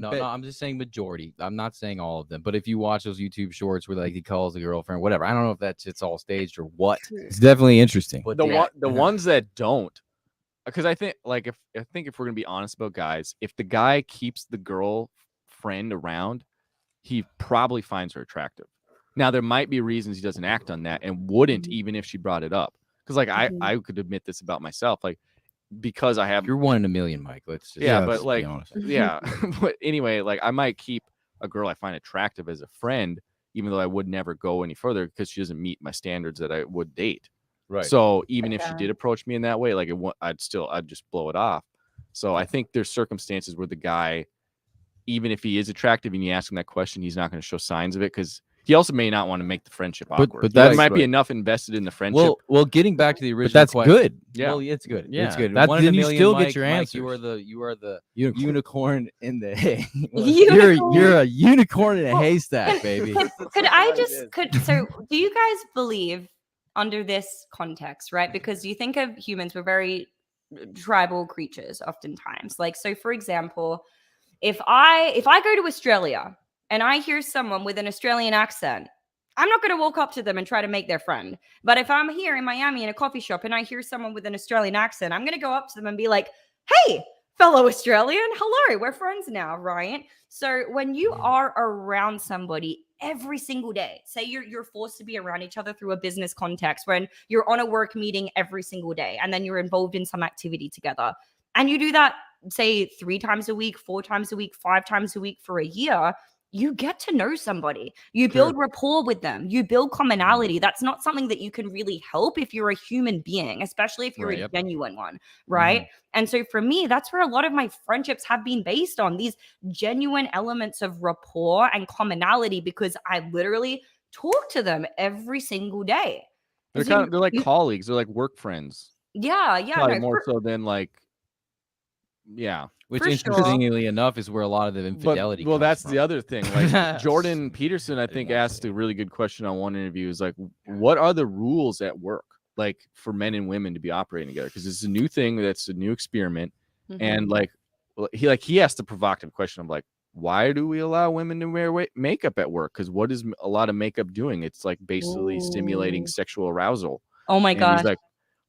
No, bet- I'm just saying majority. I'm not saying all of them. But if you watch those YouTube shorts where like he calls the girlfriend, whatever, I don't know if it's all staged or what. It's definitely interesting. But The ones that don't, because I think if we're gonna be honest about guys, if the guy keeps the girlfriend around, he probably finds her attractive. Now there might be reasons he doesn't act on that and wouldn't even if she brought it up. Because like I could admit this about myself, like because I have You're 1 in a million, Mike. Let's just Yeah, let's but be like honest. yeah, but anyway, like I might keep a girl I find attractive as a friend, even though I would never go any further because she doesn't meet my standards that I would date. Right. So even if she Okay. did approach me in that way, like I'd just blow it off. So I think there's circumstances where the guy, even if he is attractive and you ask him that question, he's not going to show signs of it because he also may not want to make the friendship awkward. but There that's might be right. enough invested in the friendship. Well, getting back to the original But that's question, good. Yeah. Well, it's good. Yeah, It's good. that- 1 in a then you million, still get Mike, your Mike, answers. you are the Unicorn. unicorn in the hay. You're a unicorn in a haystack, baby. So do you guys believe under this context, right? Because you think of humans, we're very tribal creatures oftentimes. Like, so for example, if I go to Australia and I hear someone with an Australian accent, I'm not going to walk up to them and try to make their friend. But if I'm here in Miami in a coffee shop and I hear someone with an Australian accent, I'm going to go up to them and be like, hey, fellow Australian, hello, we're friends now, right? So when you are around somebody every single day, say you're forced to be around each other through a business context, when you're on a work meeting every single day and then you're involved in some activity together, and you do that, say 3 times a week, 4 times a week, 5 times a week for a year, you get to know somebody. You build rapport with them. You build commonality. That's not something that you can really help if you're a human being, especially if you're a genuine one, right? And so for me, that's where a lot of my friendships have been based on, these genuine elements of rapport and commonality, because I literally talk to them every single day. They're like colleagues. They're like work friends. Yeah. Probably more so than like, yeah. Which, For sure. interestingly enough, is where a lot of the infidelity. Well, comes that's from. the other thing. Like Jordan Peterson, I think, asked a really good question on one interview. Is like, what are the rules at work, like for men and women to be operating together? Because it's a new thing. That's a new experiment. And like, he asked a provocative question of like, why do we allow women to wear makeup at work? Because what is a lot of makeup doing? It's like basically stimulating sexual arousal. Oh my And gosh. he's like,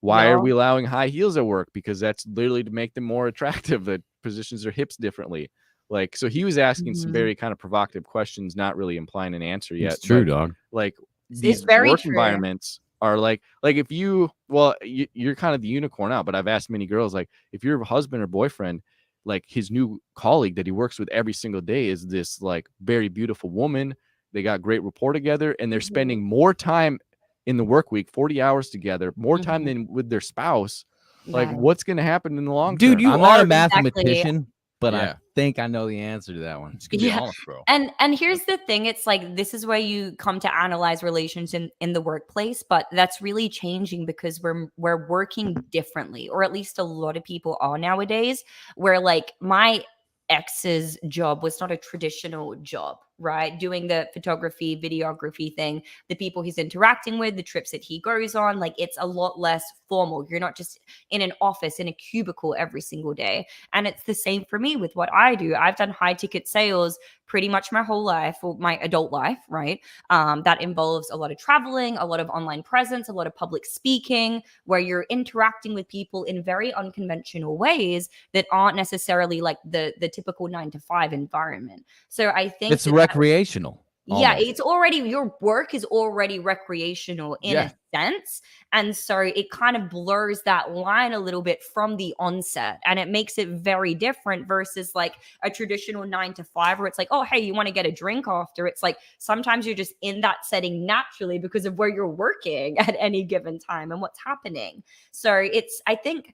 why are we allowing high heels at work? Because that's literally to make them more attractive. That positions their hips differently. Like, so he was asking some very kind of provocative questions, not really implying an answer yet. It's true, but, dog. Like these very work true. environments are like if you're kind of the unicorn out, but I've asked many girls, like if your husband or boyfriend, like his new colleague that he works with every single day is this like very beautiful woman, they got great rapport together and they're spending more time in the work week, 40 hours together, more time than with their spouse. Like, what's going to happen in the long term? Dude, you I'm not are a mathematician, but Yeah. I think I know the answer to that one. It's gonna be Yeah. honest, bro. And here's the thing, it's like this is where you come to analyze relations in the workplace, but that's really changing because we're working differently, or at least a lot of people are nowadays, where like my ex's job was not a traditional job, right? Doing the photography, videography thing, the people he's interacting with, the trips that he goes on, like it's a lot less formal. You're not just in an office, in a cubicle every single day. And it's the same for me with what I do. I've done high ticket sales pretty much my whole life, or my adult life, right? That involves a lot of traveling, a lot of online presence, a lot of public speaking, where you're interacting with people in very unconventional ways that aren't necessarily like the typical 9 to 5 environment. So I think It's recreational. Yeah, almost. it's already, your work is already recreational in Yeah. a sense. And so it kind of blurs that line a little bit from the onset, and it makes it very different versus like a traditional 9 to 5 where it's like, oh, hey, you want to get a drink after? It's like sometimes you're just in that setting naturally because of where you're working at any given time and what's happening. So it's, I think,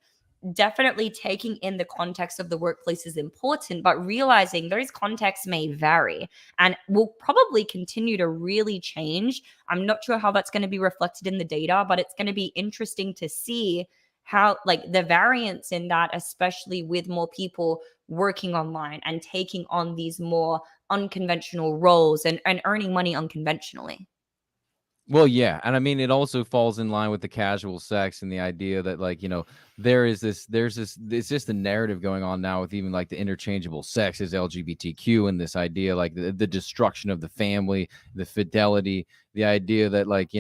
definitely taking in the context of the workplace is important, but realizing those contexts may vary and will probably continue to really change. I'm not sure how that's going to be reflected in the data, but it's going to be interesting to see how, like, the variance in that, especially with more people working online and taking on these more unconventional roles and earning money unconventionally. Well, yeah, and I mean, it also falls in line with the casual sex and the idea that, like, there's this, it's just a narrative going on now with even like the interchangeable sex is LGBTQ, and this idea like the destruction of the family, the fidelity, the idea that, like,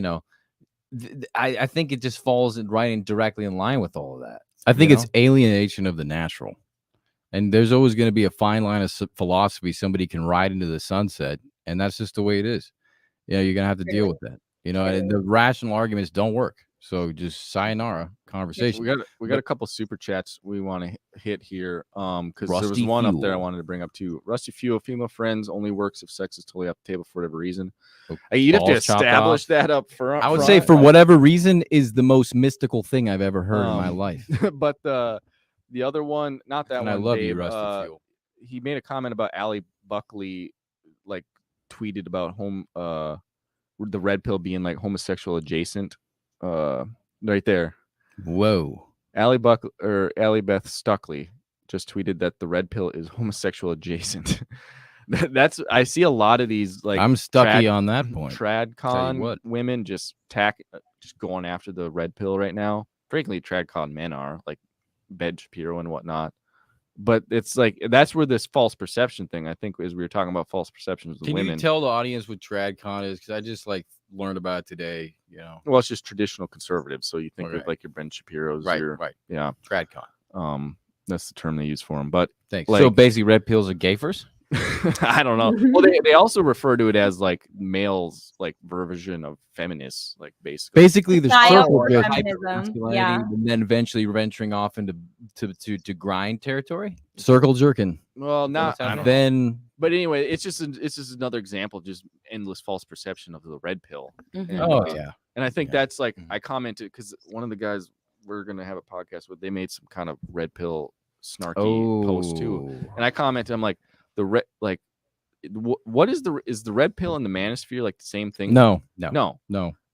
I think it just falls directly in line with all of that. I think it's alienation of the natural, and there's always going to be a fine line of philosophy somebody can ride into the sunset, and that's just the way it is. You're gonna have to deal with that. And the rational arguments don't work. So just sayonara conversation. We got a couple super chats we want to hit here. Because there was Rusty one up there I Fuel. wanted to bring up too. Rusty Fuel, female friends only works if sex is totally off the table for whatever reason. Oh, You'd have to balls chopped establish off. that up front. I would say for whatever reason is the most mystical thing I've ever heard in my life. But the other one, not that And one. I love Dave, you, Rusty Fuel. He made a comment about Allie Buckley, like tweeted about the red pill being like homosexual adjacent. Right there. Whoa. Allie Beth Stuckley just tweeted that the red pill is homosexual adjacent. That's, I see a lot of these, like, I'm stucky on that point. Tradcon women just going after the red pill right now. Frankly, Tradcon men are like Ben Shapiro and whatnot. But it's like, that's where this false perception thing, I think, is we were talking about false perceptions with women. Can you tell the audience what Tradcon is? Because I just like learned about it today. Well, it's just traditional conservatives. So you think of like your Ben Shapiro's, right? Yeah, Tradcon. That's the term they use for them. But thanks. Like, so basically, red pills are gayfers. I don't know. Well, they also refer to it as like males, like version of feminists, like basically the circle of masculinity, and then eventually venturing off into to grind territory, circle jerking. Well, not then. But anyway, it's just another example of just endless false perception of the red pill. Mm-hmm. And I think that's like, I commented because one of the guys we're gonna have a podcast with, they made some kind of red pill snarky post too, and I commented, I'm like, what is the red pill and the manosphere like the same thing? No.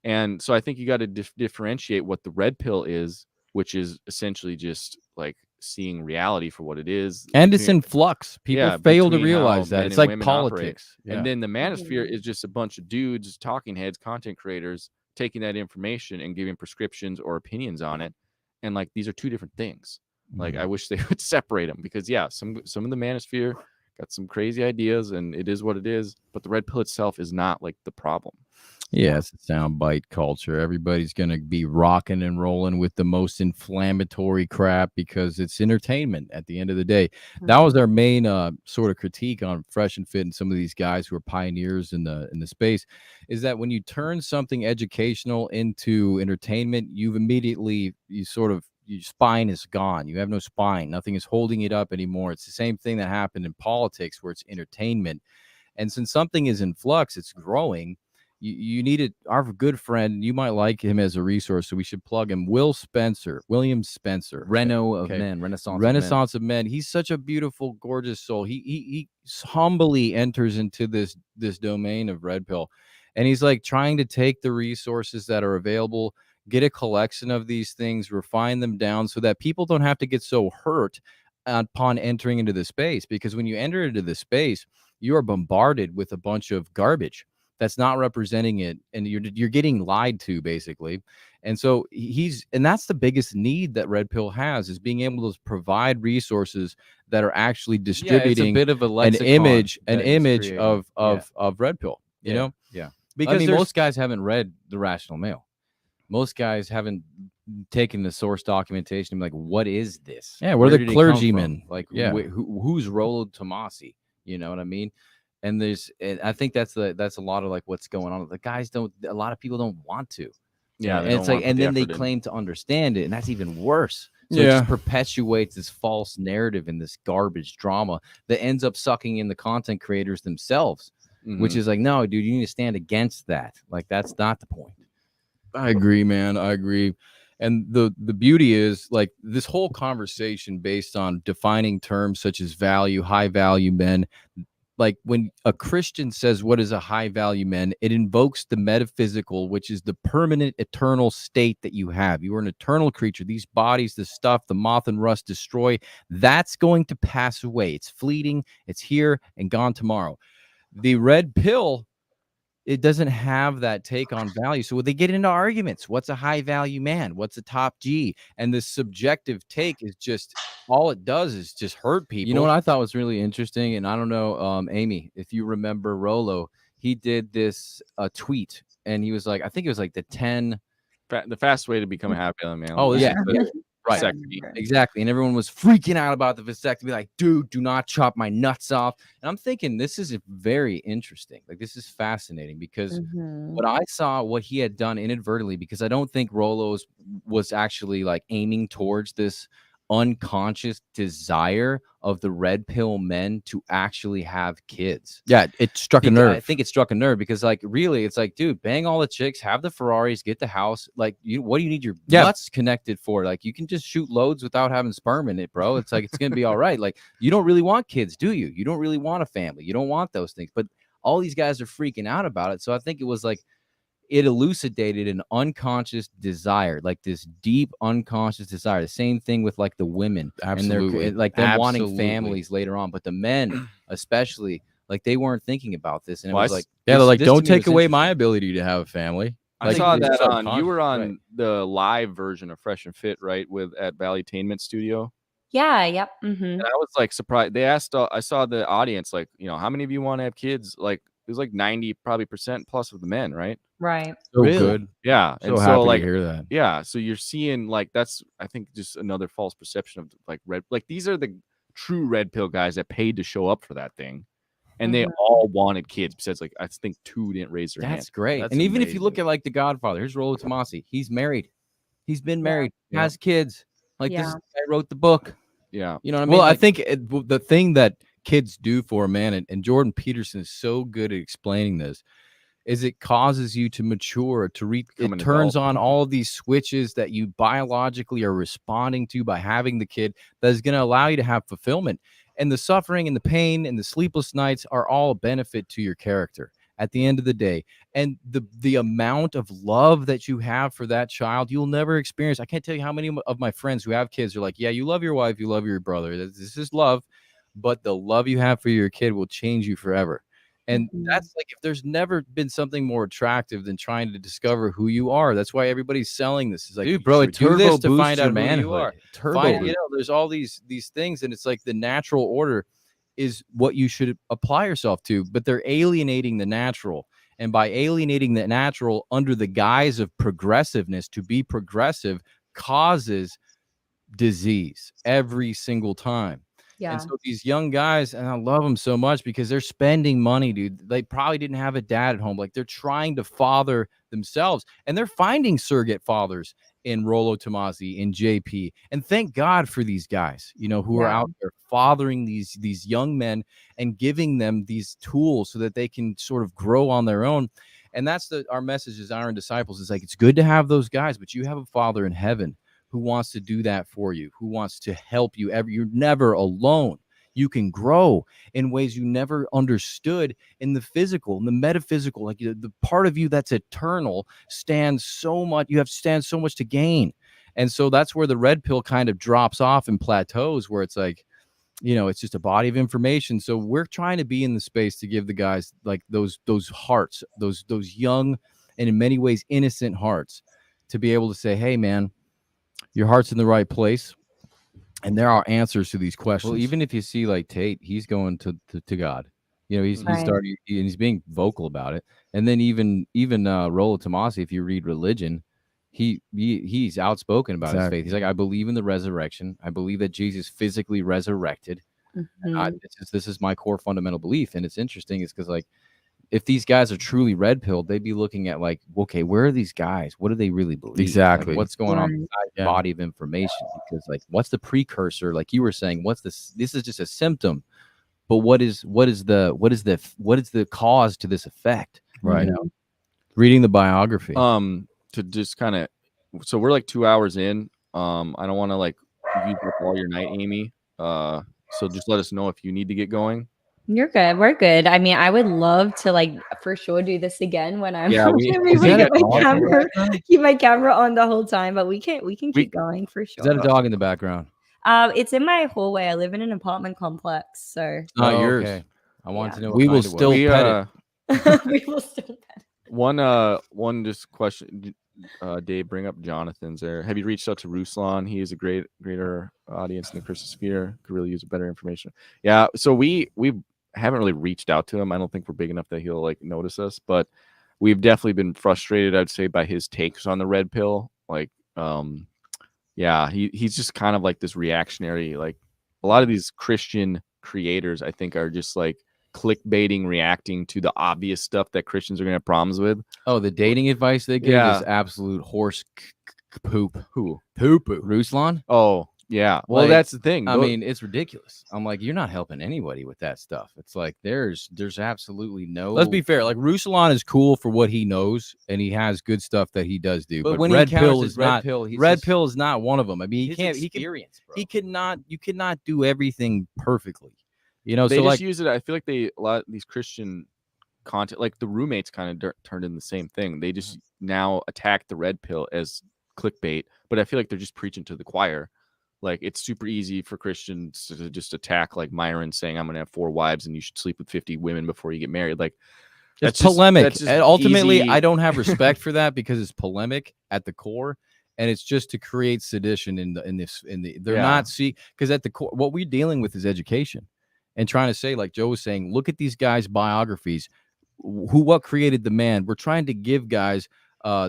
And so I think you got to differentiate what the red pill is, which is essentially just like seeing reality for what it is, and it's in flux. People fail to realize that it's like politics. And then the manosphere is just a bunch of dudes, talking heads, content creators, taking that information and giving prescriptions or opinions on it. And like, these are two different things. Like, I wish they would separate them, because some of the manosphere got some crazy ideas, and it is what it is. But the red pill itself is not like the problem. Yeah, it's a soundbite culture. Everybody's going to be rocking and rolling with the most inflammatory crap because it's entertainment at the end of the day. That was our main sort of critique on Fresh and Fit and some of these guys who are pioneers in the space, is that when you turn something educational into entertainment, your spine is gone. You have no spine. Nothing is holding it up anymore. It's the same thing that happened in politics where it's entertainment. And since something is in flux, it's growing. You need it. Our good friend, you might like him as a resource, so we should plug him. William Spencer, Renaissance of Men. He's such a beautiful, gorgeous soul. He humbly enters into this domain of red pill, and he's like trying to take the resources that are available, get a collection of these things, refine them down so that people don't have to get so hurt upon entering into the space. Because when you enter into the space, you are bombarded with a bunch of garbage that's not representing it, and you're getting lied to, basically. And so and that's the biggest need that red pill has, is being able to provide resources that are actually distributing it's a bit of a an image creating. of red pill, you know? Yeah. Because most guys haven't read The Rational Male. Most guys haven't taken the source documentation and be like, what is this? Yeah, we're the clergymen. Like, who's Rollo Tomasi? You know what I mean? And I think that's a lot of like what's going on. The guys a lot of people don't want to. Yeah, and it's like, and then they claim to understand it, and that's even worse. So it just perpetuates this false narrative and this garbage drama that ends up sucking in the content creators themselves, which is like, no, dude, you need to stand against that. Like, that's not the point. I agree, man. I agree. And the beauty is, like, this whole conversation based on defining terms such as value, high value men. Like, when a Christian says, what is a high value man, it invokes the metaphysical, which is the permanent, eternal state that you have. You are an eternal creature. These bodies, the stuff, the moth and rust destroy, that's going to pass away. It's fleeting. It's here and gone tomorrow. The red pill, it doesn't have that take on value. So they get into arguments. What's a high value man? What's a top G? And this subjective take is just, all it does is just hurt people. You know what I thought was really interesting? And I don't know, Amy, if you remember Rollo, he did this tweet, and he was like, I think it was like the fast way to become a happy man. Oh, yeah. Right. Vasectomy. Exactly. And everyone was freaking out about the vasectomy, like, dude, do not chop my nuts off. And I'm thinking, this is very interesting. Like, this is fascinating, because what I saw, what he had done inadvertently, because I don't think Rollo's was actually like aiming towards this unconscious desire of the red pill men to actually have kids. Yeah, it struck a nerve. I think it struck a nerve, because, like, really, it's like, dude, bang all the chicks, have the Ferraris, get the house. Like, what do you need your nuts connected for? Like, you can just shoot loads without having sperm in it, bro. It's like, it's gonna be all right. Like, you don't really want kids, do you? You don't really want a family. You don't want those things. But all these guys are freaking out about it. So I think it was like, it elucidated an unconscious desire, like this deep unconscious desire. The same thing with like the women. Absolutely. And like them wanting families later on. But the men, especially, like, they weren't thinking about this. And it was like, they're like, don't take away my ability to have a family. I saw that on, you were on the live version of Fresh and Fit, right? At Valuetainment Studio. Yeah. Yep. And I was like surprised. They asked, I saw the audience, like, how many of you want to have kids? Like, it was like 90 probably % plus of the men, right? Right. So good. Yeah. So happy to hear that. Yeah. So you're seeing, like, that's, I think, just another false perception of like these are the true red pill guys that paid to show up for that thing. And they all wanted kids. Besides, like, I think 2 didn't raise their hand. That's great. And even if you look at like the Godfather, here's Rollo Tomasi. He's married. He's been married, has kids. Like, this guy wrote the book. Yeah. You know what I mean? Well, I think the thing that kids do for a man, and Jordan Peterson is so good at explaining this, is it causes you to mature, it turns on all these switches that you biologically are responding to by having the kid, that is going to allow you to have fulfillment. And the suffering and the pain and the sleepless nights are all a benefit to your character at the end of the day. And the amount of love that you have for that child, you'll never experience. I can't tell you how many of my friends who have kids are like, yeah, you love your wife, you love your brother. This is love, but the love you have for your kid will change you forever. And that's like, if there's never been something more attractive than trying to discover who you are. That's why everybody's selling this. It's like, dude, bro, it do this to find out manhood. who you are. There's all these things, and it's like the natural order is what you should apply yourself to, but they're alienating the natural. And by alienating the natural under the guise of progressiveness, to be progressive causes disease every single time. Yeah. And so these young guys, and I love them so much because they're spending money, dude. They probably didn't have a dad at home. Like, they're trying to father themselves, and they're finding surrogate fathers in Rollo Tomasi, in JP. And thank God for these guys, who are out there fathering these young men and giving them these tools so that they can sort of grow on their own. And that's our message as Iron Disciples. Is like, it's good to have those guys, but you have a Father in heaven who wants to do that for you, who wants to help you. You're never alone. You can grow in ways you never understood in the physical, in the metaphysical. Like, the part of you that's eternal stands so much to gain. And so that's where the red pill kind of drops off and plateaus, where it's like, it's just a body of information. So we're trying to be in the space to give the guys like those hearts, those young and in many ways innocent hearts, to be able to say, hey, man, your heart's in the right place, and there are answers to these questions. Well, even if you see like Tate, he's going to God. He's starting, and he's being vocal about it. And then even Rollo Tomasi, if you read Religion, he's outspoken about his faith. He's like, I believe in the resurrection. I believe that Jesus physically resurrected. Mhm. This is my core fundamental belief. And it's interesting is because like if these guys are truly red pilled, they'd be looking at like, okay, where are these guys? What do they really believe? Exactly. Like, what's going on Right. inside the Yeah. body of information? Because like, what's the precursor? Like you were saying, what's this? This is just a symptom, but what is the cause to this effect? Right. You know, reading the biography. To just kind of, so we're like 2 hours in. I don't want to like use up all your night, Amy. So just let us know if you need to get going. You're good. We're good. I mean, I would love to like for sure do this again when I'm Yeah, we- able is to that get a my dog in the camera, background? keep my camera on the whole time, but we can keep going for Is that a sure. dog in the background? It's in my hallway. I live in an apartment complex, so Not Oh, yours. okay. I wanted Yeah. to know. We what will kind it was. still we pet it. we will still. one just question. Dave, bring up Jonathan's there. Have you reached out to Ruslan? He is a greater audience in the Christian sphere. Could really use better information. Yeah, so we haven't really reached out to him. I don't think we're big enough that he'll like notice us, but we've definitely been frustrated, I'd say, by his takes on the red pill. Like, yeah, he's just kind of like this reactionary. Like a lot of these Christian creators, I think, are just like clickbaiting, reacting to the obvious stuff that Christians are gonna have problems with. Oh, the dating advice they give Yeah. is absolute horse poop. Who? Poo-poo. Ruslan? Oh, yeah. Well, Like, that's the thing. I mean, it's ridiculous. I'm like, you're not helping anybody with that stuff. It's like there's absolutely no. Let's be fair. Like Ruslan is cool for what he knows, and he has good stuff that he does do. But But when red he encounters pill his is red not. pill, he's Red just- pill is not one of them. I mean, he his can't. experience, bro. He cannot. You cannot do everything perfectly. You know. they So just like, use it. I feel like a lot of these Christian content, like the roommates, kind of turned in the same thing. They just now attack the red pill as clickbait, but I feel like they're just preaching to the choir. Like it's super easy for Christians to just attack like Myron saying, "I'm going to have 4 wives and you should sleep with 50 women before you get married." Like it's that's polemic. that's just And ultimately, easy. I don't have respect for that because it's polemic at the core, and it's just to create sedition they're Yeah. not because at the core, what we're dealing with is education, and trying to say, like Joe was saying, look at these guys' biographies. What created the man? We're trying to give guys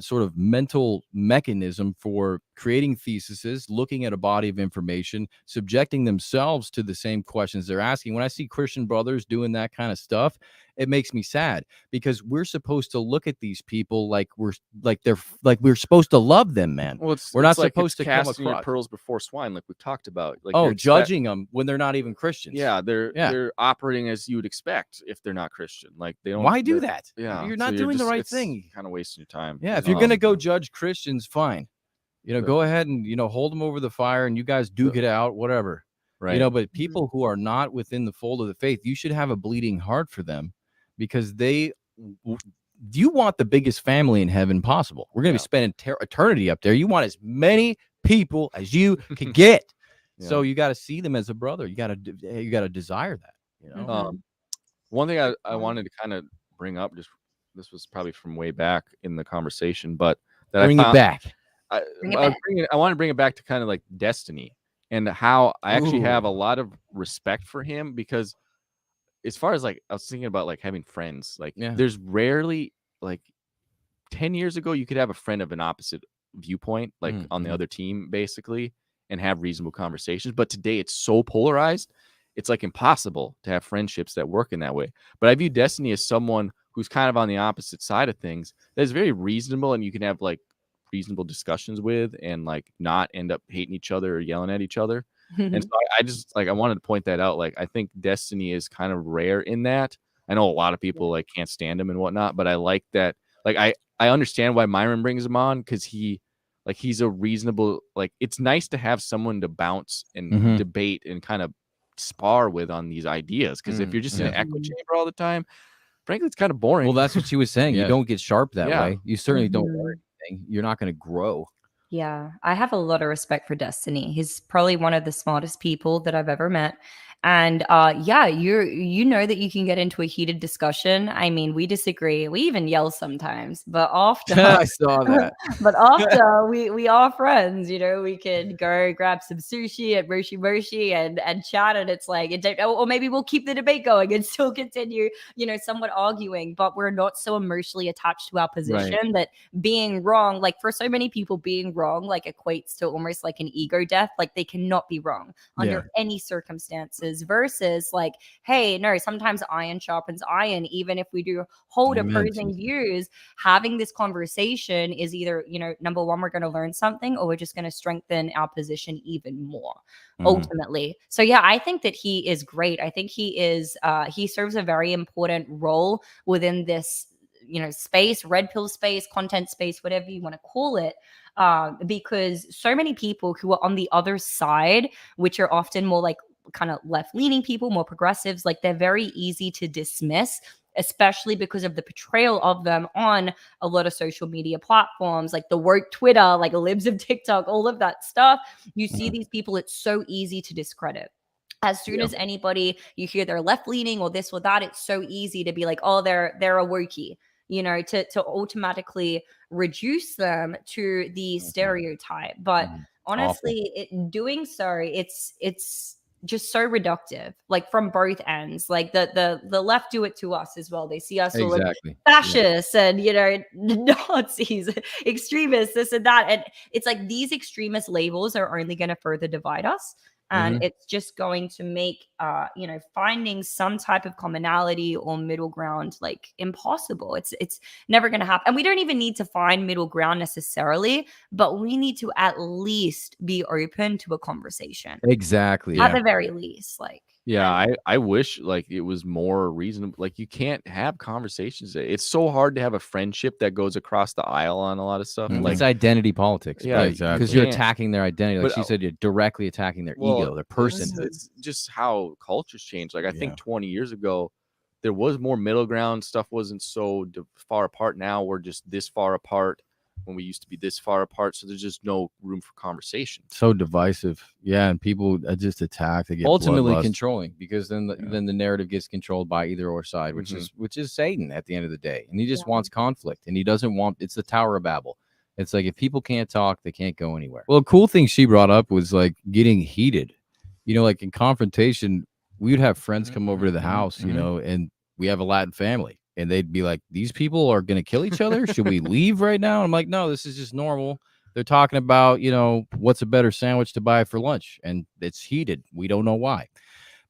sort of mental mechanism for creating theses, looking at a body of information, subjecting themselves to the same questions they're asking. When I see Christian brothers doing that kind of stuff, it makes me sad because we're supposed to look at these people like we're supposed to love them, man. Well, We're not it's like supposed it's to come casting your across- pearls before swine, like we've talked about. Like Oh, you're judging them when they're not even Christians. Yeah, Yeah. they're operating as you would expect if they're not Christian. Like they don't. Why do they're- that? Yeah, You're not doing the right thing. Kind of wasting your time. Yeah, if you're gonna go judge Christians, fine. You know, The- go ahead and hold them over the fire, and you guys duke it out, whatever. right. You know, but people who are not within the fold of the faith, you should have a bleeding heart for them, because you want the biggest family in heaven possible. We're gonna be spending eternity up there. You want as many people as you can get. Yeah. So you got to see them as a brother. You got to desire that. You know. One thing I wanted to kind of bring up, just this was probably from way back in the conversation, but that Bring I it found, back. I want to bring it back to kind of like Destiny and how I actually have a lot of respect for him, because as far as like I was thinking about like having friends, like there's rarely, like 10 years ago you could have a friend of an opposite viewpoint, like on the other team basically, and have reasonable conversations. But today it's so polarized, it's like impossible to have friendships that work in that way. But I view Destiny as someone who's kind of on the opposite side of things, that's very reasonable, and you can have like reasonable discussions with and like not end up hating each other or yelling at each other. And so I just like I wanted to point that out. Like I think Destiny is kind of rare in that. I know a lot of people like can't stand him and whatnot, but I like that. Like I understand why Myron brings him on, because he's a reasonable, like it's nice to have someone to bounce and debate and kind of spar with on these ideas. Because if you're just in an echo chamber all the time, frankly, it's kind of boring. Well, that's what she was saying. Yeah. You don't get sharp that Yeah. way. You certainly don't learn anything. You're not going to grow. Yeah, I have a lot of respect for Destiny. He's probably one of the smartest people that I've ever met. And yeah, you know that you can get into a heated discussion. I mean, we disagree. We even yell sometimes, but after I saw that. but after we are friends, you know, we can go grab some sushi at Moshi Moshi and chat, and it's like or maybe we'll keep the debate going and still continue, you know, somewhat arguing, but we're not so emotionally attached to our position that being wrong, like for so many people, being wrong wrong like equates to almost like an ego death. Like they cannot be wrong under any circumstances, versus like, hey, no, sometimes iron sharpens iron. Even if we do hold opposing views, having this conversation is either, you know, number one, we're going to learn something, or we're just going to strengthen our position even more ultimately. So yeah, I think that he is great. I think he serves a very important role within this, you know, space, red pill space, content space, whatever you want to call it. Because so many people who are on the other side, which are often more like kind of left-leaning people, more progressives, like they're very easy to dismiss, especially because of the portrayal of them on a lot of social media platforms, like the woke Twitter, like libs of TikTok, all of that stuff. You see these people, it's so easy to discredit. As soon as anybody, you hear they're left-leaning or this or that, it's so easy to be like, oh, they're a wokey, you know, to automatically reduce them to the stereotype. But honestly, doing so, it's just so reductive, like from both ends. Like the left do it to us as well. They see us all like fascists and, you know, Nazis, extremists, this and that. And it's like these extremist labels are only going to further divide us. And it's just going to make, you know, finding some type of commonality or middle ground like impossible. It's never going to happen. And we don't even need to find middle ground necessarily, but we need to at least be open to a conversation. Exactly. At the very least, like. Yeah, I wish like it was more reasonable. Like you can't have conversations. It's so hard to have a friendship that goes across the aisle on a lot of stuff. Like it's identity politics. Yeah, exactly. Because you're attacking their identity. Like she said, you're directly attacking their ego, their person. It's just how cultures change. Like I think 20 years ago, there was more middle ground. Stuff wasn't so far apart. Now we're just this far apart when we used to be this far apart. So there's just no room for conversation. So divisive. Yeah. And people just attack. They get ultimately controlling, because then the narrative gets controlled by either or side, which is Satan at the end of the day. And he just wants conflict, and he doesn't want, it's the Tower of Babel. It's like if people can't talk, they can't go anywhere. Well, a cool thing she brought up was like getting heated. You know, like in confrontation, we would have friends come over to the house, you know, and we have a Latin family. And they'd be like, these people are going to kill each other. Should we leave right now? I'm like, no, this is just normal. They're talking about, you know, what's a better sandwich to buy for lunch. And it's heated. We don't know why.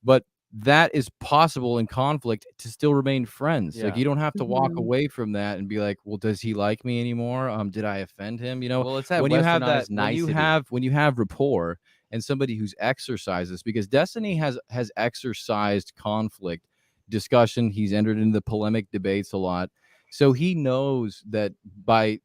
But that is possible in conflict to still remain friends. Like you don't have to walk away from that and be like, well, does he like me anymore? Did I offend him? You know, well, it's that when you have that, when you have rapport and somebody who's exercises, because Destiny has exercised conflict discussion. He's entered into the polemic debates a lot. So he knows that by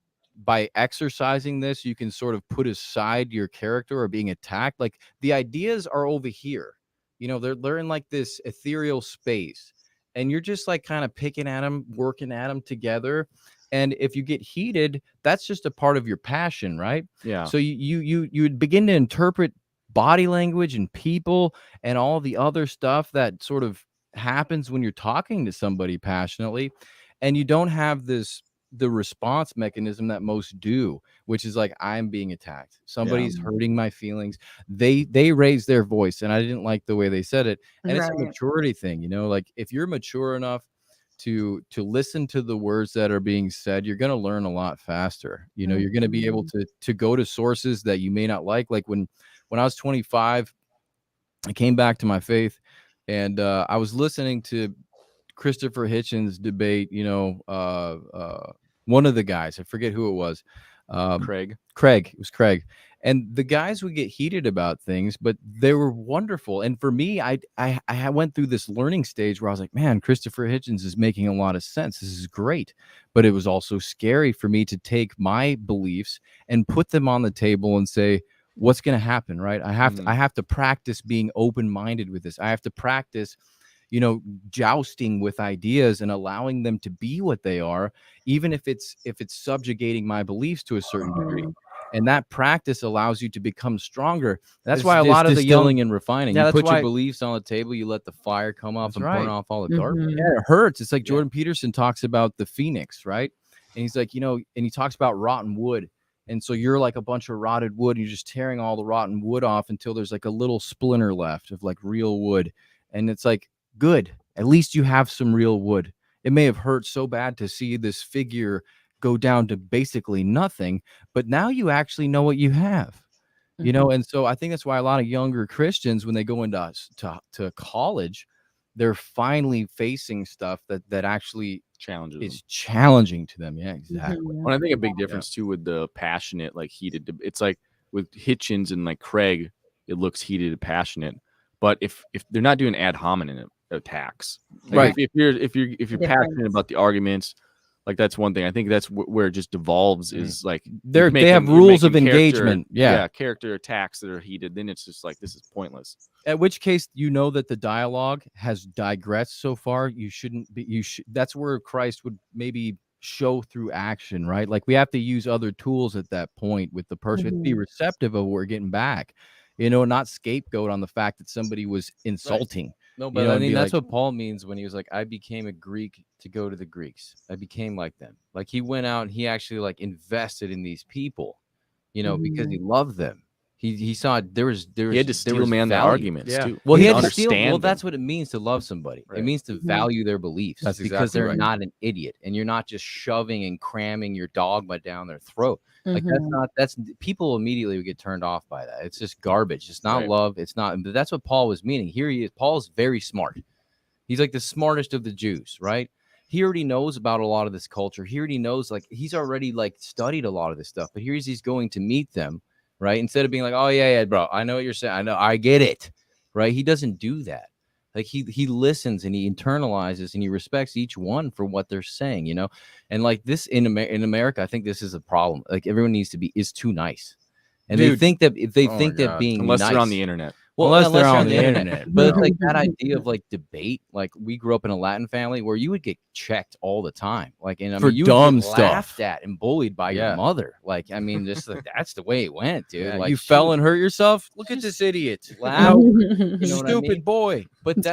exercising this, you can sort of put aside your character or being attacked. Like the ideas are over here, you know, they're in like this ethereal space, and you're just like kind of picking at them, working at them together. And if you get heated, that's just a part of your passion, right? Yeah. So you would begin to interpret body language and people and all the other stuff that sort of happens when you're talking to somebody passionately, and you don't have the response mechanism that most do, which is like, I'm being attacked, somebody's hurting my feelings, they raise their voice and I didn't like the way they said it. And it's a maturity thing, you know, like if you're mature enough to listen to the words that are being said, you're going to learn a lot faster. You know, you're going to be able to go to sources that you may not like when I was 25, I came back to my faith. And I was listening to Christopher Hitchens debate, you know, one of the guys, I forget who it was. Craig. It was Craig. And the guys would get heated about things, but they were wonderful. And for me, I went through this learning stage where I was like, man, Christopher Hitchens is making a lot of sense. This is great. But it was also scary for me to take my beliefs and put them on the table and say, what's going to happen, right? I have to practice being open-minded with this. I have to practice, you know, jousting with ideas and allowing them to be what they are, even if it's subjugating my beliefs to a certain degree. And that practice allows you to become stronger. That's why a lot of the distilling and refining, you put your beliefs on the table, you let the fire come off and burn off all the dark. Yeah, it hurts. It's like Jordan Peterson talks about the phoenix, right? And he's like, you know, and he talks about rotten wood. And so you're like a bunch of rotted wood, and you're just tearing all the rotten wood off until there's like a little splinter left of like real wood. And it's like, good, at least you have some real wood. It may have hurt so bad to see this figure go down to basically nothing, but now you actually know what you have. You know, and so I think that's why a lot of younger Christians, when they go into to college, they're finally facing stuff that actually Challenges is challenging to them. Yeah, exactly. Well, I think a big difference too with the passionate, like heated. It's like with Hitchens and like Craig, it looks heated and passionate. But if they're not doing ad hominem attacks, like Right. If you're passionate about the arguments, like that's one thing. I think that's where it just devolves. Is like they have rules of engagement. Yeah, character attacks that are heated. Then it's just like, this is pointless. At which case, you know that the dialogue has digressed so far. You shouldn't be. That's where Christ would maybe show through action, right? Like we have to use other tools at that point with the person. We have to be receptive of what we're getting back. You know, not scapegoat on the fact that somebody was insulting. Right. No, but I mean, that's what Paul means when he was like, I became a Greek to go to the Greeks. I became like them. Like he went out and he actually like invested in these people, you know, because he loved them. He saw he had to steel man the arguments too. Well, he had to steal. Well, that's what it means to love somebody. Right. It means to value their beliefs. That's because exactly they're right. not an idiot, and you're not just shoving and cramming your dogma down their throat. Like that's people immediately would get turned off by that. It's just garbage. It's not love. It's not. But that's what Paul was meaning. Here he is. Paul's very smart. He's like the smartest of the Jews, right? He already knows about a lot of this culture. He already knows, like he's already like studied a lot of this stuff. But he's going to meet them. Right. Instead of being like, oh, yeah, bro, I know what you're saying. I know. I get it. Right. He doesn't do that. Like he listens and he internalizes and he respects each one for what they're saying, you know, and like this in America, I think this is a problem. Like everyone is too nice. And they think that if they think that being unless nice, they're on the internet. Well, unless they're on the internet. But it's like that idea of like debate. Like we grew up in a Latin family where you would get checked all the time. Like, and I for mean, you dumb would get stuff, laughed at and bullied by your mother. Like, I mean, just like that's the way it went, dude. Like you fell and hurt yourself. Look at this idiot. Loud, you know stupid boy. But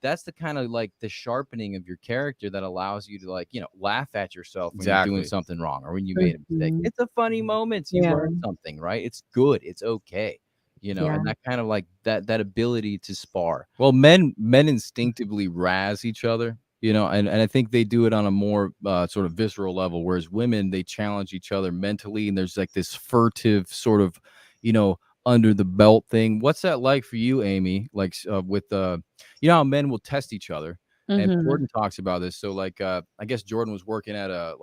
that's the kind of like the sharpening of your character that allows you to like, you know, laugh at yourself when you're doing something wrong or when you made a mistake. It's a funny moment. You learn something, right? It's good. It's okay. You know, and that kind of like that ability to spar. Well, men instinctively razz each other, you know, and I think they do it on a more sort of visceral level, whereas women, they challenge each other mentally, and there's like this furtive sort of, you know, under the belt thing. What's that like for you, Amy? Like with you know how men will test each other, and Jordan talks about this. So like I guess Jordan was working at a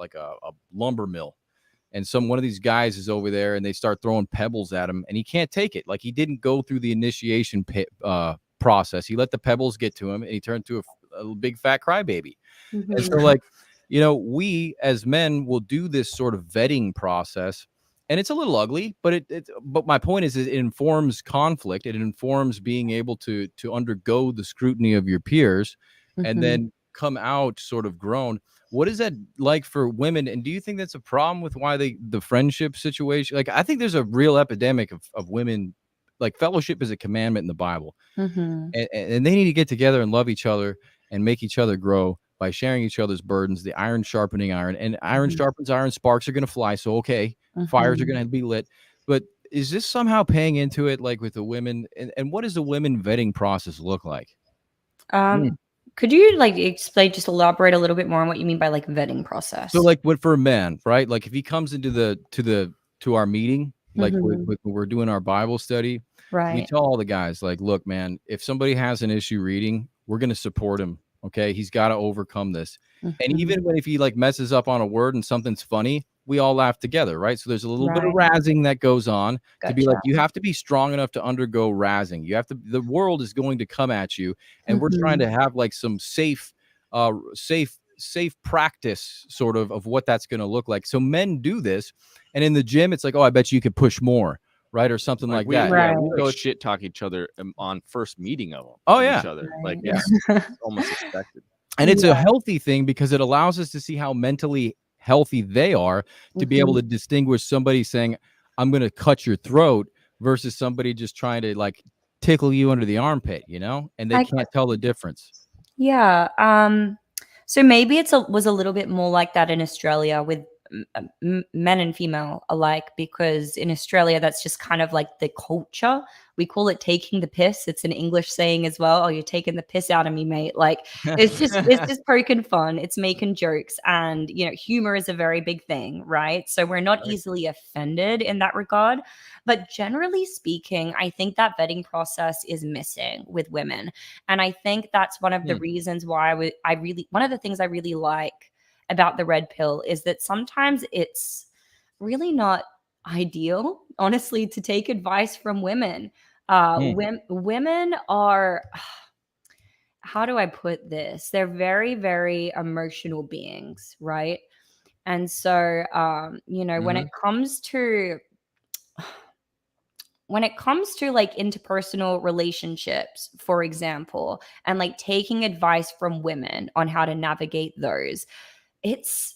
lumber mill. And one of these guys is over there and they start throwing pebbles at him and he can't take it. Like he didn't go through the initiation process. He let the pebbles get to him and he turned to a big fat crybaby. And so like, you know, we as men will do this sort of vetting process and it's a little ugly, but but my point is it informs conflict. It informs being able to undergo the scrutiny of your peers and then come out sort of grown. What is that like for women? And do you think that's a problem with why the friendship situation? Like, I think there's a real epidemic of women, like fellowship is a commandment in the Bible. And they need to get together and love each other and make each other grow by sharing each other's burdens, the iron sharpening iron, and iron sharpens iron, sparks are going to fly. So, okay, fires are going to be lit. But is this somehow paying into it, like with the women? And what does the women vetting process look like? Could you like explain, just elaborate a little bit more on what you mean by like vetting process? So like for a man, right? Like if he comes into to our meeting, like when we're doing our Bible study, we tell all the guys like, look, man, if somebody has an issue reading, we're going to support him. Okay. He's got to overcome this. And even if he like messes up on a word and something's funny, we all laugh together, right? So there's a little bit of razzing that goes on to be like, you have to be strong enough to undergo razzing. You have to, the world is going to come at you. And we're trying to have like some safe practice sort of what that's going to look like. So men do this. And in the gym, it's like, oh, I bet you could push more, right? Or something like that. Yeah, we go shit talk each other on first meeting of them. Oh, yeah. Each other. Like, it's almost expected. And it's a healthy thing because it allows us to see how mentally healthy they are to be able to distinguish somebody saying, I'm going to cut your throat versus somebody just trying to like tickle you under the armpit, you know, and they can't tell the difference. Yeah. So maybe was a little bit more like that in Australia with men and female alike, because in Australia that's just kind of like the culture. We call it taking the piss. It's an English saying as well. Oh, you're taking the piss out of me, mate. Like it's just poking fun. It's making jokes, and humor is a very big thing, right? So we're not easily offended in that regard. But generally speaking, I think that vetting process is missing with women, and I think that's one of the reasons why one of the things I really like about the red pill is that sometimes it's really not ideal, honestly, to take advice from women. Women are, how do I put this? They're very, very emotional beings, right? And so, when it comes to like interpersonal relationships, for example, and like taking advice from women on how to navigate those, it's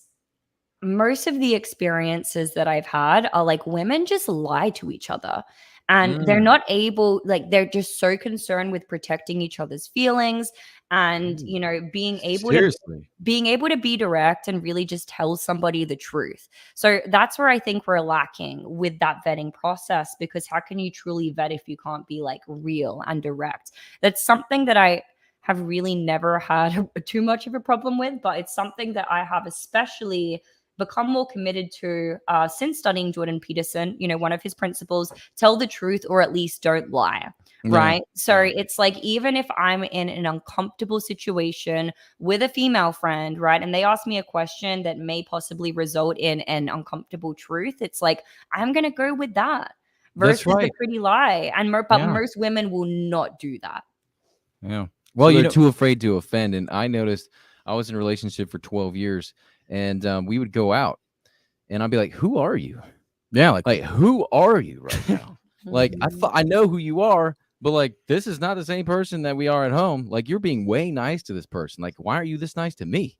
most of the experiences that I've had are like women just lie to each other, and they're not able, like they're just so concerned with protecting each other's feelings, and Seriously. being able to be direct and really just tell somebody the truth. So that's where I think we're lacking with that vetting process, because how can you truly vet if you can't be like real and direct? That's something that I have really never had too much of a problem with, but it's something that I have especially become more committed to since studying Jordan Peterson. One of his principles: tell the truth, or at least don't lie. Right. So it's like, even if I'm in an uncomfortable situation with a female friend, right, and they ask me a question that may possibly result in an uncomfortable truth, it's like, I'm going to go with that versus the pretty lie. But most women will not do that. Yeah. Well, you're too afraid to offend. And I noticed, I was in a relationship for 12 years, and we would go out, and I'd be like, who are you? Yeah. Like who are you right now? Like, I know who you are, but like, this is not the same person that we are at home. Like, you're being way nice to this person. Like, why are you this nice to me?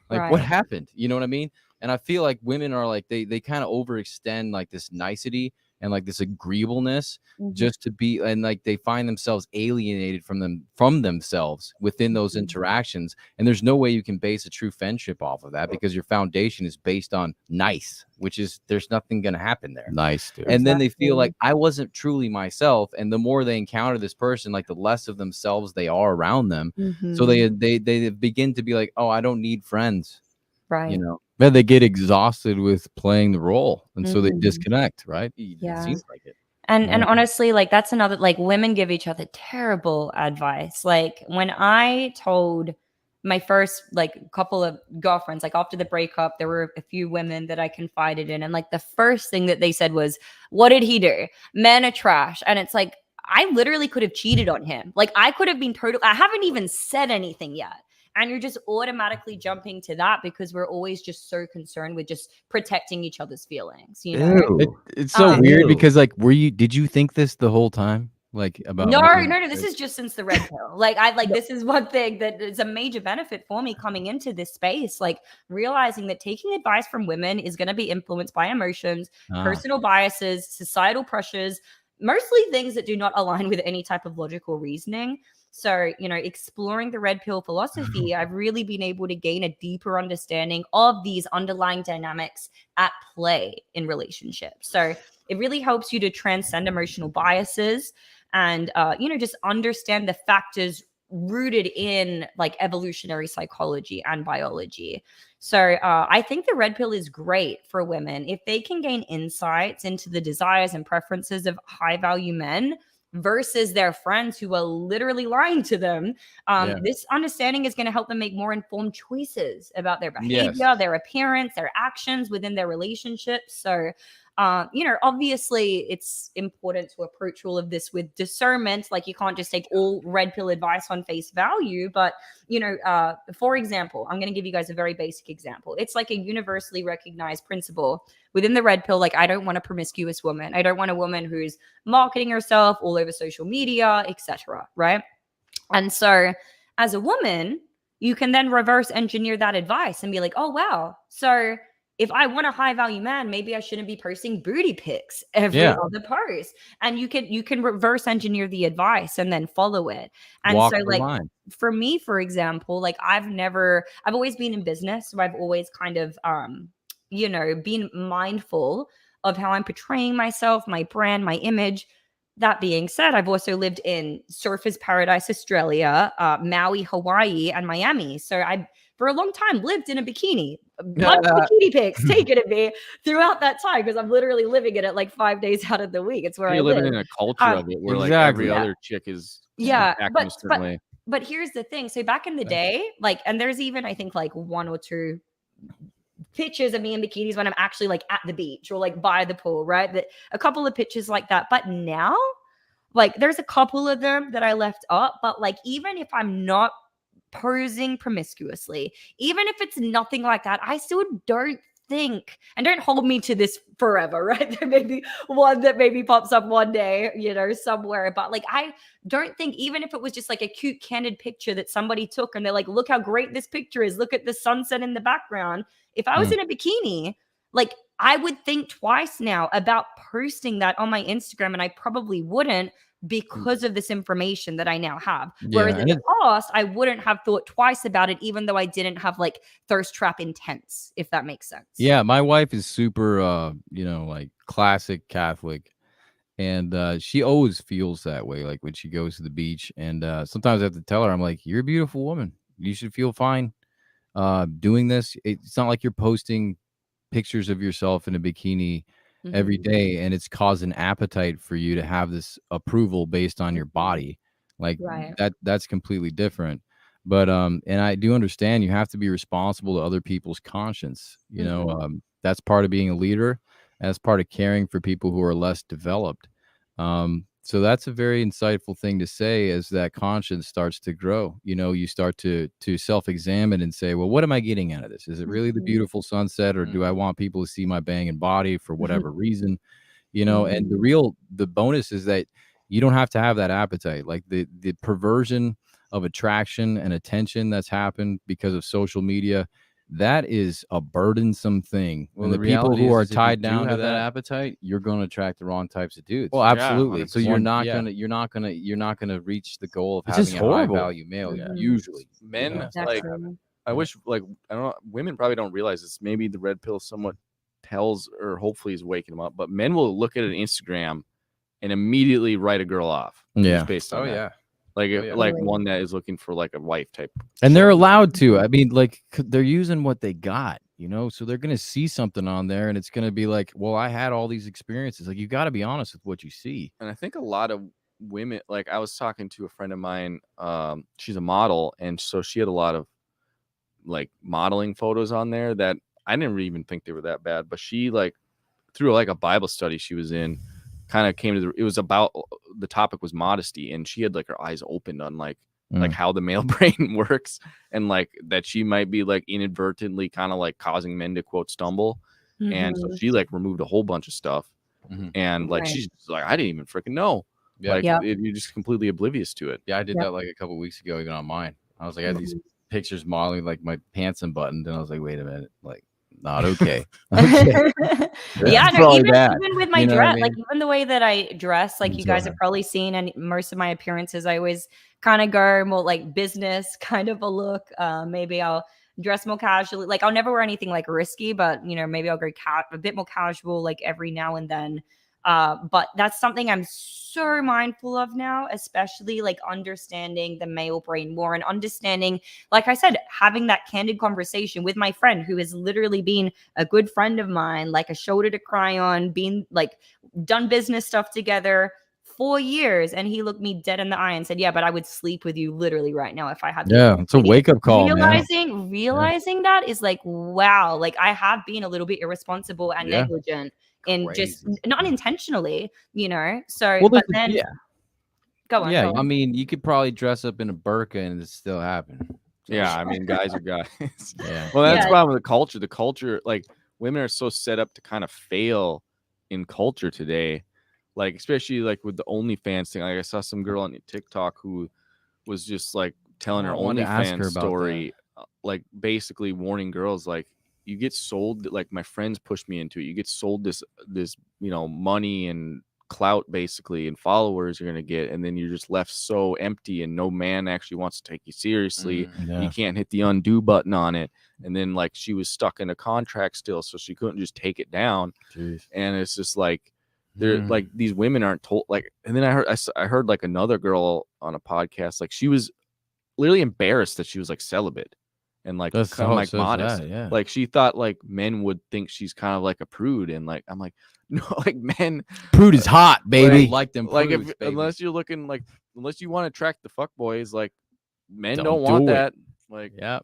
Like, what happened? You know what I mean? And I feel like women are like, they kind of overextend like this nicety and like this agreeableness just to be, and like they find themselves alienated from themselves within those interactions. And there's no way you can base a true friendship off of that, because your foundation is based on nice, which is, there's nothing going to happen there. Nice, dude. And then they feel like I wasn't truly myself. And the more they encounter this person, like the less of themselves they are around them. So they begin to be like, oh, I don't need friends. Right. But they get exhausted with playing the role, and so they disconnect, right? Yeah. It seems like it. And honestly, like that's another, like women give each other terrible advice. Like when I told my first like couple of girlfriends, like after the breakup, there were a few women that I confided in, and like the first thing that they said was, what did he do? Men are trash. And it's like, I literally could have cheated on him. Like I could have been I haven't even said anything yet. And you're just automatically jumping to that because we're always just so concerned with just protecting each other's feelings. It's so weird because like, did you think this the whole time? Like about no. This is just since the red pill. Like this is one thing that is a major benefit for me coming into this space. Like realizing that taking advice from women is going to be influenced by emotions, personal biases, societal pressures, mostly things that do not align with any type of logical reasoning. So, exploring the red pill philosophy, I've really been able to gain a deeper understanding of these underlying dynamics at play in relationships. So it really helps you to transcend emotional biases and, just understand the factors rooted in like evolutionary psychology and biology. So I think the red pill is great for women if they can gain insights into the desires and preferences of high value men versus their friends who are literally lying to them. This understanding is going to help them make more informed choices about their behavior, their appearance, their actions within their relationships. So, obviously it's important to approach all of this with discernment. Like you can't just take all red pill advice on face value, but, for example, I'm going to give you guys a very basic example. It's like a universally recognized principle within the red pill. Like, I don't want a promiscuous woman. I don't want a woman who's marketing herself all over social media, etc. Right? And so as a woman, you can then reverse engineer that advice and be like, oh, wow. So if I want a high value man, maybe I shouldn't be posting booty pics every other post. And you can reverse engineer the advice and then follow it. And walk so the like line. For me, for example, like I've always been in business. So I've always kind of you know, been mindful of how I'm portraying myself, my brand, my image. That being said, I've also lived in Surfers Paradise, Australia, Maui, Hawaii, and Miami. So I, for a long time, lived in a bikini. Bunch of bikini pics taken of me throughout that time because I'm literally living in it like 5 days out of the week. It's where I You're live. living in a culture of it where like exactly. every other chick is Yeah, acting a certain way. but here's the thing. So back in the day, like, and there's even I think like 1 or 2 pictures of me in bikinis when I'm actually like at the beach or like by the pool, right? That a couple of pictures like that. But now, like, there's a couple of them that I left up. But like, even if I'm not posing promiscuously, even if it's nothing like that, I still don't think, and don't hold me to this forever, right? There may be one that maybe pops up one day, you know, somewhere. But like, I don't think, even if it was just like a cute, candid picture that somebody took and they're like, look how great this picture is, look at the sunset in the background. If I was in a bikini, like, I would think twice now about posting that on my Instagram, and I probably wouldn't because of this information that I now have. Whereas in the past, I wouldn't have thought twice about it, even though I didn't have like thirst trap intents, if that makes sense. Yeah, my wife is super, you know, like classic Catholic, and she always feels that way, like when she goes to the beach. And sometimes I have to tell her, I'm like, "You're a beautiful woman. You should feel fine doing this. It's not like you're posting pictures of yourself in a bikini every day, and it's causing appetite for you to have this approval based on your body. Like Right. that's completely different." But and I do understand you have to be responsible to other people's conscience. You know, that's part of being a leader. That's part of caring for people who are less developed. So that's a very insightful thing to say as that conscience starts to grow. You know, you start to self-examine and say, well, what am I getting out of this? Is it really the beautiful sunset, or do I want people to see my banging body for whatever reason? You know, and the bonus is that you don't have to have that appetite. Like the perversion of attraction and attention that's happened because of social media, that is a burdensome thing. Well, And the people who are tied down to that appetite, you're going to attract the wrong types of dudes. well, absolutely. So you're not gonna reach the goal of It's having just a horrible. high value male. Mhm. Usually, Men, know? like, I wish, like, I don't know, women probably don't realize this. Maybe the red pill somewhat tells or hopefully is waking them up, but men will look at an Instagram and immediately write a girl off. Yeah. Just based on that. yeah. Like, yeah. like one that is looking for like a wife type. And they're allowed to. I mean, like they're using what they got, you know, so they're going to see something on there and it's going to be like, well, I had all these experiences. Like, you got to be honest with what you see. And I think a lot of women, like, I was talking to a friend of mine, she's a model, and so she had a lot of like modeling photos on there that I didn't even think they were that bad, but she, like, through like a Bible study she was in, kind of came to it was about, the topic was modesty, and she had like her eyes opened on like how the male brain works, and like that she might be like inadvertently kind of like causing men to quote stumble. And so she like removed a whole bunch of stuff, and like she's like, I didn't even freaking know. Like, you're just completely oblivious to it. Yeah, I did that like a couple weeks ago, even on mine. I was like, I had these pictures modeling like my pants unbuttoned, and I was like, wait a minute, like, not okay. Yeah, no, even with my You know what dress, I mean? like even the way that I dress, like you guys have probably seen, and most of my appearances, I always kind of go more like business kind of a look. Maybe I'll dress more casually. Like, I'll never wear anything like risky, but you know, maybe I'll go a bit more casual, like every now and then. But that's something I'm so mindful of now, especially like understanding the male brain more, and understanding, like I said, having that candid conversation with my friend who has literally been a good friend of mine, like a shoulder to cry on, being like done business stuff together 4 years. And he looked me dead in the eye and said, yeah, but I would sleep with you literally right now if I had. Yeah, it's a wake-up call, realizing that is like, wow, like I have been a little bit irresponsible and negligent. And just not intentionally, you know. So, well, but then, go on. Yeah, I mean, you could probably dress up in a burqa and it still happen. So, yeah, I mean, guys are guys. Yeah. Well, that's the problem with the culture. The culture, like, women are so set up to kind of fail in culture today. Like, especially like with the OnlyFans thing. Like, I saw some girl on TikTok who was just like telling her OnlyFans story, like basically warning girls, like, you get sold, like my friends pushed me into it. You get sold this, you know, money and clout basically and followers you're gonna get, and then you're just left so empty, and no man actually wants to take you seriously. You can't hit the undo button on it, and then like she was stuck in a contract still, so she couldn't just take it down. Jeez. And it's just like they're like these women aren't told like. And then I heard like another girl on a podcast, like she was literally embarrassed that she was like celibate and like That's kind of like so modest. sad, yeah. Like she thought like men would think she's kind of like a prude, and like I'm like, no, like men, Prude is hot, baby. Like them like prudes, if baby. unless you're looking like unless you want to attract the fuck boys, like men Don't don't want do it. that. Like Yeah.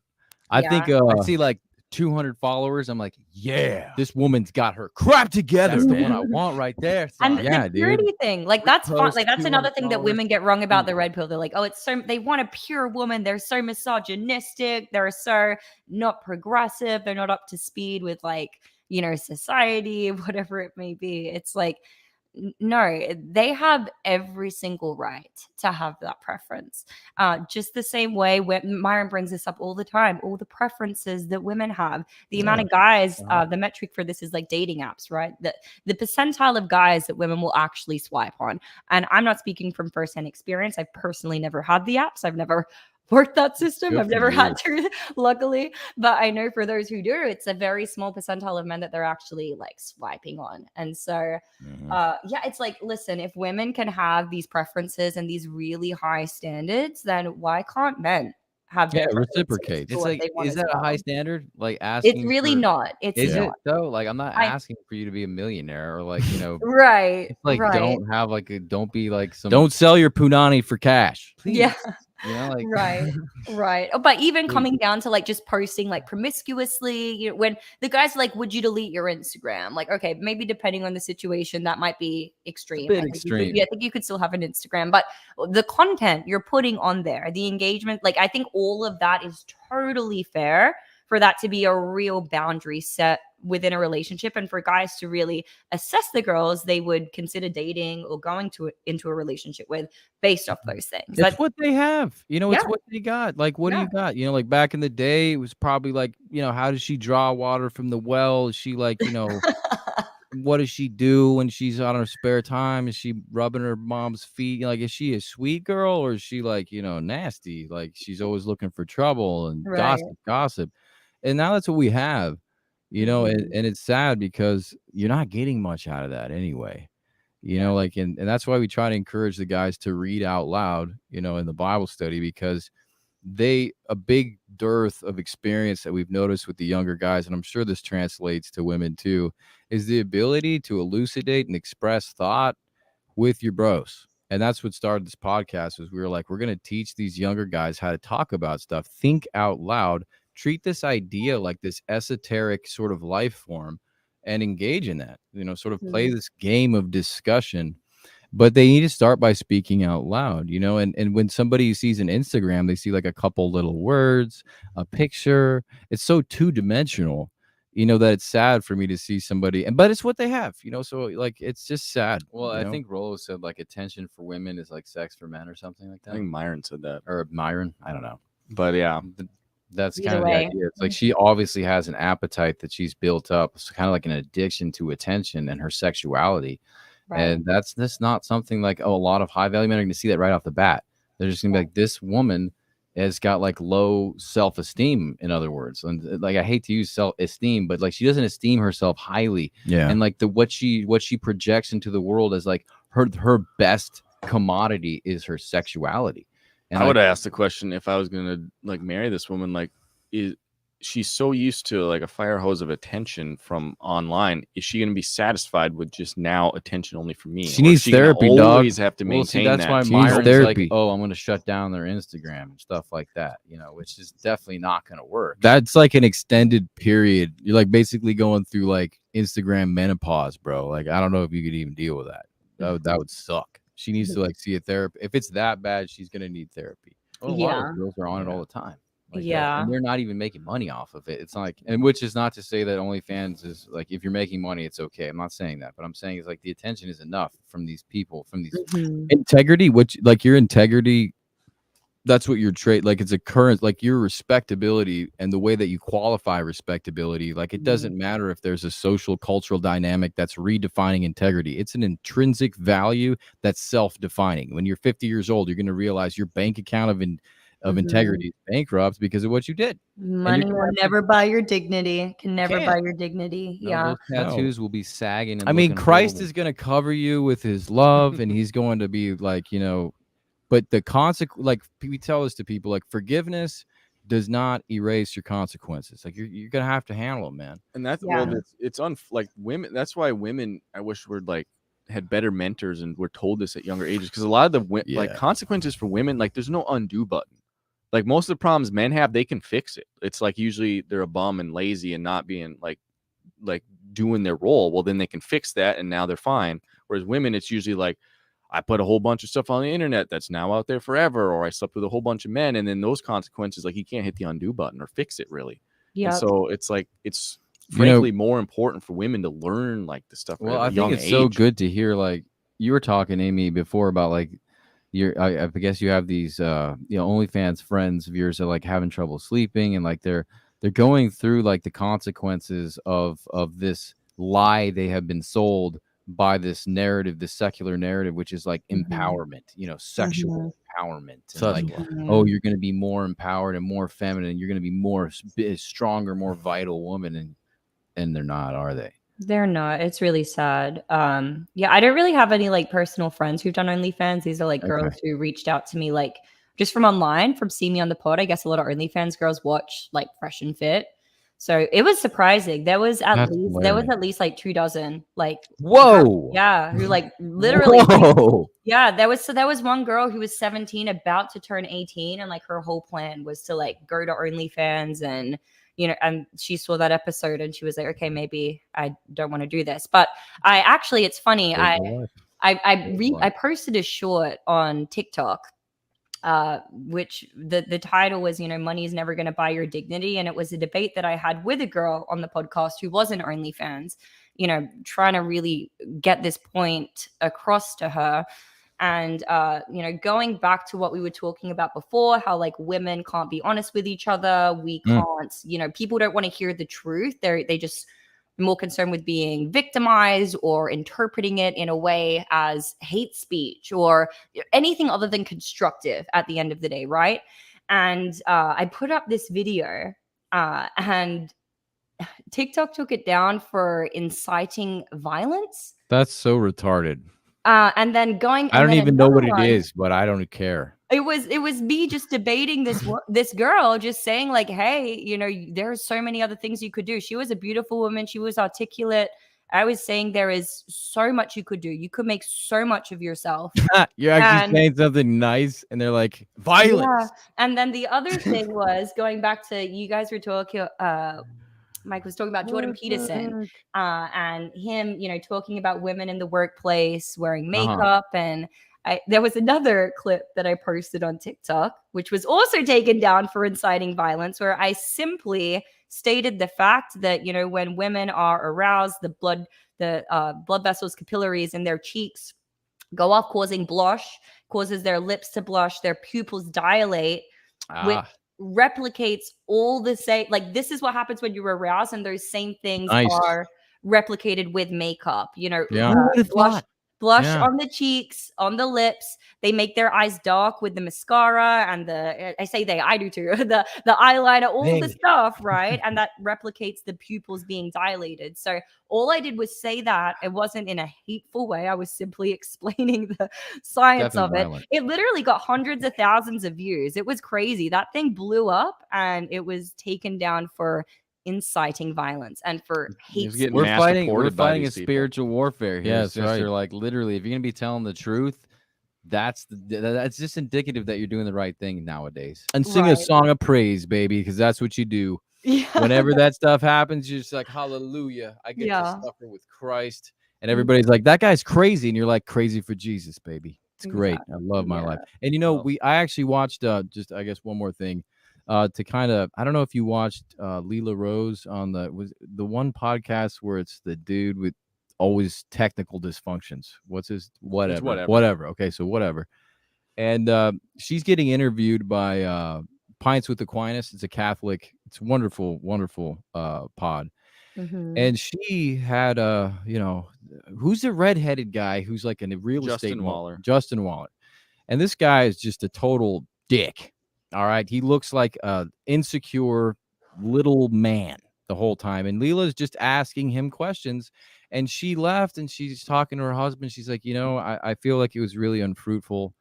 I think I see like 200 followers. I'm like, yeah, this woman's got her crap together. That's the one I want right there. And son. Yeah, the purity dude. thing, like that's fun. Post Like that's 200 another thing that followers. women get wrong about the red pill. They're like, oh, it's so they want a pure woman. They're so misogynistic. They're so not progressive. They're not up to speed with like, you know, society, whatever it may be. It's like, no, they have every single right to have that preference. Just the same way Myron brings this up all the time, all the preferences that women have, the amount of guys, the metric for this is like dating apps, right? The percentile of guys that women will actually swipe on. And I'm not speaking from firsthand experience. I've personally never had the apps. I've never worked that system. Good I've for never you. had to, luckily, but I know for those who do, it's a very small percentile of men that they're actually like swiping on. And so yeah, it's like, listen, if women can have these preferences and these really high standards, then why can't men have their preferences reciprocate. for It's what like, they want is as that a well? high standard? Like asking? It's really for, not. It's Is not. it though? Like I'm not I- asking for you to be a millionaire or like, you know, Right. it's like right. don't have like a, don't be like some. Don't sell your punani for cash. Please. Yeah. You know, like Right. Oh, but even Please. coming down to like just posting like promiscuously, you know, when the guys are like, would you delete your Instagram? Like, okay, maybe depending on the situation, that might be extreme. bit I think extreme. I think you could still have an Instagram, but the content you're putting on there, the engagement, like I think all of that is totally fair for that to be a real boundary set within a relationship, and for guys to really assess the girls they would consider dating or going into a relationship with based off those things. It's what they have. You know, it's Yeah. what they got. Like, what do Yeah. you got? You know, like back in the day, it was probably like, you know, how does she draw water from the well? Is she like, you know, what does she do when she's on her spare time? Is she rubbing her mom's feet? Like, is she a sweet girl or is she like, you know, nasty? Like she's always looking for trouble and Right. gossip. And now that's what we have, you know, and it's sad because you're not getting much out of that anyway. You know, like, and that's why we try to encourage the guys to read out loud, you know, in the Bible study, because a big dearth of experience that we've noticed with the younger guys, and I'm sure this translates to women too, is the ability to elucidate and express thought with your bros. And that's what started this podcast, was we were like, we're going to teach these younger guys how to talk about stuff, think out loud, treat this idea like this esoteric sort of life form, and engage in that, you know, sort of play this game of discussion. But they need to start by speaking out loud, you know, and when somebody sees an Instagram, they see like a couple little words, a picture. It's so two-dimensional, you know, that it's sad for me to see somebody, but it's what they have, you know, so like, it's just sad. well, you I know? think Rollo said like attention for women is like sex for men or something like I that. think Myron said that, Or Myron, I don't know. but yeah, That's Either kind of way. the idea. It's like she obviously has an appetite that she's built up. It's kind of like an addiction to attention and her sexuality. Right. And that's not something like, oh, a lot of high value men are going to see that right off the bat. They're just going to be like, this woman has got like low self-esteem, in other words. And like, I hate to use self-esteem, but like she doesn't esteem herself highly. Yeah. And like what she projects into the world as like her best commodity is her sexuality. And I would have asked the question if I was gonna like marry this woman, like, is she's so used to like a fire hose of attention from online, is she gonna be satisfied with just now attention only from me? She Or needs is she gonna therapy, dog. always have to Well, see, maintain that's that. why She needs Myron's therapy. like, oh, I'm going to shut down their Instagram and stuff like that, you know, which is definitely not going to work. That's like an extended period. You're like basically going through like Instagram menopause, bro. Like, I don't know if you could even deal with that. That would suck. She needs to like see a therapist. If it's that bad, she's gonna need therapy. Well, a lot Yeah. of girls are on it all the time. Like that, Yeah. and they're not even making money off of it. It's not like, and which is not to say that OnlyFans is like, if you're making money, it's okay. I'm not saying that, but I'm saying it's like the attention is enough from these people, from these. Mhm. Integrity, which like your integrity that's what your trait, like it's a current, like your respectability and the way that you qualify respectability. Like it doesn't matter if there's a social cultural dynamic that's redefining integrity. It's an intrinsic value that's self-defining. When you're 50 years old, you're going to realize your bank account of integrity is bankrupt because of what you did. Money will never buy your dignity. Can never buy your dignity. No, Yeah. those tattoos will be sagging. And I mean, looking Christ horrible. is going to cover you with his love, and he's going to be like, you know, but the like we tell this to people, like forgiveness does not erase your consequences. Like you're going to have to handle them, man. And that's well, it's like women. That's why women, I wish were like had better mentors and were told this at younger ages, because a lot of the like consequences for women, like there's no undo button. Like most of the problems men have, they can fix it. It's like usually they're a bum and lazy and not being like doing their role. Well, then they can fix that and now they're fine. Whereas women, it's usually like, I put a whole bunch of stuff on the internet that's now out there forever, or I slept with a whole bunch of men, and then those consequences, like you can't hit the undo button or fix it really. Yeah. So it's like it's frankly more important for women to learn like the stuff. Well, at I a young think it's age. so good to hear. Like you were talking, Amy, before about like I guess you have these OnlyFans friends of yours that are like having trouble sleeping, and like they're going through like the consequences of this lie they have been sold by this narrative, this secular narrative, which is like empowerment, sexual empowerment, and like, oh, you're going to be more empowered and more feminine, you're going to be more stronger, more vital woman, and they're not, are they? They're not. It's really sad. Yeah, I don't really have any like personal friends who've done OnlyFans. These are like girls who reached out to me like just from online, from seeing me on the pod. I guess a lot of OnlyFans girls watch like Fresh and Fit. So it was surprising. There was at least like 2 dozen like who like literally there was one girl who was 17 about to turn 18, and like her whole plan was to like go to OnlyFans, and and she saw that episode and she was like, okay, maybe I don't want to do this. But it's funny. I posted a short on TikTok, which the title was, money is never going to buy your dignity. And it was a debate that I had with a girl on the podcast who wasn't OnlyFans, trying to really get this point across to her. And, going back to what we were talking about before, how like women can't be honest with each other. We can't, people don't want to hear the truth. They just more concerned with being victimized or interpreting it in a way as hate speech or anything other than constructive at the end of the day. Right. And I put up this video and TikTok took it down for inciting violence. That's so retarded. And then I don't even know what it is, but I don't care. It was me just debating this girl, just saying like, hey, there are so many other things you could do. She was a beautiful woman. She was articulate. I was saying there is so much you could do. You could make so much of yourself. You're actually saying something nice, and they're like, violence. Yeah. And then the other thing was going back to, you guys were talking, Mike was talking about Jordan Peterson and him, talking about women in the workplace wearing makeup. And there was another clip that I posted on TikTok, which was also taken down for inciting violence, where I simply stated the fact that, when women are aroused, the blood vessels, capillaries in their cheeks go off, causing blush, causes their lips to blush, their pupils dilate, which replicates all the same, like this is what happens when you're aroused, and those same things are replicated with makeup, blush on the cheeks, on the lips. They make their eyes dark with the mascara and I do too, the eyeliner, all the stuff, right? And that replicates the pupils being dilated. So all I did was say that. It wasn't in a hateful way. I was simply explaining the science of it. It literally got hundreds of thousands of views. It was crazy. That thing blew up, and it was taken down for inciting violence and for hate speech. We're fighting a spiritual warfare here. Yes, sister. Like literally, if you're gonna be telling the truth, that's just indicative that you're doing the right thing nowadays. And sing a song of praise, baby, because that's what you do. Whenever that stuff happens, you're just like, hallelujah, I get to suffer with Christ. And everybody's like, that guy's crazy, and you're like, crazy for Jesus, baby. It's great. I love my life. And I actually watched just I guess one more thing. To kind of, I don't know if you watched Leela Rose on the one podcast where it's the dude with always technical dysfunctions. What's his whatever. Okay, so whatever. And she's getting interviewed by Pints with Aquinas. It's a Catholic. It's wonderful, wonderful pod. And she had who's the redheaded guy who's like in a real estate Justin Waller. Justin Waller. And this guy is just a total dick. All right. He looks like a insecure little man the whole time. And Leela's just asking him questions. And she left and she's talking to her husband. She's like, I feel like it was really unfruitful.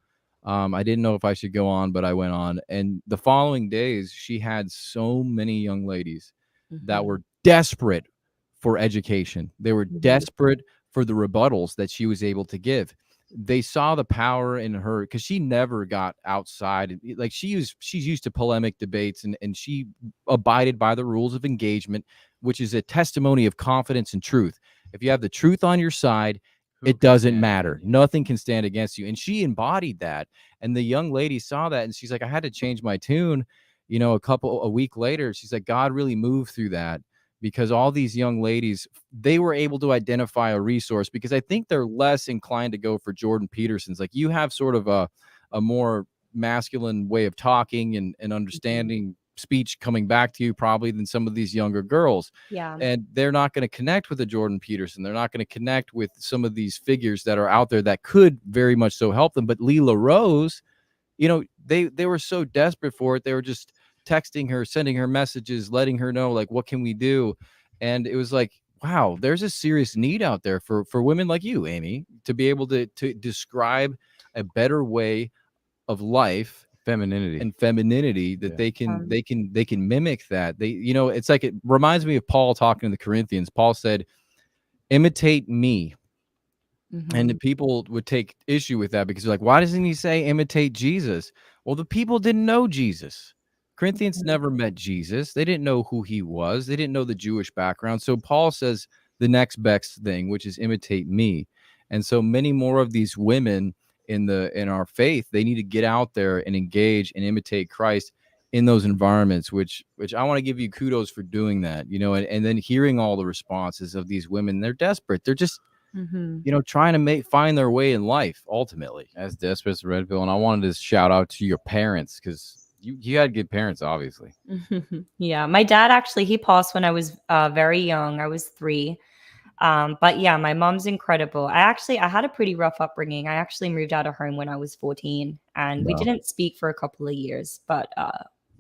I didn't know if I should go on, but I went on. And the following days, she had so many young ladies that were desperate for education. They were desperate for the rebuttals that she was able to give. They saw the power in her because she never got outside. Like she's used to polemic debates and she abided by the rules of engagement, which is a testimony of confidence and truth. If you have the truth on your side, it doesn't matter. Nothing can stand against you. And she embodied that. And the young lady saw that. And she's like, I had to change my tune. A week later, she's like, God really moved through that because all these young ladies, they were able to identify a resource because I think they're less inclined to go for Jordan Peterson's. Like you have sort of a more masculine way of talking and understanding speech coming back to you probably than some of these younger girls. Yeah. And they're not going to connect with a Jordan Peterson. They're not going to connect with some of these figures that are out there that could very much so help them. But Leela Rose, they were so desperate for it. They were just texting her, sending her messages, letting her know, like, what can we do? And it was like, wow, there's a serious need out there for women like you, Amy, to be able to describe a better way of life, femininity that they can mimic that. It's like, it reminds me of Paul talking to the Corinthians. Paul said, imitate me. And the people would take issue with that because they're like, why doesn't he say imitate Jesus? Well, the people didn't know Jesus. Corinthians never met Jesus. They didn't know who he was. They didn't know the Jewish background. So Paul says the next best thing, which is imitate me. And so many more of these women in our faith, they need to get out there and engage and imitate Christ in those environments, which I want to give you kudos for doing that, and then hearing all the responses of these women. They're desperate. They're just trying to find their way in life ultimately. As desperate as Red Pill. And I wanted to shout out to your parents because you had good parents, obviously. Yeah, my dad actually, he passed when I was very young. I was 3. But yeah, my mom's incredible. I had a pretty rough upbringing. I actually moved out of home when I was 14 and we didn't speak for a couple of years, but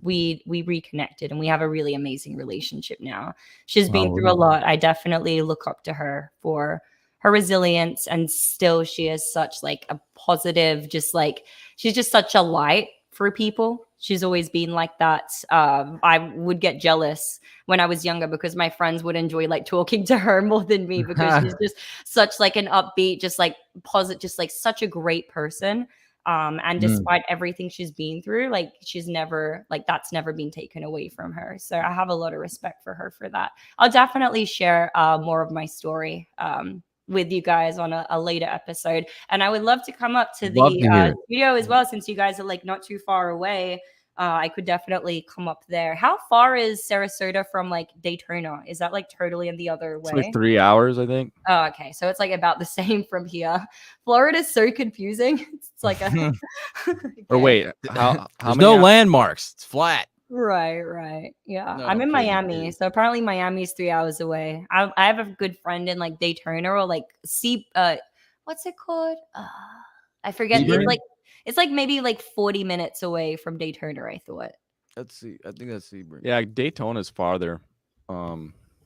we reconnected and we have a really amazing relationship now. She's been through a lot. I definitely look up to her for her resilience, and still she is such like a positive, she's just such a light for people. She's always been like that. I would get jealous when I was younger because my friends would enjoy like talking to her more than me because she's just such like an upbeat, just like positive, just like such a great person. And despite everything she's been through, like she's never, like that's never been taken away from her. So I have a lot of respect for her for that. I'll definitely share more of my story with you guys on a later episode. And I would love to come up to the studio as well, since you guys are like not too far away. I could definitely come up there. How far is Sarasota from like Daytona? Is that like totally in the other way? It's like 3 hours, I think. Oh, okay. So it's like about the same from here. Florida is so confusing. It's like a Or wait, how there's many no landmarks. It's flat. Right. Yeah. No, I'm in kidding, Miami. dude. So apparently Miami is 3 hours away. I have a good friend in like Daytona or like what's it called? I forget. It's like maybe like 40 minutes away from Daytona, I thought. Let's see. I think that's Sebring. Yeah, Daytona's farther.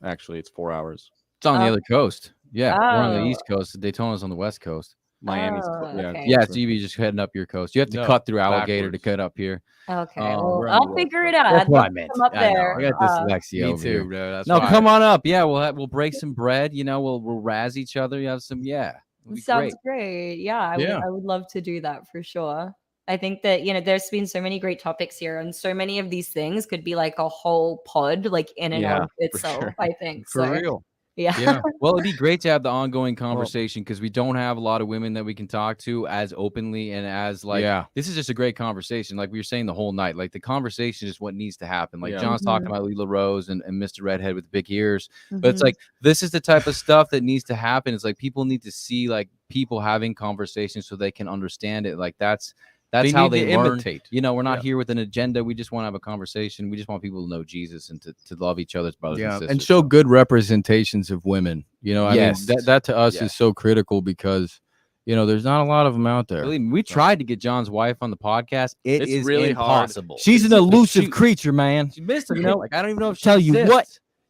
Actually, it's 4 hours. It's on the other coast. Yeah, we're on the Oh. East Coast. Daytona's on the West Coast. Miami's okay. Yeah, so you just heading up your coast. You have to No, cut through Alligator backwards. to cut up here. Okay. Well, we're on I'll the West figure it Coast. out. That's I'd what love I to meant. come up I there. know. I got dyslexia Me over too, here. bro. That's No, why. come on up. Yeah, we'll break some bread. We'll razz each other. You have some. Yeah, it'll be Sounds great. great. Yeah, I would love to do that for sure. I think that, there's been so many great topics here, and so many of these things could be like a whole pod, like in and Yeah, of for itself, sure. I think. For So, real. yeah. Yeah. Well, it'd be great to have the ongoing conversation because we don't have a lot of women that we can talk to as openly and as like, this is just a great conversation. Like we were saying the whole night, like the conversation is what needs to happen. Like John's talking about Leela Rose and Mr. Redhead with the big ears, but it's like, this is the type of stuff that needs to happen. It's like, people need to see like people having conversations so they can understand it. Like that's That's how they learn. imitate. You know, we're not here with an agenda. We just want to have a conversation. We just want people to know Jesus and to love each other's brothers and sisters. And show good representations of women. You know, I mean, that to us is so critical because, you know, there's not a lot of them out there. We tried to get John's wife on the podcast. It's is really impossible. She's an elusive creature, man. She missed her. You know, like I don't even know if she tell you exists. what.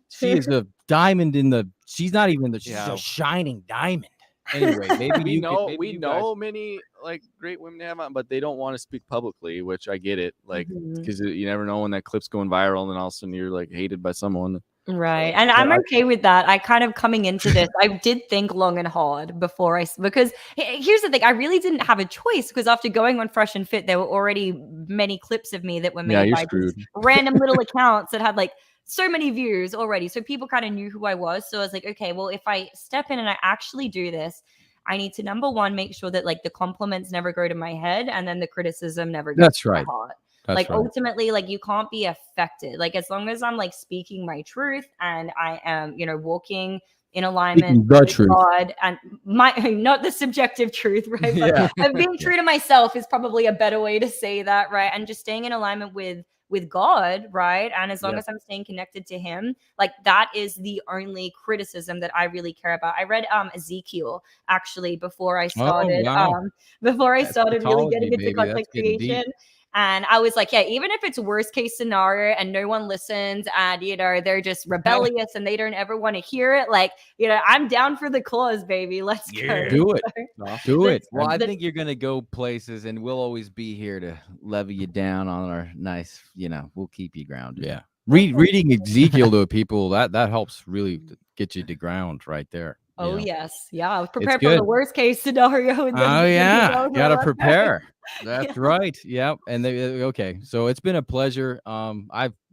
She is a diamond in the. She's not even the. She's a shining diamond. Anyway, maybe we know many like great women have on, but they don't want to speak publicly, which I get it. Like, because you never know when that clip's going viral, and then all of a sudden you're like hated by someone. Right. And I'm okay with that. I kind of coming into this, I did think long and hard before because here's the thing. I really didn't have a choice because after going on Fresh and Fit, there were already many clips of me that were made by random little accounts that had like so many views already. So people kind of knew who I was. So I was like, okay, well, if I step in and I actually do this, I need to, number one, make sure that like the compliments never go to my head and then the criticism never goes to my heart. Ultimately, like you can't be affected. Like as long as I'm like speaking my truth and I am, you know, walking in alignment with God and my not the subjective truth, right? But being true to myself is probably a better way to say that, right? And just staying in alignment with God, right? And as long as I'm staying connected to him, like that is the only criticism that I really care about. I read Ezekiel actually before I started really getting into content creation. And I was like, yeah, even if it's worst case scenario and no one listens and, you know, they're just rebellious and they don't ever want to hear it. Like, you know, I'm down for the cause, baby. Let's go. Do it. Do it. Well, I think you're going to go places and we'll always be here to levy you down on our nice, you know, we'll keep you grounded. Yeah. Reading Ezekiel to people, that helps really get you to ground right there. Oh, yes. Yeah. I was prepared for the worst case scenario. And then got to prepare. That's right. Yeah. And okay. So it's been a pleasure.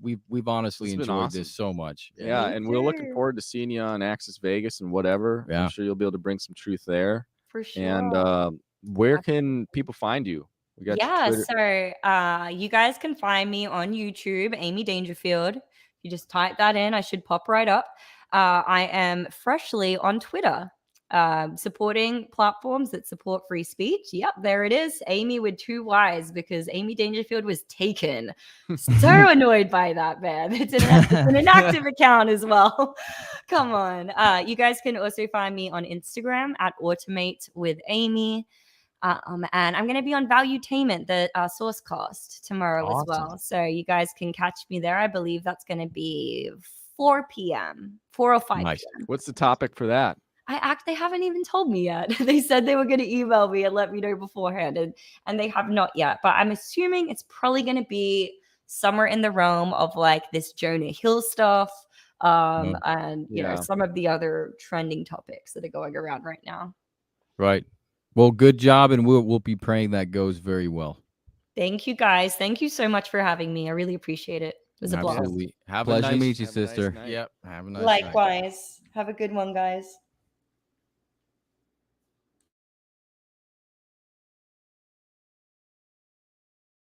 We've honestly enjoyed this so much. Yeah. And we're looking forward to seeing you on Access Vegas and whatever. Yeah. I'm sure you'll be able to bring some truth there. For sure. And where can people find you? So you guys can find me on YouTube, Amy Dangerfield. You just type that in. I should pop right up. I am freshly on Twitter, supporting platforms that support free speech. Yep, there it is. Amy with 2 Y's because Amy Dangerfield was taken. So annoyed by that, man. It's an inactive account as well. Come on. You guys can also find me on Instagram at Automate with Amy. And I'm going to be on Valuetainment, the Sourcecast tomorrow as well. So you guys can catch me there. I believe that's going to be 4 p.m., 4 or 5 p.m. What's the topic for that? They haven't even told me yet. They said they were going to email me and let me know beforehand, and they have not yet. But I'm assuming it's probably going to be somewhere in the realm of like this Jonah Hill stuff, and you know some of the other trending topics that are going around right now. Right. Well, good job, and we'll be praying that goes very well. Thank you, guys. Thank you so much for having me. I really appreciate it. It was a blast. Pleasure to meet you, sister. Yep. Have a nice Likewise. Night. Have a good one, guys.